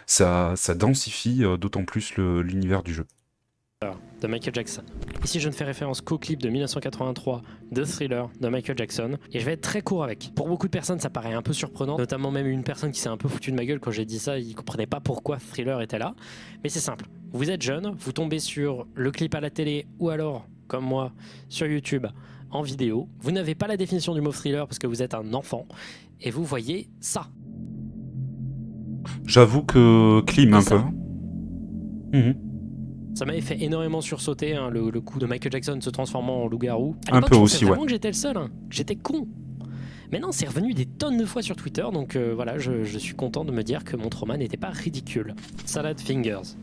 Ça densifie d'autant plus l'univers du jeu.
De Michael Jackson. Ici, je ne fais référence qu'au clip de 1983 de Thriller de Michael Jackson, et je vais être très court avec. Pour beaucoup de personnes, ça paraît un peu surprenant, notamment même une personne qui s'est un peu foutue de ma gueule quand j'ai dit ça, il comprenait pas pourquoi Thriller était là. Mais c'est simple. Vous êtes jeune, vous tombez sur le clip à la télé, ou alors, comme moi, sur YouTube, en vidéo. Vous n'avez pas la définition du mot thriller parce que vous êtes un enfant, et vous voyez ça.
J'avoue que clim un peu.
Ça m'avait fait énormément sursauter, hein, le coup de Michael Jackson se transformant en loup-garou.
Un peu aussi, ouais.
Je que j'étais le seul, hein. J'étais con. Mais non, c'est revenu des tonnes de fois sur Twitter, donc voilà, je suis content de me dire que mon trauma n'était pas ridicule. Salad Fingers.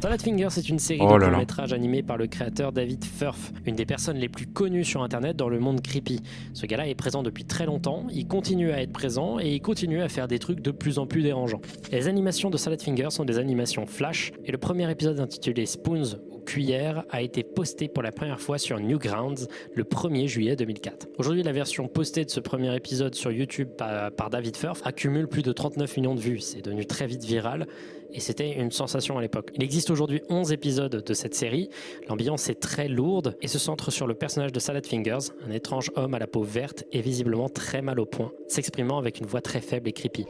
Salad Fingers, c'est une série de courts-métrages animés par le créateur David Firth, une des personnes les plus connues sur internet dans le monde creepy. Ce gars-là est présent depuis très longtemps, il continue à être présent et il continue à faire des trucs de plus en plus dérangeants. Les animations de Salad Fingers sont des animations flash, et le premier épisode intitulé Spoons ou Cuillère a été posté pour la première fois sur Newgrounds le 1er juillet 2004. Aujourd'hui, la version postée de ce premier épisode sur YouTube par David Firth accumule plus de 39 millions de vues. C'est devenu très vite viral, et c'était une sensation à l'époque. Il existe aujourd'hui 11 épisodes de cette série. L'ambiance est très lourde et se centre sur le personnage de Salad Fingers, un étrange homme à la peau verte et visiblement très mal au point, s'exprimant avec une voix très faible et creepy.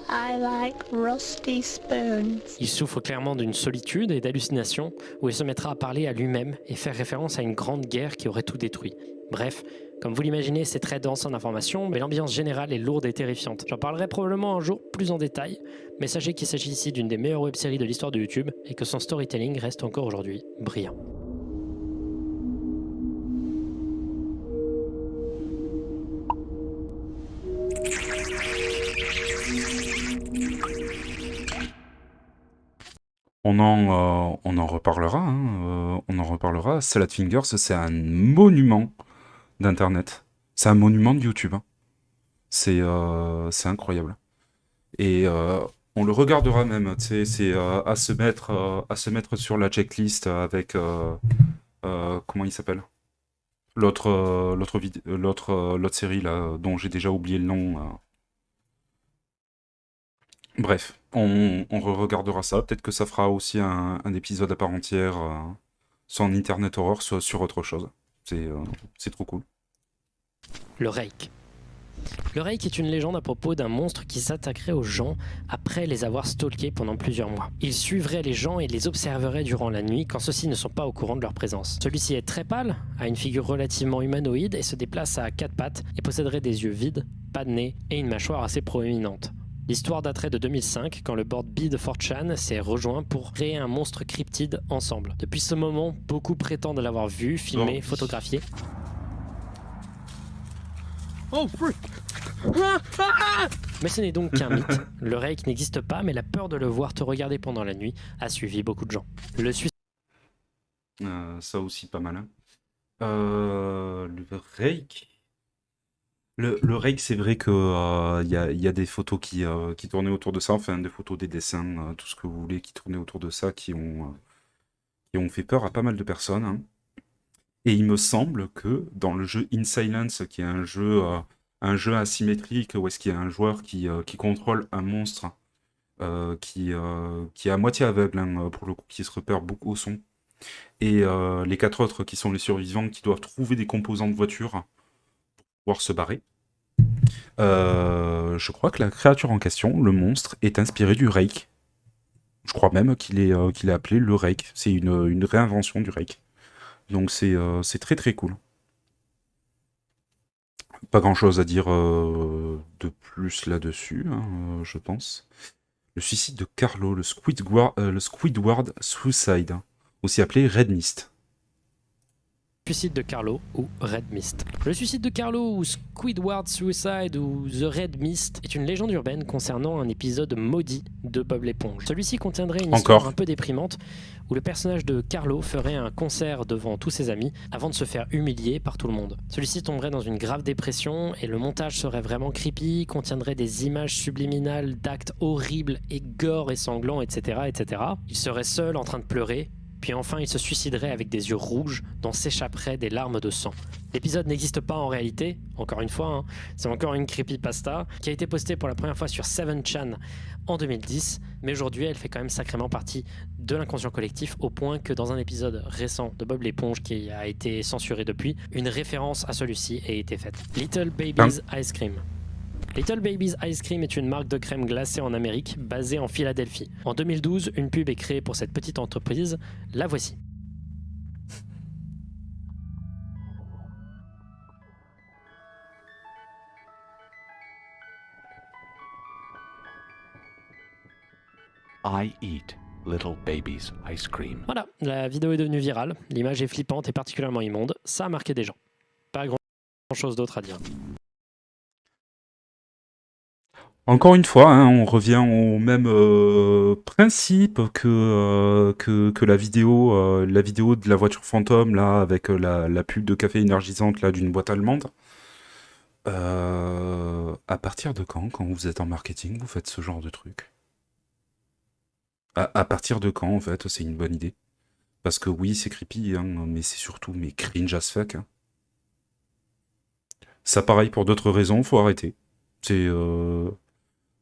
I like rusty spoons.
Il souffre clairement d'une solitude et d'hallucinations où il se mettra à parler à lui-même et faire référence à une grande guerre qui aurait tout détruit. Bref, comme vous l'imaginez, c'est très dense en informations, mais l'ambiance générale est lourde et terrifiante. J'en parlerai probablement un jour plus en détail, mais sachez qu'il s'agit ici d'une des meilleures web-séries de l'histoire de YouTube et que son storytelling reste encore aujourd'hui brillant.
On en reparlera, on en reparlera. Salad Fingers, c'est un monument d'Internet. C'est un monument de YouTube. C'est incroyable. Et on le regardera même, tu sais, c'est à se mettre sur la checklist avec, comment il s'appelle? L'autre série là, dont j'ai déjà oublié le nom. Bref, on regardera ça. Peut-être que ça fera aussi un épisode à part entière, soit en Internet Horror, soit sur autre chose. C'est trop cool.
Le Rake. Le Rake est une légende à propos d'un monstre qui s'attaquerait aux gens après les avoir stalkés pendant plusieurs mois. Il suivrait les gens et les observerait durant la nuit quand ceux-ci ne sont pas au courant de leur présence. Celui-ci est très pâle, a une figure relativement humanoïde et se déplace à 4 pattes et posséderait des yeux vides, pas de nez et une mâchoire assez proéminente. L'histoire daterait de 2005 quand le board B de 4chan s'est rejoint pour créer un monstre cryptide ensemble. Depuis ce moment, beaucoup prétendent l'avoir vu, filmé, photographié. Oh, frick! Mais ce n'est donc qu'un mythe. Le Rake n'existe pas, mais la peur de le voir te regarder pendant la nuit a suivi beaucoup de gens. Le suicide
Ça aussi pas mal, hein. Le Rake. Le Rake, c'est vrai que il y a des photos qui tournaient autour de ça, enfin des photos, des dessins, tout ce que vous voulez, qui tournaient autour de ça, qui ont fait peur à pas mal de personnes, hein. Et il me semble que dans le jeu In Silence, qui est un jeu asymétrique, où est-ce qu'il y a un joueur qui contrôle un monstre qui est à moitié aveugle, hein, pour le coup, qui se repère beaucoup au son, et les quatre autres qui sont les survivants qui doivent trouver des composants de voiture pour pouvoir se barrer. Je crois que la créature en question, le monstre, est inspiré du Rake. Je crois même qu'il est appelé le Rake. C'est une réinvention du Rake. Donc c'est très très cool. Pas grand chose à dire de plus là-dessus, hein, je pense. Le suicide de Carlo, le Squidward Suicide, hein, aussi appelé Red Mist.
de Carlo ou Red Mist. Le suicide de Carlo ou Squidward Suicide ou The Red Mist est une légende urbaine concernant un épisode maudit de Bob l'éponge. Celui-ci contiendrait une histoire un peu déprimante où le personnage de Carlo ferait un concert devant tous ses amis avant de se faire humilier par tout le monde. Celui-ci tomberait dans une grave dépression et le montage serait vraiment creepy, contiendrait des images subliminales d'actes horribles et gore et sanglants, etc., etc. Il serait seul en train de pleurer, puis enfin il se suiciderait avec des yeux rouges dont s'échapperaient des larmes de sang. L'épisode n'existe pas en réalité, encore une fois, hein, c'est encore une creepypasta qui a été postée pour la première fois sur 7chan en 2010, mais aujourd'hui elle fait quand même sacrément partie de l'inconscient collectif au point que dans un épisode récent de Bob l'éponge qui a été censuré depuis, une référence à celui-ci a été faite. Little Baby's Ice Cream. Little Baby's Ice Cream est une marque de crème glacée en Amérique basée en Philadelphie. En 2012, une pub est créée pour cette petite entreprise. La voici.
I eat little baby's ice cream.
Voilà, la vidéo est devenue virale. L'image est flippante et particulièrement immonde. Ça a marqué des gens. Pas grand-chose d'autre à dire.
Encore une fois, hein, on revient au même principe que la vidéo de la voiture fantôme, là, avec la pub de café énergisante là, d'une boîte allemande. À partir de quand vous êtes en marketing, vous faites ce genre de truc? À partir de quand, en fait, c'est une bonne idée? Parce que oui, c'est creepy, hein, mais c'est surtout cringe as fuck, hein. Ça, pareil, pour d'autres raisons, faut arrêter.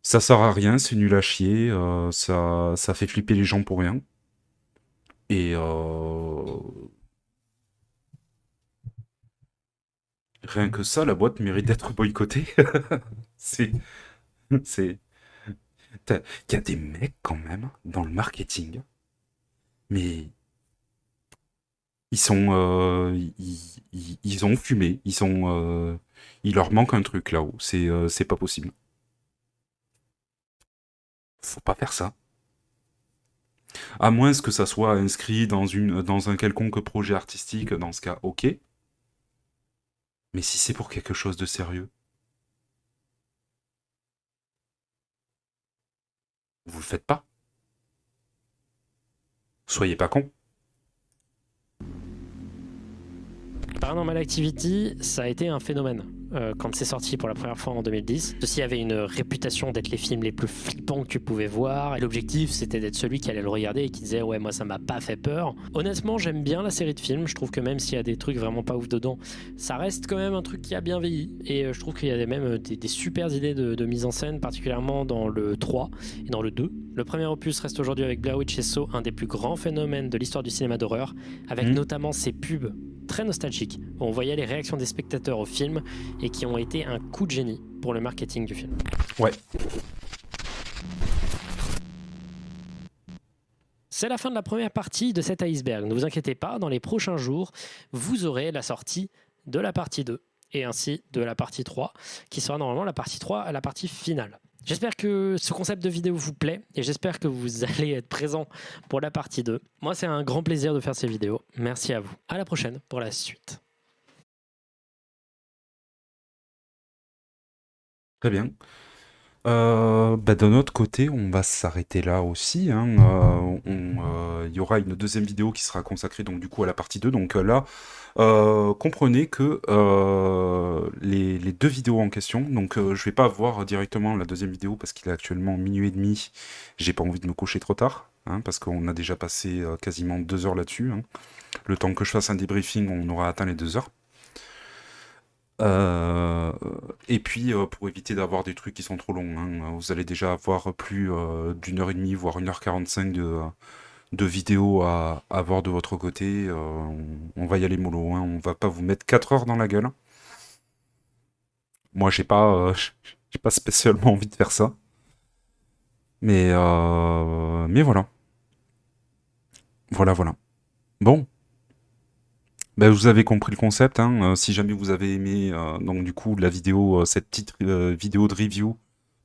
Ça sert à rien, c'est nul à chier, ça fait flipper les gens pour rien. Et rien que ça, la boîte mérite d'être boycottée. c'est... c'est... Il y a des mecs, quand même, dans le marketing, mais ils sont... ils ont fumé, il leur manque un truc là-haut, c'est pas possible. Faut pas faire ça. À moins que ça soit inscrit dans un quelconque projet artistique, dans ce cas, ok. Mais si c'est pour quelque chose de sérieux, vous le faites pas. Soyez pas con.
Paranormal Activity, ça a été un phénomène. quand c'est sorti pour la première fois en 2010. Ceci avait une réputation d'être les films les plus flippants que tu pouvais voir. Et l'objectif, c'était d'être celui qui allait le regarder et qui disait « Ouais, moi, ça m'a pas fait peur ». Honnêtement, j'aime bien la série de films. Je trouve que même s'il y a des trucs vraiment pas ouf dedans, ça reste quand même un truc qui a bien vieilli. Et je trouve qu'il y a même des super idées de mise en scène, particulièrement dans le 3 et dans le 2. Le premier opus reste aujourd'hui avec Blair Witch et Saw un des plus grands phénomènes de l'histoire du cinéma d'horreur, avec notamment ces pubs très nostalgiques où on voyait les réactions des spectateurs au film et qui ont été un coup de génie pour le marketing du film.
Ouais.
C'est la fin de la première partie de cet iceberg. Ne vous inquiétez pas, dans les prochains jours, vous aurez la sortie de la partie 2 et ainsi de la partie 3, qui sera normalement la partie 3 à la partie finale. J'espère que ce concept de vidéo vous plaît et j'espère que vous allez être présent pour la partie 2. Moi, c'est un grand plaisir de faire ces vidéos. Merci à vous. À la prochaine pour la suite.
Très bien. De notre côté, on va s'arrêter là aussi. Il y aura une deuxième vidéo qui sera consacrée donc du coup à la partie 2. Donc là, comprenez que les deux vidéos en question, donc je vais pas voir directement la deuxième vidéo parce qu'il est actuellement minuit et demi. J'ai pas envie de me coucher trop tard, parce qu'on a déjà passé quasiment 2 heures là-dessus. Le temps que je fasse un débriefing, on aura atteint les 2 heures. Et puis, pour éviter d'avoir des trucs qui sont trop longs, vous allez déjà avoir plus d'1h30, voire 1h45 de vidéos à voir de votre côté. On va y aller mollo, on va pas vous mettre 4 heures dans la gueule. Moi, j'ai pas spécialement envie de faire ça. Mais voilà. Voilà. Bon. Vous avez compris le concept, si jamais vous avez aimé donc du coup la vidéo, cette petite vidéo de review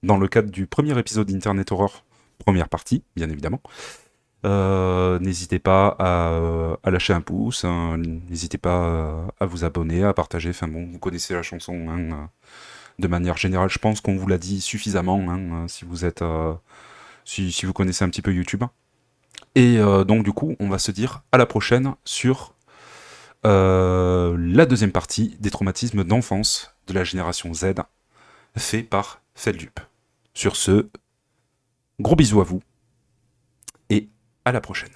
dans le cadre du premier épisode d'Internet Horror, première partie, bien évidemment. N'hésitez pas à lâcher un pouce, n'hésitez pas à vous abonner, à partager, enfin bon, vous connaissez la chanson de manière générale, je pense qu'on vous l'a dit suffisamment, si vous êtes, si vous connaissez un petit peu YouTube. Et donc du coup, on va se dire à la prochaine sur la deuxième partie des traumatismes d'enfance de la génération Z, fait par Feldup. Sur ce, gros bisous à vous, et à la prochaine.